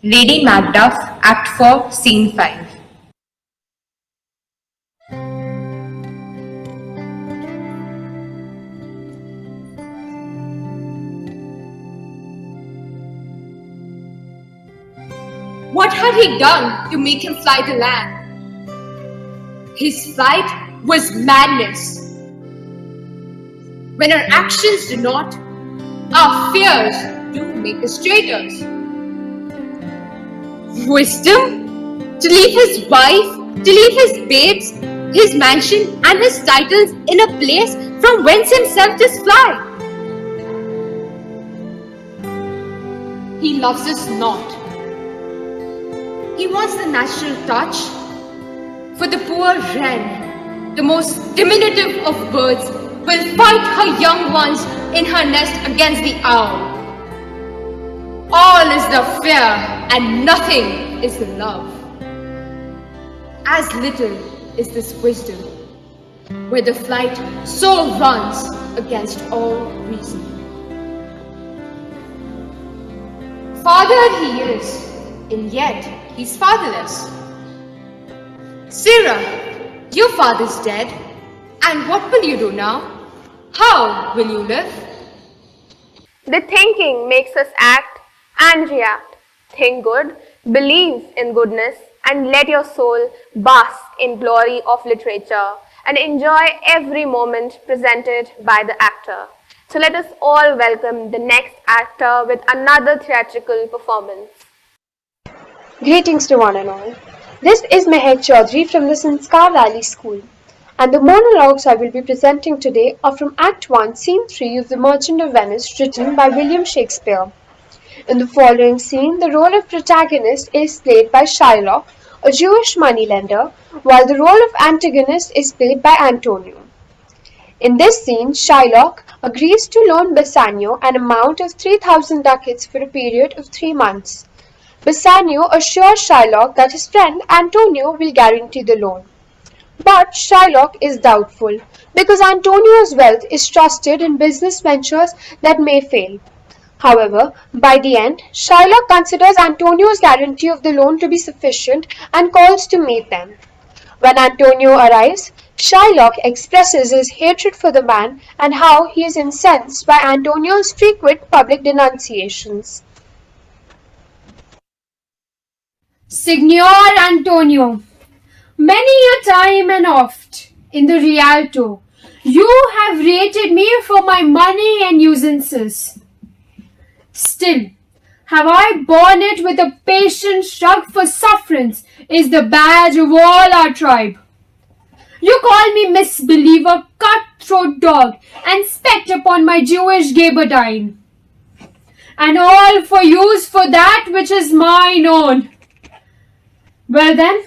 Lady Macduff, Act 4, Scene 5. What had he done to make him fly the land? His flight was madness. When our actions do not, our fears do make us traitors. Wisdom? To leave his wife, to leave his babes, his mansion and his titles in a place from whence himself does fly. He loves us not. He wants the natural touch. For the poor wren, the most diminutive of birds, will fight her young ones in her nest against the owl. All is the fear and nothing is the love. As little is this wisdom, where the flight so runs against all reason. Father he is, and yet he's fatherless. Sarah, your father's dead, and what will you do now? How will you live? The thinking makes us act and react. Think good, believe in goodness, and let your soul bask in glory of literature and enjoy every moment presented by the actor. So let us all welcome the next actor with another theatrical performance. Greetings to one and all. This is Meher Chaudhary from the Sanskar Valley School, and the monologues I will be presenting today are from Act 1, Scene 3 of The Merchant of Venice, written by William Shakespeare. In the following scene, the role of protagonist is played by Shylock, a Jewish moneylender, while the role of antagonist is played by Antonio. In this scene, Shylock agrees to loan Bassanio an amount of 3,000 ducats for a period of 3 months. Bassanio assures Shylock that his friend Antonio will guarantee the loan. But Shylock is doubtful, because Antonio's wealth is trusted in business ventures that may fail. However, by the end, Shylock considers Antonio's guarantee of the loan to be sufficient and calls to meet them. When Antonio arrives, Shylock expresses his hatred for the man and how he is incensed by Antonio's frequent public denunciations. Signor Antonio, many a time and oft in the Rialto, you have rated me for my money and usances. Still, have I borne it with a patient shrug, for sufferance is the badge of all our tribe. You call me misbeliever, cutthroat dog, and spect upon my Jewish gabardine. And all for use for that which is mine own. Well then,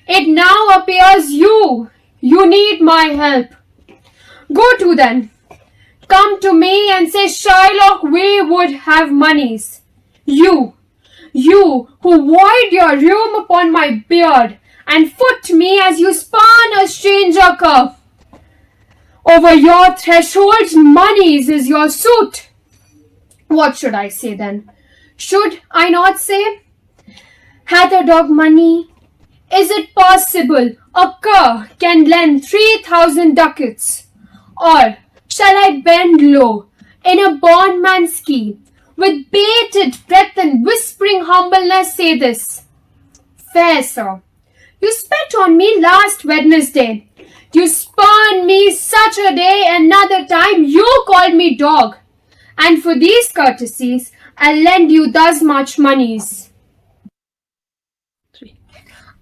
it now appears you need my help. Go to then. Come to me and say, Shylock, we would have monies. You who void your room upon my beard, and foot me as you spurn a stranger cur. Over your thresholds, monies is your suit. What should I say then? Should I not say, hath a dog money? Is it possible a cur can lend 3,000 ducats? Or shall I bend low in a bondman's scheme, with bated breath and whispering humbleness say this? Fair sir, you spat on me last Wednesday. You spurned me such a day, another time you called me dog. And for these courtesies, I'll lend you thus much monies.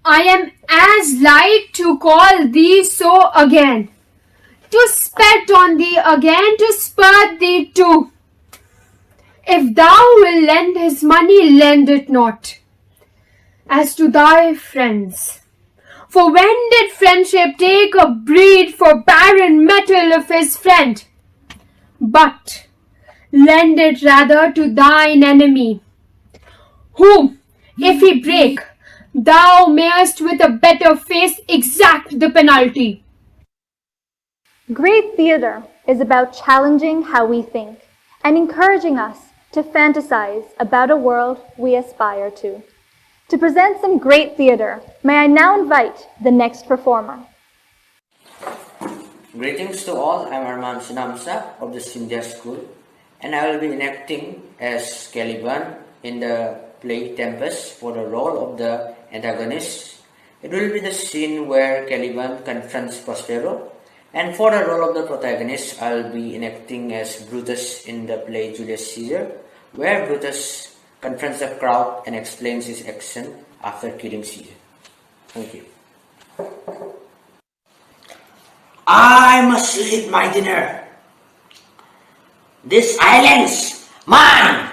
I am as like to call thee so again, to spat on thee again, to spurt thee too. If thou wilt lend his money, lend it not. As to thy friends, for when did friendship take a breed for barren metal of his friend? But lend it rather to thine enemy, whom, if he break, thou mayest with a better face exact the penalty. Great theatre is about challenging how we think and encouraging us to fantasize about a world we aspire to. To present some great theatre, may I now invite the next performer. Greetings to all, I'm Arman Sinamsa of the Sindhya School, and I will be enacting as Caliban in the play Tempest for the role of the antagonist. It will be the scene where Caliban confronts Prospero, and for the role of the protagonist, I will be enacting as Brutus in the play Julius Caesar, where Brutus confronts the crowd and explains his action after killing Caesar. Thank you. I must eat my dinner. This island's mine.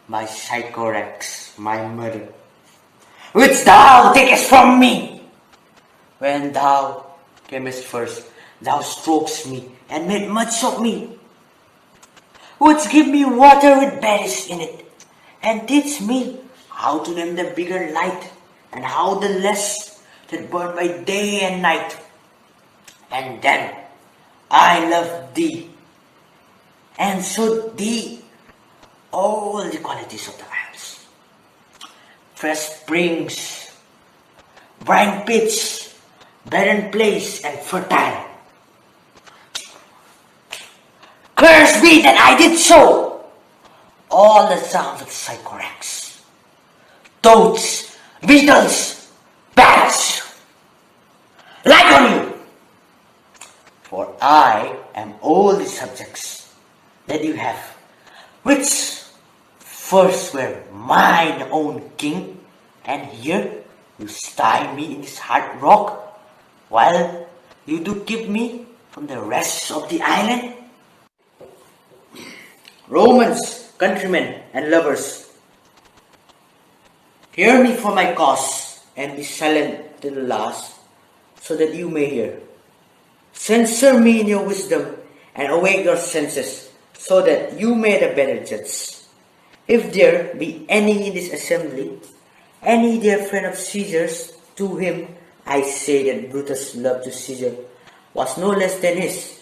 My Sycorax, my mother, which thou takest from me. When thou camest first, thou strokest me and made much of me. Wouldst give me water with berries in it, and teach me how to name the bigger light, and how the less that burn by day and night. And then I loved thee, and showed thee all the qualities of the isles. Fresh springs, brine pits, barren place, and fertile. Curse be that I did so! All the sounds of Sycorax, toads, beetles, bats, like on you! For I am all the subjects that you have, which first were mine own king, and here you style me in this hard rock, while you do keep me from the rest of the island. Romans, countrymen, and lovers, hear me for my cause, and be silent till the last, so that you may hear. Censure me in your wisdom, and awake your senses, so that you may the better judge. If there be any in this assembly, any dear friend of Caesar's, to him I say that Brutus' love to Caesar was no less than his.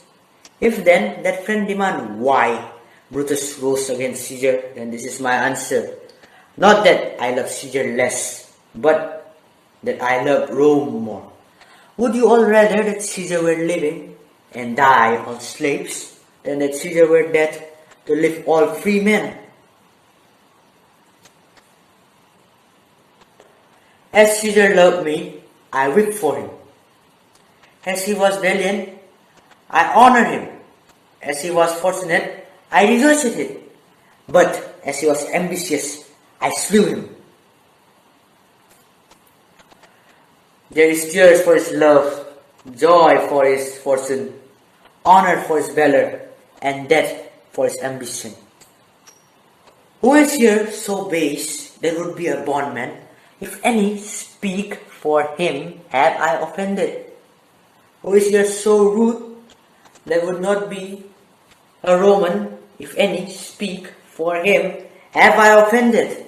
If then that friend demand why Brutus rose against Caesar, then this is my answer. Not that I love Caesar less, but that I love Rome more. Would you all rather that Caesar were living and die all slaves, than that Caesar were dead to live all free men? As Caesar loved me, I weep for him. As he was valiant, I honor him. As he was fortunate, I rejoiced at it. But as he was ambitious, I slew him. There is tears for his love, joy for his fortune, honor for his valor, and death for his ambition. Who is here so base that would be a bondman? If any speak for him, have I offended? Who is here so rude that would not be a Roman? If any speak for him, have I offended?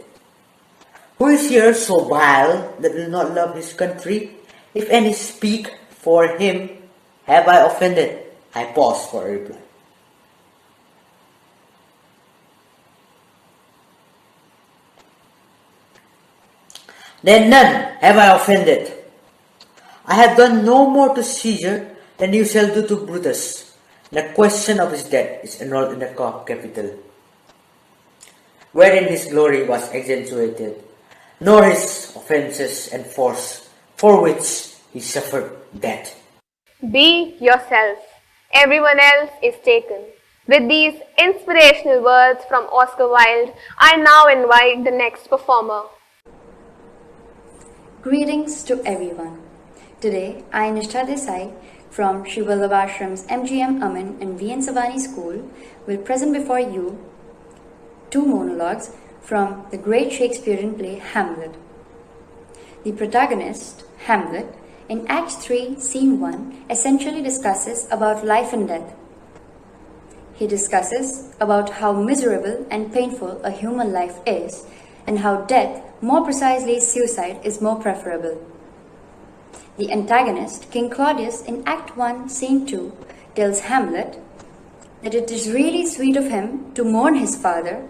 Who is here so vile that will not love his country? If any speak for him, have I offended? I pause for a reply. Then none have I offended. I have done no more to Caesar than you shall do to Brutus. The question of his death is enrolled in the capital, wherein his glory was accentuated, nor his offences enforced, for which he suffered death. Be yourself. Everyone else is taken. With these inspirational words from Oscar Wilde, I now invite the next performer. Greetings to everyone. Today, I, Nishtha Desai, from Shri Vallabhashram's MGM Amin and VN Savani School, will present before you two monologues from the great Shakespearean play Hamlet. The protagonist, Hamlet, in Act 3, Scene 1, essentially discusses about life and death. He discusses about how miserable and painful a human life is, and how death, more precisely suicide, is more preferable. The antagonist, King Claudius, in Act 1, Scene 2, tells Hamlet that it is really sweet of him to mourn his father,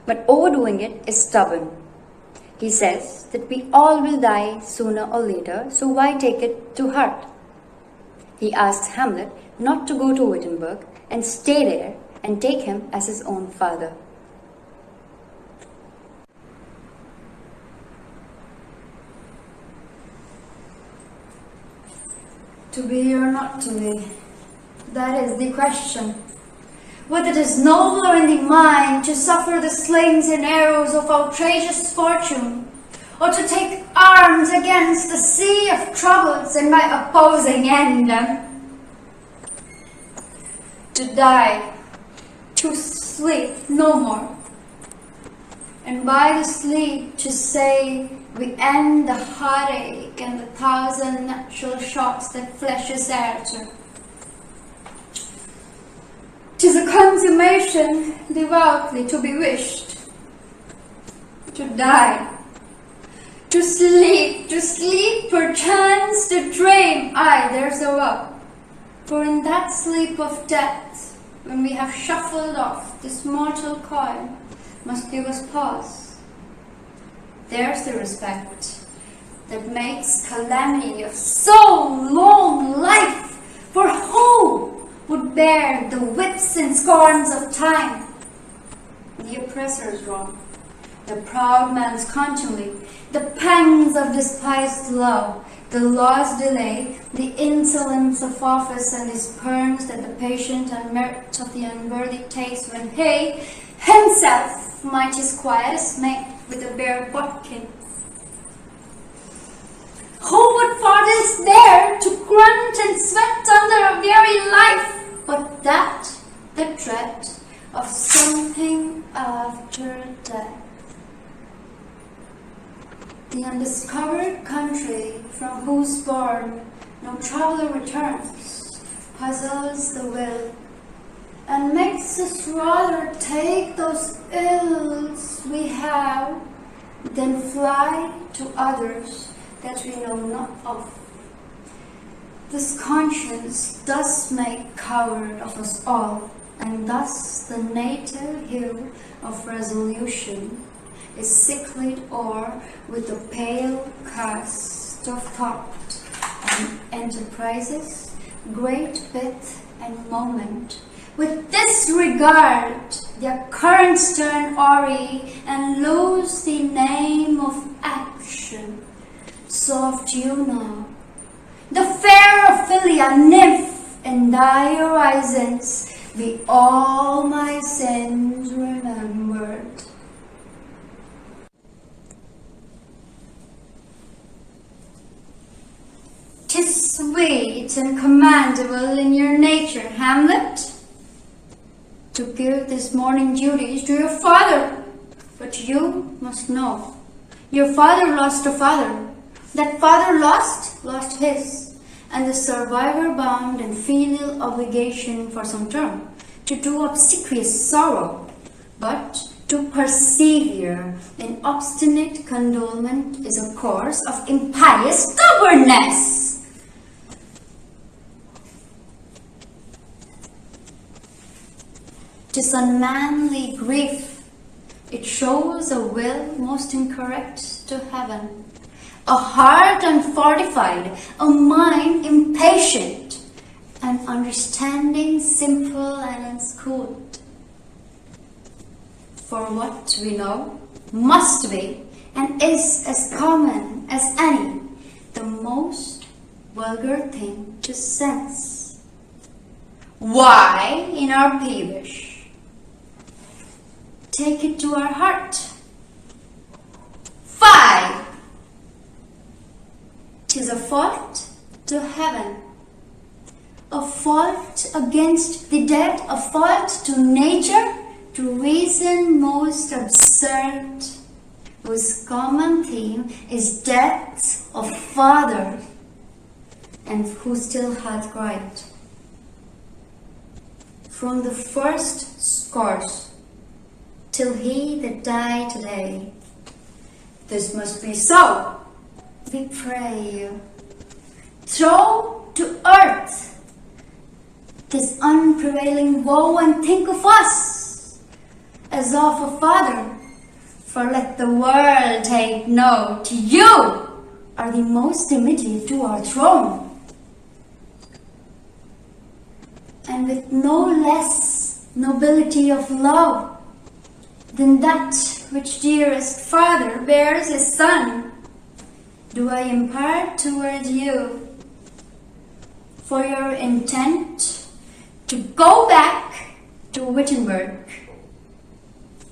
but overdoing it is stubborn. He says that we all will die sooner or later, so why take it to heart? He asks Hamlet not to go to Wittenberg and stay there and take him as his own father. To be or not to be, that is the question. Whether it is nobler in the mind to suffer the slings and arrows of outrageous fortune, or to take arms against the sea of troubles and by opposing end them. To die, to sleep no more, and by the sleep to say we end the heartache and the thousand natural shocks that flesh is heir to. 'Tis a consummation devoutly to be wished. To die, to sleep, perchance to dream, aye, there's a rub. For in that sleep of death, when we have shuffled off this mortal coil, must give us pause. There's the respect that makes calamity of so long life, for who would bear the whips and scorns of time? The oppressor's wrong, the proud man's contumely, the pangs of despised love, the law's delay, the insolence of office, and the spurns that the patient and merit of the unworthy takes when he himself might his quietest make with a bare bodkin. Who would for this dare to grunt and sweat under a very life, but that the dread of something after death? The undiscovered country from whose bourne no traveler returns puzzles the will, and makes us rather take those ills we have than fly to others that we know not of. This conscience does make coward of us all, and thus the native hue of resolution is sicklied o'er with a pale cast of thought, and enterprises great width and moment, with disregard their currents turn awry and lose the name of action. Soft Juno, the fair Ophelia nymph, in thy horizons be all my sins remembered. 'Tis sweet and commendable in your nature, Hamlet, to give this morning duties to your father. But you must know, your father lost a father. That father lost his, and the survivor bound in filial obligation for some term to do obsequious sorrow, but to persevere in obstinate condolement is a course of impious stubbornness. 'Tis unmanly grief. It shows a will most incorrect to heaven, a heart unfortified, a mind impatient, an understanding simple and unschooled. For what we know must be and is as common as any, the most vulgar thing to sense. Why, in our peevish, take it to our heart? 5. 'Tis a fault to heaven, a fault against the dead, a fault to nature, to reason most absurd, whose common theme is death of father, and who still hath right. From the first scourge till he that died today, this must be so, we pray you. Throw to earth this unprevailing woe, and think of us as of a father, for let the world take note, you are the most immediate to our throne, and with no less nobility of love than that which dearest father bears his son, do I impart toward you, for your intent to go back to Wittenberg.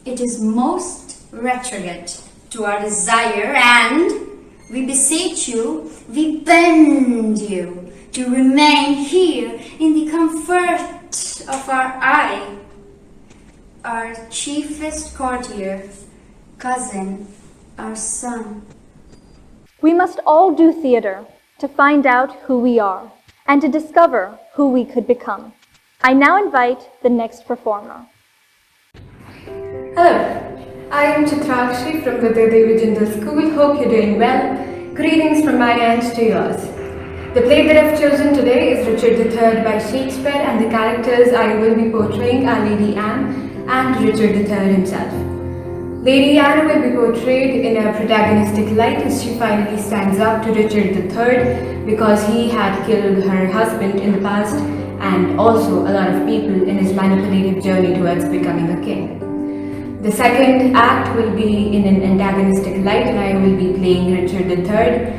It is most retrograde to our desire, and we beseech you, we bend you to remain here in the comfort of our eye, our chiefest courtier, cousin, our son. We must all do theatre to find out who we are and to discover who we could become. I now invite the next performer. Hello, I am Chitrakshi from the Devi Jindal School. Hope you're doing well. Greetings from my end to yours. The play that I've chosen today is Richard III by Shakespeare, and the characters I will be portraying are Lady Anne and Richard III himself. Lady Anne will be portrayed in a protagonistic light as she finally stands up to Richard III because he had killed her husband in the past and also a lot of people in his manipulative journey towards becoming a king. The second act will be in an antagonistic light, and I will be playing Richard III,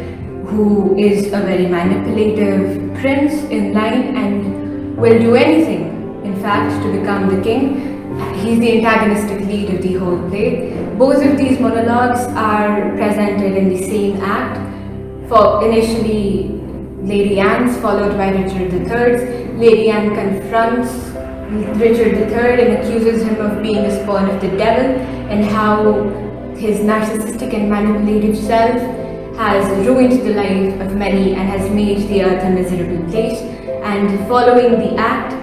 who is a very manipulative prince in line and will do anything, in fact, to become the king. He's the antagonistic lead of the whole play. Both of these monologues are presented in the same act. For initially Lady Anne's, followed by Richard III's. Lady Anne confronts Richard III and accuses him of being a spawn of the devil, and how his narcissistic and manipulative self has ruined the life of many and has made the earth a miserable place. And following the act,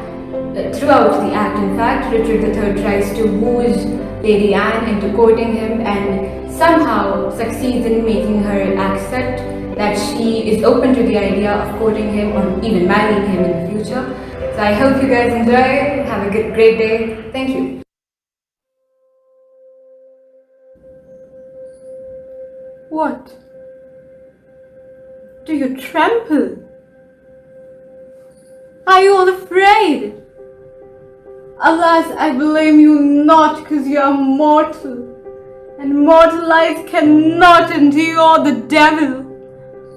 throughout the act in fact, Richard III tries to wooze Lady Anne into courting him and somehow succeeds in making her accept that she is open to the idea of courting him or even marrying him in the future. So I hope you guys enjoy. Have a great day. Thank you. What? Do you tremble? Are you all afraid? Alas, I blame you not, because you are mortal, and mortal eyes cannot endure the devil.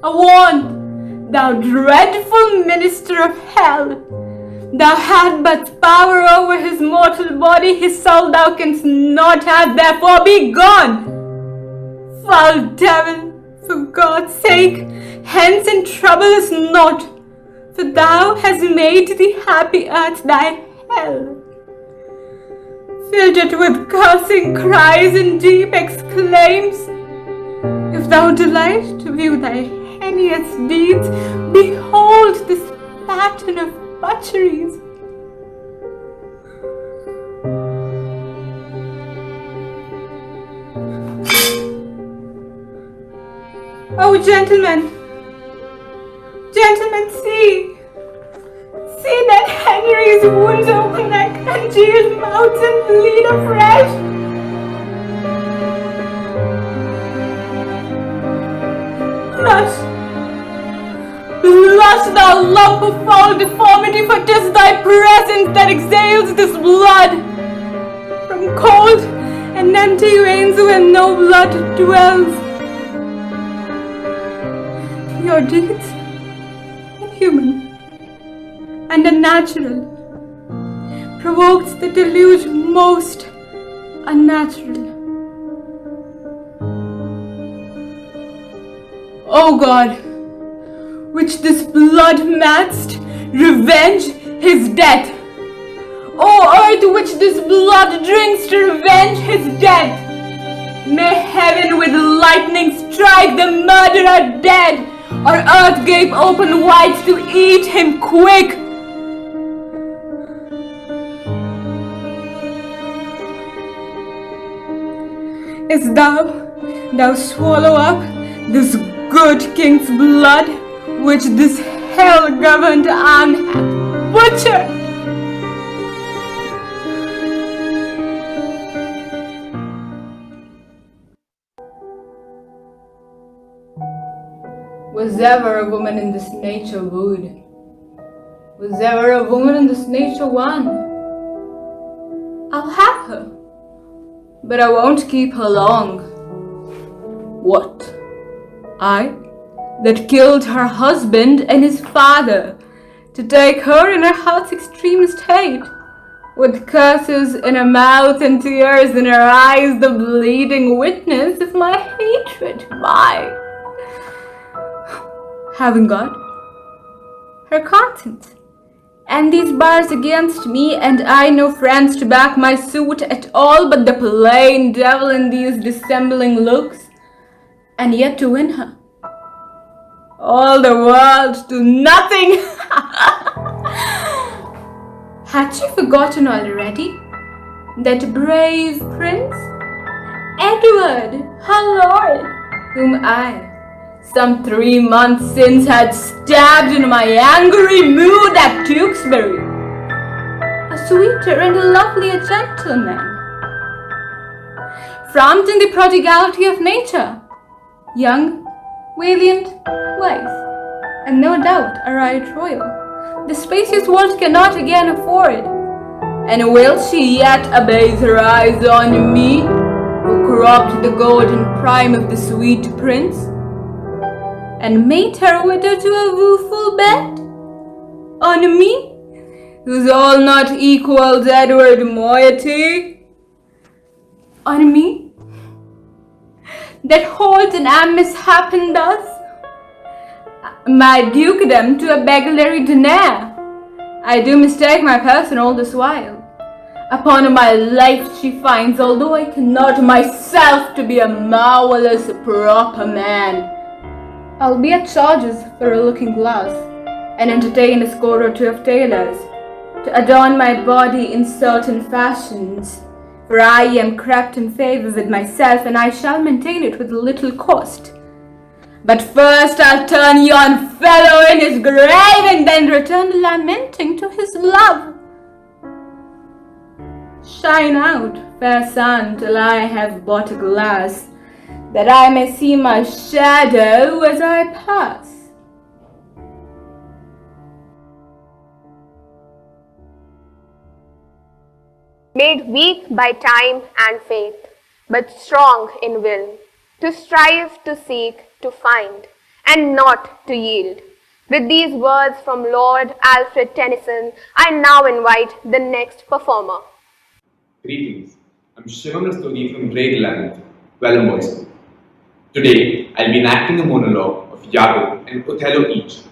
Avaunt, thou dreadful minister of hell! Thou had but power over his mortal body, his soul thou canst not have, therefore be gone! Foul devil, for God's sake, hence and trouble us not, for thou hast made the happy earth thy hell. Filled it with cursing cries and deep exclaims. If thou delight to view thy heinous deeds, behold this pattern of butcheries. Oh, gentlemen, see! See that Henry's wounds open like congealed mouths and bleed afresh! Blush, thou lump of foul deformity, for 'tis thy presence that exhales this blood from cold and empty veins where no blood dwells. Your deeds, inhuman and unnatural, provoked the deluge most unnatural. O God, which this blood matched, revenge his death. O earth, which this blood drinks, to revenge his death. May heaven with lightning strike the murderer dead, or earth gape open wide to eat him quick. As thou swallow up this good king's blood, which this hell-governed arm hath butchered. Was ever a woman in this nature wooed? Was ever a woman in this nature won? I'll have her, but I won't keep her long. What? I, that killed her husband and his father, to take her in her heart's extremest hate, with curses in her mouth and tears in her eyes, the bleeding witness of my hatred, my. Having got her consent, and these bars against me, and I no friends to back my suit at all but the plain devil in these dissembling looks, and yet to win her, all the world to nothing. Had she forgotten already that brave prince, Edward, her lord, whom I, some 3 months since, had stabbed in my angry mood at Tewkesbury, a sweeter and a lovelier gentleman, flaunting the prodigality of nature, young, valiant, wise, and no doubt a right royal, the spacious world cannot again afford. And will she yet abase her eyes on me, who corrupt the golden prime of the sweet prince, and mate her widow to a woeful bed? On me, whose all not equals Edward moiety? On me, that holds and am mishappen thus my dukedom to a beggarly denier? I do mistake my person all this while. Upon my life she finds, although I cannot myself to be a marvellous proper man, I'll be at charges for a looking glass, and entertain a score or two of tailors, to adorn my body in certain fashions, for I am crept in favour with myself, and I shall maintain it with little cost. But first I'll turn yon fellow in his grave and then return lamenting to his love. Shine out, fair sun, till I have bought a glass, that I may see my shadow as I pass. Made weak by time and faith, but strong in will, to strive, to seek, to find, and not to yield. With these words from Lord Alfred Tennyson, I now invite the next performer. Greetings, I'm Shivam Rastoni from grade 11th, Welham Boys School. Today, I'll be enacting a monologue of Iago and Othello each.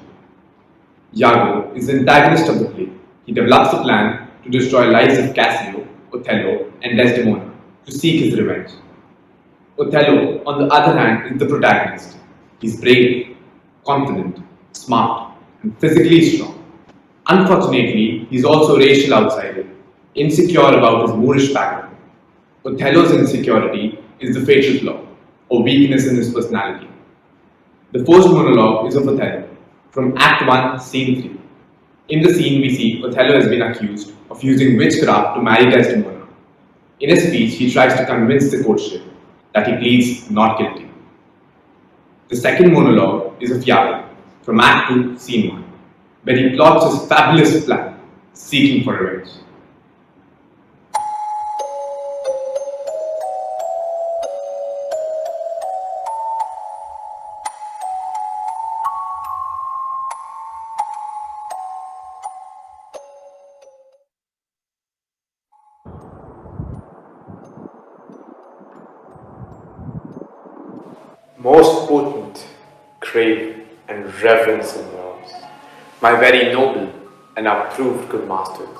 Iago is the antagonist of the play. He develops a plan to destroy lives of Cassio, Othello, and Desdemona to seek his revenge. Othello, on the other hand, is the protagonist. He's brave, confident, smart, and physically strong. Unfortunately, he's also a racial outsider, insecure about his Moorish background. Othello's insecurity is the fatal flaw, or weakness in his personality. The first monologue is of Othello, from Act 1, Scene 3. In the scene, we see Othello has been accused of using witchcraft to marry Desdemona. In his speech, he tries to convince the courtship that he pleads not guilty. The second monologue is of Iago, from Act 2, Scene 1, where he plots his fabulous plan, seeking for revenge. Most potent, grave, and reverence in yours, my very noble and approved good masters,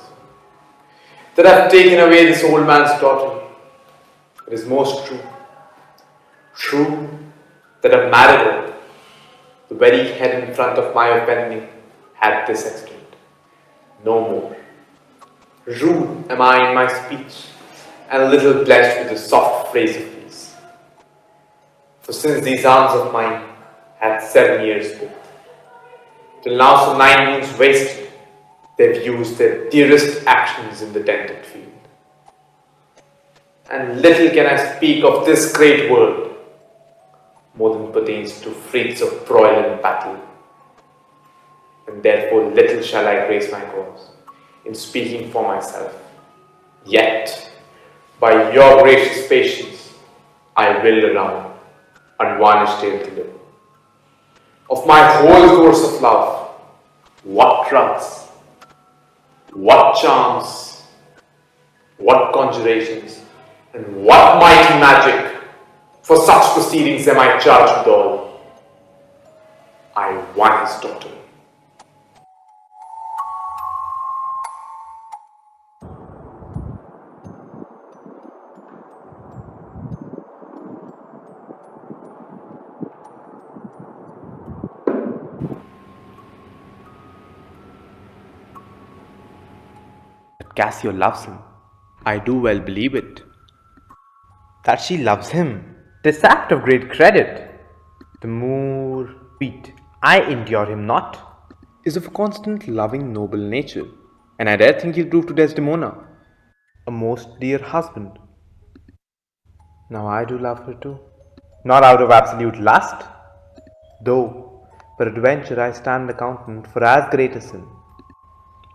that have taken away this old man's daughter. It is most true, true that I've married her. The very head in front of my offending had this extent, no more. Rude am I in my speech, and a little blessed with a soft phrase of peace. For since these arms of mine had 7 years been, till now so 9 moons wasted, they've used their dearest actions in the tented field. And little can I speak of this great world, more than pertains to freaks of broil and battle. And therefore little shall I grace my cause in speaking for myself. Yet, by your gracious patience, I will around unvarnished tale to live. Of my whole course of love, what drugs, what charms, what conjurations, and what mighty magic, for such proceedings am I charged with all. I won his daughter. Cassio loves him. I do well believe it. That she loves him, this act of great credit. The more sweet, I endure him not, is of a constant loving noble nature, and I dare think he'll prove to Desdemona a most dear husband. Now I do love her too, not out of absolute lust, though peradventure I stand accountant for as great a sin,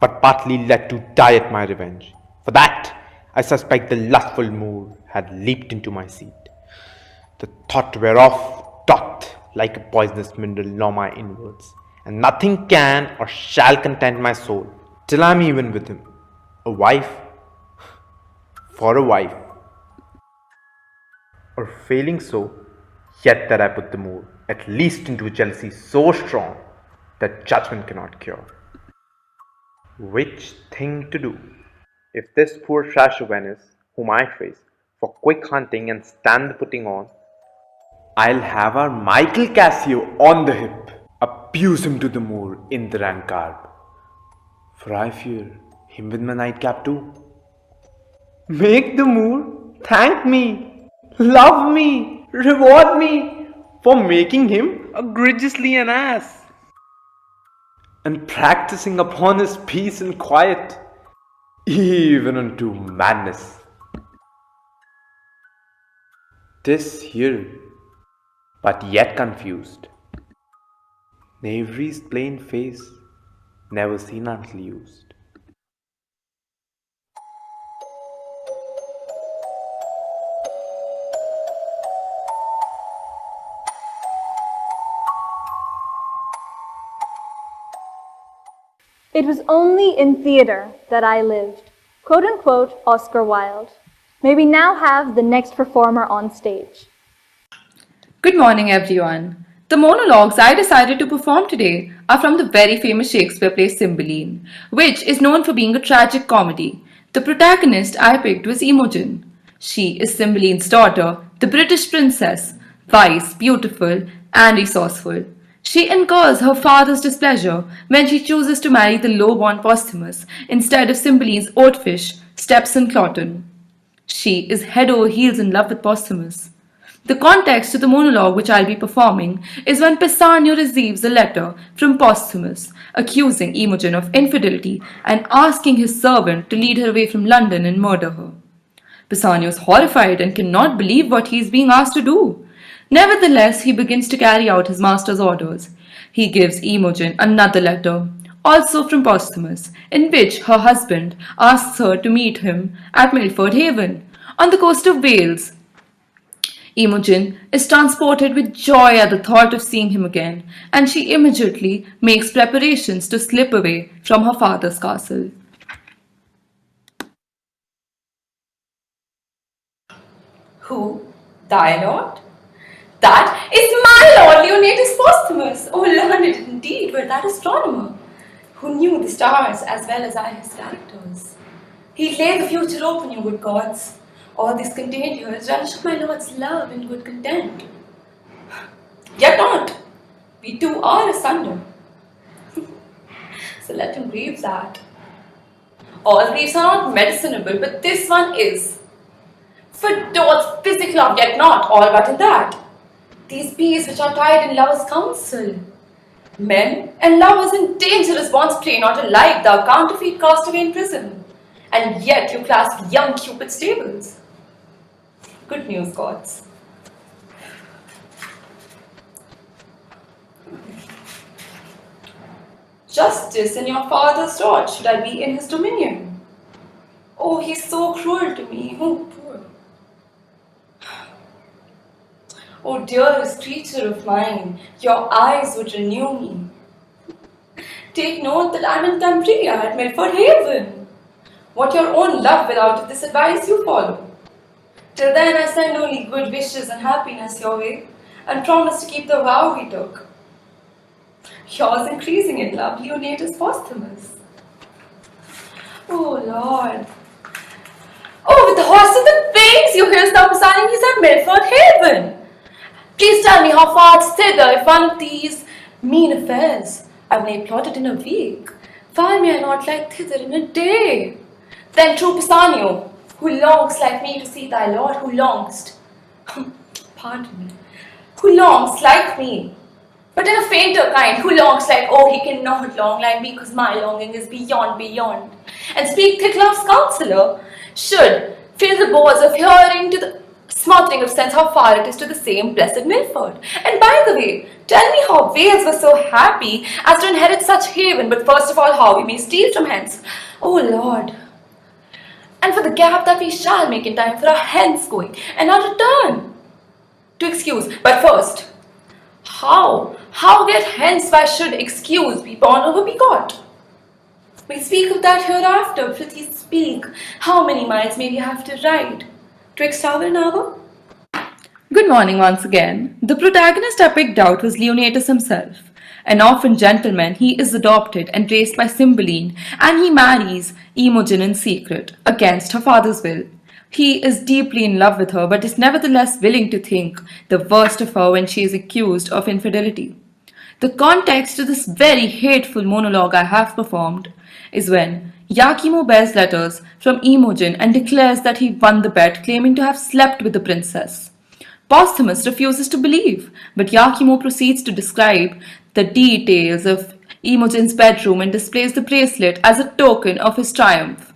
but partly led to die at my revenge. For that, I suspect the lustful Moor had leaped into my seat, the thought whereof doth like a poisonous mineral gnaw my inwards, and nothing can or shall content my soul, till I am even with him, a wife for a wife, or failing so, yet that I put the Moor at least into a jealousy so strong that judgment cannot cure. Which thing to do, if this poor trash of Venice, whom I trace for quick hunting and stand the putting on, I'll have our Michael Cassio on the hip, abuse him to the Moor in the rank garb, for I fear him with my nightcap too. Make the Moor thank me, love me, reward me for making him egregiously an ass, and practicing upon his peace and quiet, even unto madness. This here, but yet confused, knavery's plain face, never seen until used. It was only in theater that I lived. Quote unquote, Oscar Wilde. May we now have the next performer on stage. Good morning, everyone. The monologues I decided to perform today are from the very famous Shakespeare play Cymbeline, which is known for being a tragic comedy. The protagonist I picked was Imogen. She is Cymbeline's daughter, the British princess, wise, beautiful, and resourceful. She incurs her father's displeasure when she chooses to marry the low-born Posthumus instead of Cymbeline's oatfish, Stepson Clotton. She is head over heels in love with Posthumus. The context to the monologue which I'll be performing is when Pisanio receives a letter from Posthumus accusing Imogen of infidelity and asking his servant to lead her away from London and murder her. Pisanio is horrified and cannot believe what he is being asked to do. Nevertheless, he begins to carry out his master's orders. He gives Imogen another letter, also from Posthumus, in which her husband asks her to meet him at Milford Haven, on the coast of Wales. Imogen is transported with joy at the thought of seeing him again, and she immediately makes preparations to slip away from her father's castle. Who? Thy lord? That is my lord, Leonatus Posthumus. Oh, learned indeed were that astronomer, who knew the stars as well as I his characters. He laid the future open, you good gods. All this contained here is relish of my lord's love and good content. Yet not. We two are asunder. So let him grieve that. All griefs are not medicinable, but this one is. For doth physic love, yet not all but in that. These bees which are tied in lovers' counsel. Men and lovers in dangerous bonds pray not alike, thou counterfeit castaway in prison. And yet you clasp young Cupid's stables. Good news, gods. Justice in your father's thought, should I be in his dominion? Oh, he's so cruel to me, oh poor. Oh, dearest creature of mine, your eyes would renew me. Take note that I'm in Cambria at Milford Haven. What your own love will out of this advice you follow. Till then I send only good wishes and happiness your way, and promise to keep the vow we took. Yours increasing in love, Leonatus Posthumus. Oh Lord. Oh, with the horse and the wings, you hear now signing he's at Milford Haven. Please tell me how far it's thither if one of these mean affairs I may plot it in a week. Why may I not like thither in a day? Then true Pisanio, who longs like me to see thy lord, who longs, pardon me, who longs like me, but in a fainter kind, who longs like, oh, he cannot long like me, because my longing is beyond, and speak thick love's counselor, should fill the bores of hearing to the smothering of sense how far it is to the same blessed Milford. And by the way, tell me how Wales was so happy as to inherit such haven, but first of all, how we may steal from hence. Oh Lord. And for the gap that we shall make in time for our hence going and our return to excuse. But first, how get hence why should excuse be born over begot? We'll speak of that hereafter. Prithee speak, how many miles may we have to ride twixt hour and hour? Good morning once again. The protagonist I picked out was Leonatus himself. An orphan gentleman, he is adopted and raised by Cymbeline, and he marries Imogen in secret, against her father's will. He is deeply in love with her, but is nevertheless willing to think the worst of her when she is accused of infidelity. The context to this very hateful monologue I have performed is when Iachimo bears letters from Imogen and declares that he won the bet, claiming to have slept with the princess. Posthumus refuses to believe, but Iachimo proceeds to describe the details of Imogen's bedroom and displays the bracelet as a token of his triumph.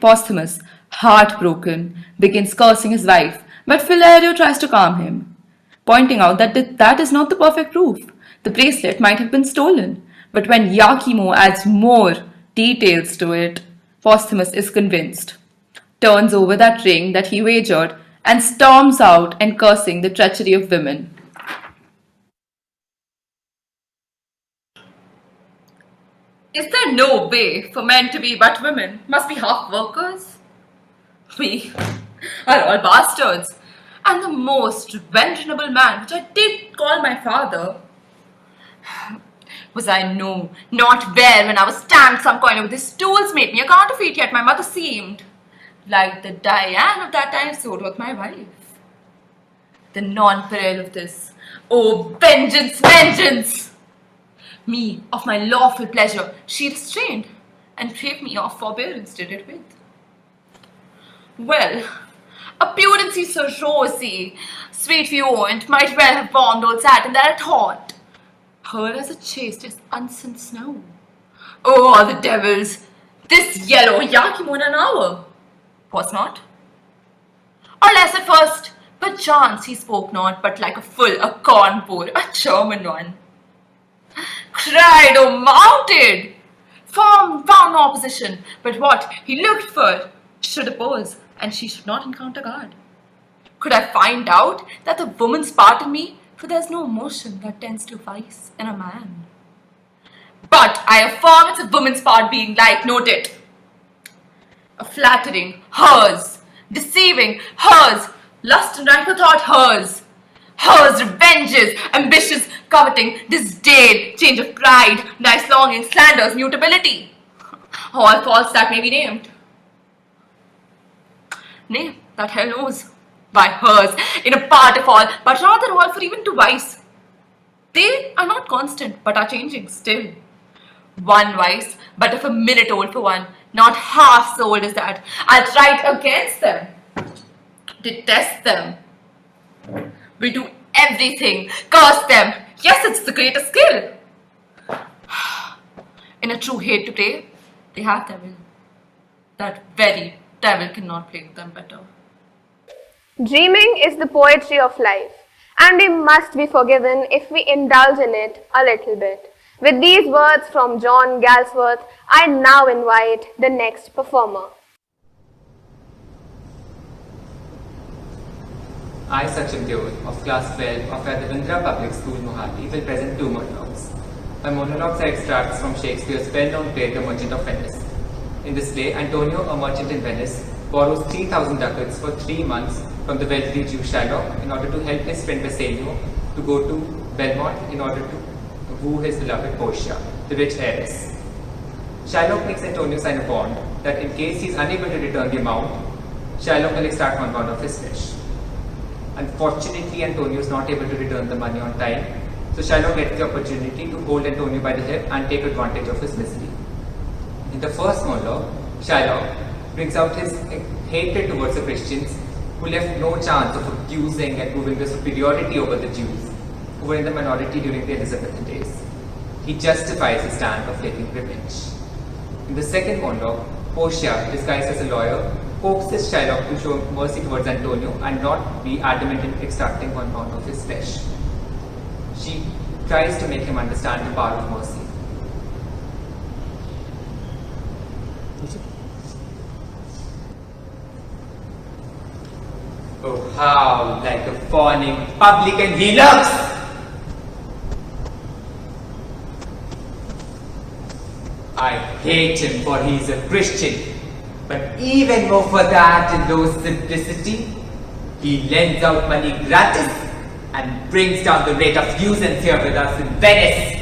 Posthumus, heartbroken, begins cursing his wife, but Philario tries to calm him, pointing out that that is not the perfect proof. The bracelet might have been stolen, but when Iachimo adds more details to it, Posthumus is convinced, turns over that ring that he wagered, and storms out and cursing the treachery of women. Is there no way for men to be but women? Must be half workers? We are all bastards. And the most venerable man, which I did call my father, was I no, not there when I was stamped some coin with his tools made me a counterfeit, yet my mother seemed like the Diane of that time, so was my wife. The nonpareil of this, oh vengeance, vengeance! Me, of my lawful pleasure, she restrained, and gave me of forbearance did it with. Well, a pudency so rosy, sweet viewant might well have bombed old Saturn that I thought her as a chaste as unsent snow. Oh, all the devils! This yellow Iachimo in an hour, was not? Or less at first, but chance he spoke not, but like a full, a corn-poor, a German one. Cried, oh mounted! Found no opposition, but what he looked for should oppose, and she should not encounter guard. Could I find out that the woman's part in me, for there's no emotion that tends to vice in a man. But I affirm it's a woman's part being like, note it. A flattering, hers. Deceiving, hers. Lust and rancor thought, hers. Hers, revenges, ambitious, coveting, disdain, change of pride, nice longing, slanders, mutability. All faults that may be named. Nay, that hell knows. By hers, in a part of all, but rather all for even to vice. They are not constant, but are changing still. One vice, but of a minute old for one, not half so old as that. I'll write against them, detest them. We do everything, curse them. Yes, it's the greatest skill. In a true hate to play, they have their will. That very devil cannot play them better. Dreaming is the poetry of life, and we must be forgiven if we indulge in it a little bit. With these words from John Galsworth, I now invite the next performer. I, Sachin Deol, of Class 12 of Adavindra Public School, Mohali, will present two monologues. My monologues are extracts from Shakespeare's well-known play, The Merchant of Venice. In this play, Antonio, a merchant in Venice, borrows 3,000 ducats for 3 months from the wealthy Jew Shylock in order to help his friend Bassanio to go to Belmont in order to woo his beloved Portia, the rich heiress. Shylock makes Antonio sign a bond that in case he is unable to return the amount, Shylock will extract 1 pound of his flesh. Unfortunately, Antonio is not able to return the money on time, so Shylock gets the opportunity to hold Antonio by the hip and take advantage of his misery. In the first monologue, Shylock brings out his hatred towards the Christians who left no chance of accusing and proving their superiority over the Jews, who were in the minority during the Elizabethan days. He justifies his stand of taking revenge. In the second monologue, Portia, disguised as a lawyer, coaxes Shylock to show mercy towards Antonio and not be adamant in extracting 1 pound of his flesh. She tries to make him understand the power of mercy. Oh, how like a fawning publican he looks! I hate him for he is a Christian, but even more for that in low simplicity, he lends out money gratis and brings down the rate of usance here with us in Venice.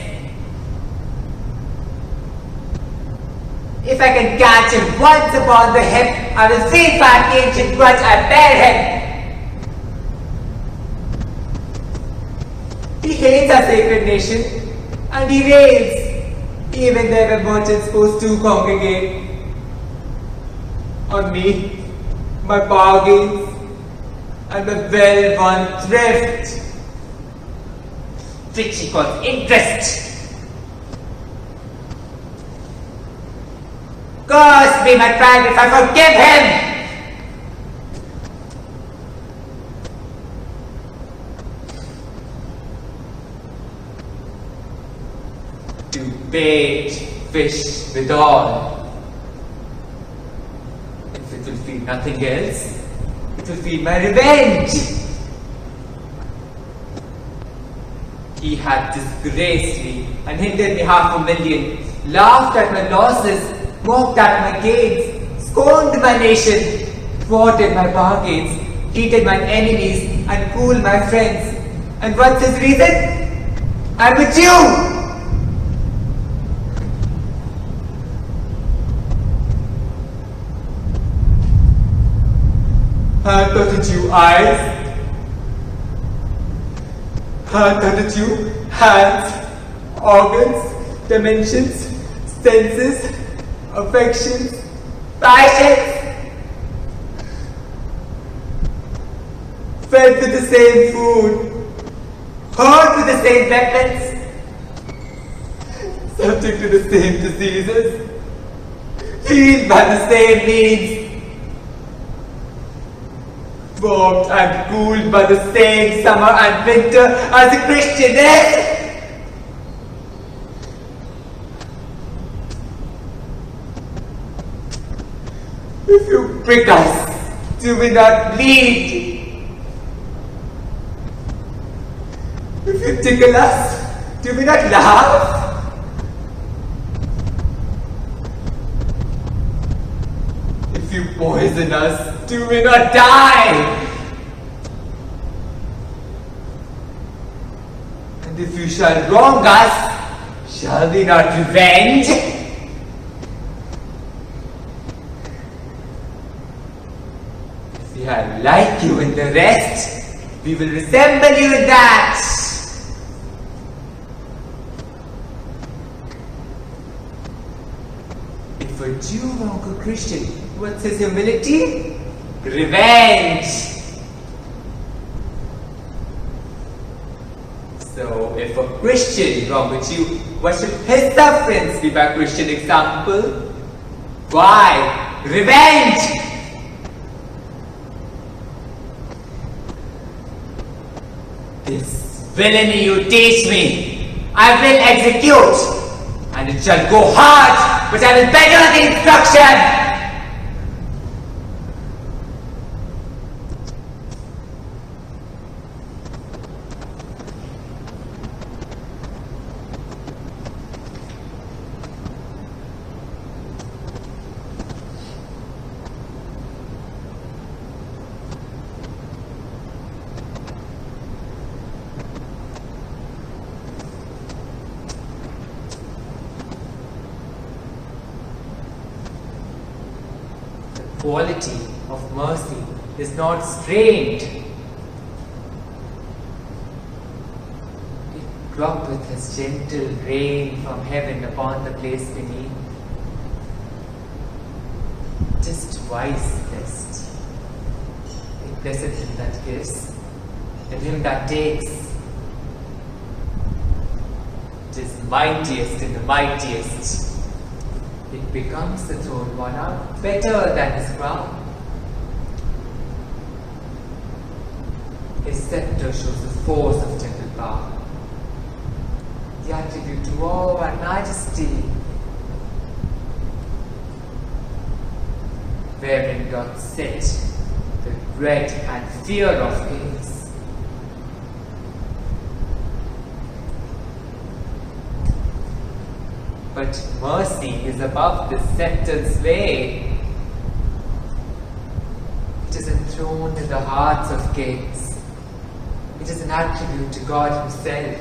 If I can catch him once upon the hip, I will see if I the ancient grudge I bear him. He hates our sacred nation, and he rails, even there were merchants supposed to congregate. On me, my bargains, I'm a well-worn thrift, which he calls interest. Curse be my pride if I forgive him! To bait fish withal. If it will feed nothing else, it will feed my revenge. He had disgraced me and hindered me $500,000, laughed at my losses, mocked at my gains, scorned my nation, thwarted my bargains, heated my enemies, and cooled my friends. And what's his reason? I'm with you! $32 eyes, $32 hands, organs, dimensions, senses, affections, passions, fed with the same food, armed with the same weapons, subject to the same diseases, healed by the same means, warmed and cooled by the same summer and winter as a Christian is. If you prick us, do we not bleed? If you tickle us, do we not laugh? If you poison us, do we not die? And if you shall wrong us, shall we not revenge? If we are like you in the rest, we will resemble you in that. If a Jew wrong a Christian, what's his humility? Revenge! So, if a Christian wrong a Jew, what should his sufferance be by Christian example? Why? Revenge! This villainy you teach me, I will execute, and it shall go hard, but I will better the instruction! Quality of mercy is not strained. It droppeth his gentle rain from heaven upon the place beneath. It is twice blessed. It blesseth him that gives, and him that takes. It is mightiest in the mightiest. It becomes the throne monarch better than his crown. His scepter shows the force of gentle power, the attribute to awe and majesty, wherein doth sit the dread and fear of kings. But mercy is above the sceptred sway. It is enthroned in the hearts of kings. It is an attribute to God Himself.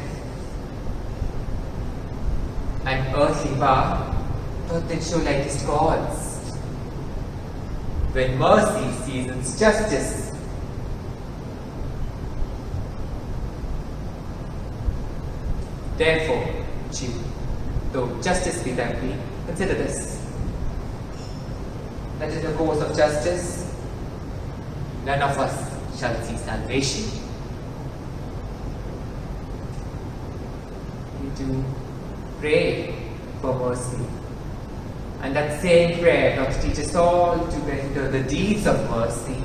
An earthly bar doth it show like His gods. When mercy seasons justice, therefore, Jew, though justice be thy plea, consider this. That in the course of justice, none of us shall see salvation. We do pray for mercy. And that same prayer does teach us all to render the deeds of mercy.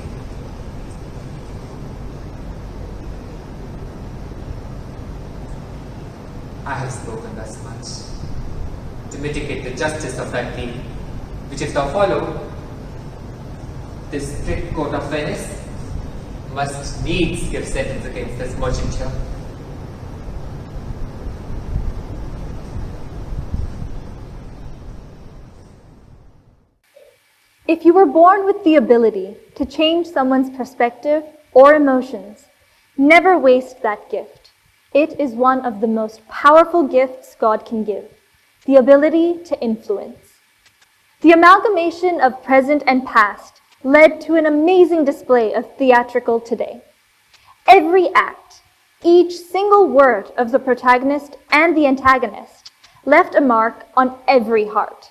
I have spoken thus much to mitigate the justice of that plea, which if thou follow, this strict court of Venice must needs give sentence against this merchant here. If you were born with the ability to change someone's perspective or emotions, never waste that gift. It is one of the most powerful gifts God can give, the ability to influence. The amalgamation of present and past led to an amazing display of theatrical today. Every act, each single word of the protagonist and the antagonist left a mark on every heart.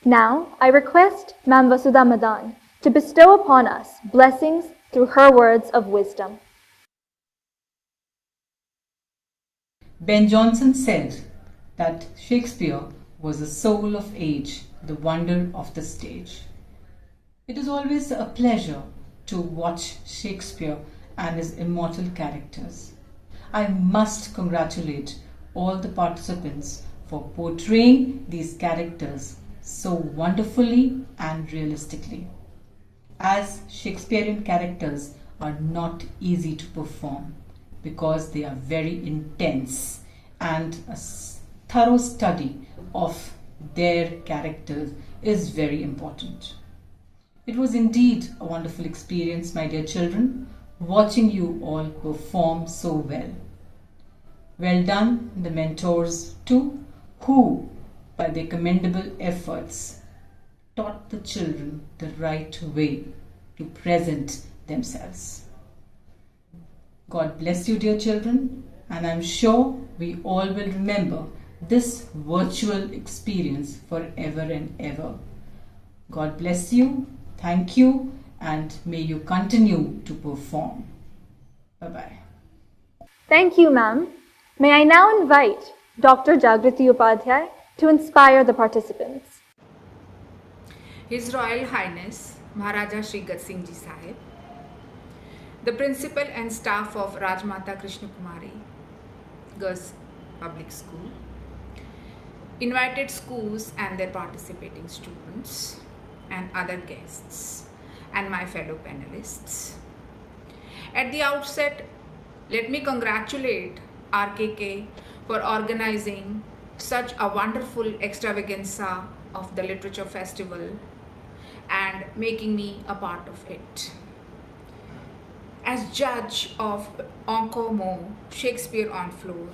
Now, I request Ma'am Vasudha Madan to bestow upon us blessings through her words of wisdom. Ben Jonson said that Shakespeare was the soul of age, the wonder of the stage. It is always a pleasure to watch Shakespeare and his immortal characters. I must congratulate all the participants for portraying these characters so wonderfully and realistically. As Shakespearean characters are not easy to perform because they are very intense, and a thorough study of their characters is very important. It was indeed a wonderful experience, my dear children, watching you all perform so well. Well done, the mentors too, who, by their commendable efforts, taught the children the right way to present themselves. God bless you, dear children, and I'm sure we all will remember this virtual experience forever and ever. God bless you, thank you, and may you continue to perform. Bye-bye. Thank you, ma'am. May I now invite Dr. Jagriti Upadhyay to inspire the participants. His Royal Highness Maharaja Shri Gat Singh Ji Sahib, the principal and staff of Rajmata Krishna Kumari Girls Public School, invited schools and their participating students and other guests, and my fellow panelists. At the outset, let me congratulate RKK for organizing such a wonderful extravaganza of the Literature Festival and making me a part of it. As judge of Encore, Shakespeare on Floor,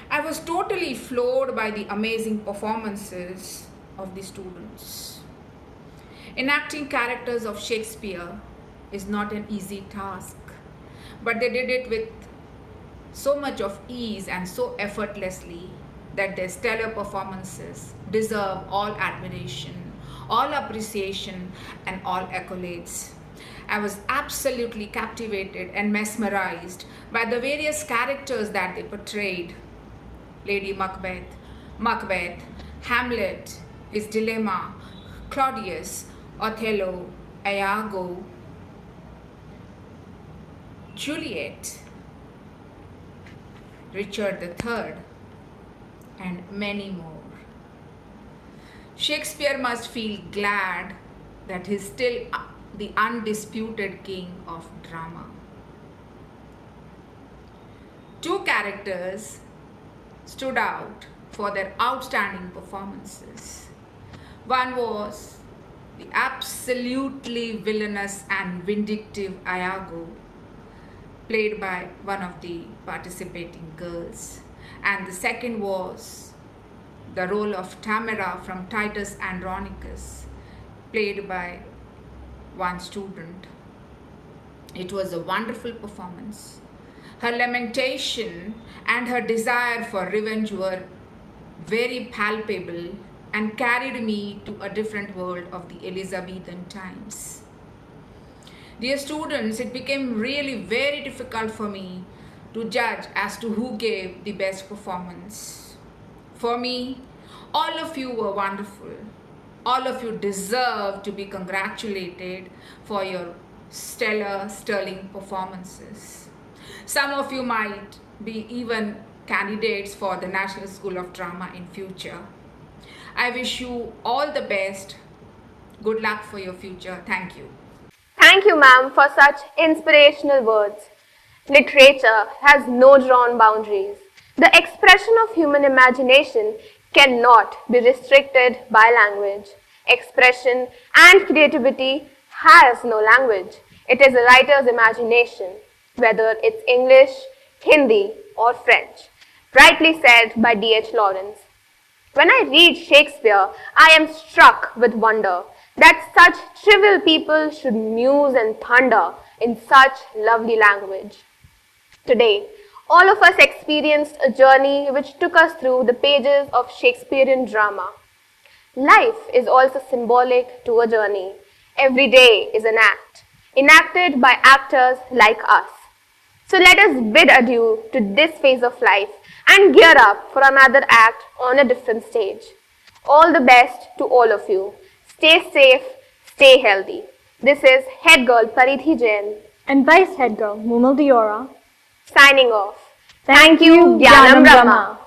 I was totally floored by the amazing performances of the students. Enacting characters of Shakespeare is not an easy task, but they did it with so much of ease and so effortlessly that their stellar performances deserve all admiration, all appreciation, and all accolades. I was absolutely captivated and mesmerized by the various characters that they portrayed. Lady Macbeth, Hamlet, his dilemma, Claudius, Othello, Iago, Juliet, Richard III, and many more. Shakespeare must feel glad that he's still the undisputed king of drama. Two characters stood out for their outstanding performances. One was the absolutely villainous and vindictive Iago, played by one of the participating girls. And the second was the role of Tamara from Titus Andronicus, played by one student. It was a wonderful performance. Her lamentation and her desire for revenge were very palpable and carried me to a different world of the Elizabethan times. Dear students, it became really very difficult for me to judge as to who gave the best performance. For me, all of you were wonderful. All of you deserve to be congratulated for your stellar, sterling performances. Some of you might be even candidates for the National School of Drama in future. I wish you all the best. Good luck for your future. Thank you. Thank you, ma'am, for such inspirational words. Literature has no drawn boundaries. The expression of human imagination cannot be restricted by language. Expression and creativity has no language. It is a writer's imagination, whether it's English, Hindi, or French. Rightly said by D.H. Lawrence. When I read Shakespeare, I am struck with wonder that such trivial people should muse and thunder in such lovely language. Today, all of us experienced a journey which took us through the pages of Shakespearean drama. Life is also symbolic to a journey. Every day is an act, enacted by actors like us. So let us bid adieu to this phase of life and gear up for another act on a different stage. All the best to all of you. Stay safe, stay healthy. This is Head Girl Parithi Jain and Vice Head Girl Mumal Diora signing off. Thank you, Gyanam Brahma.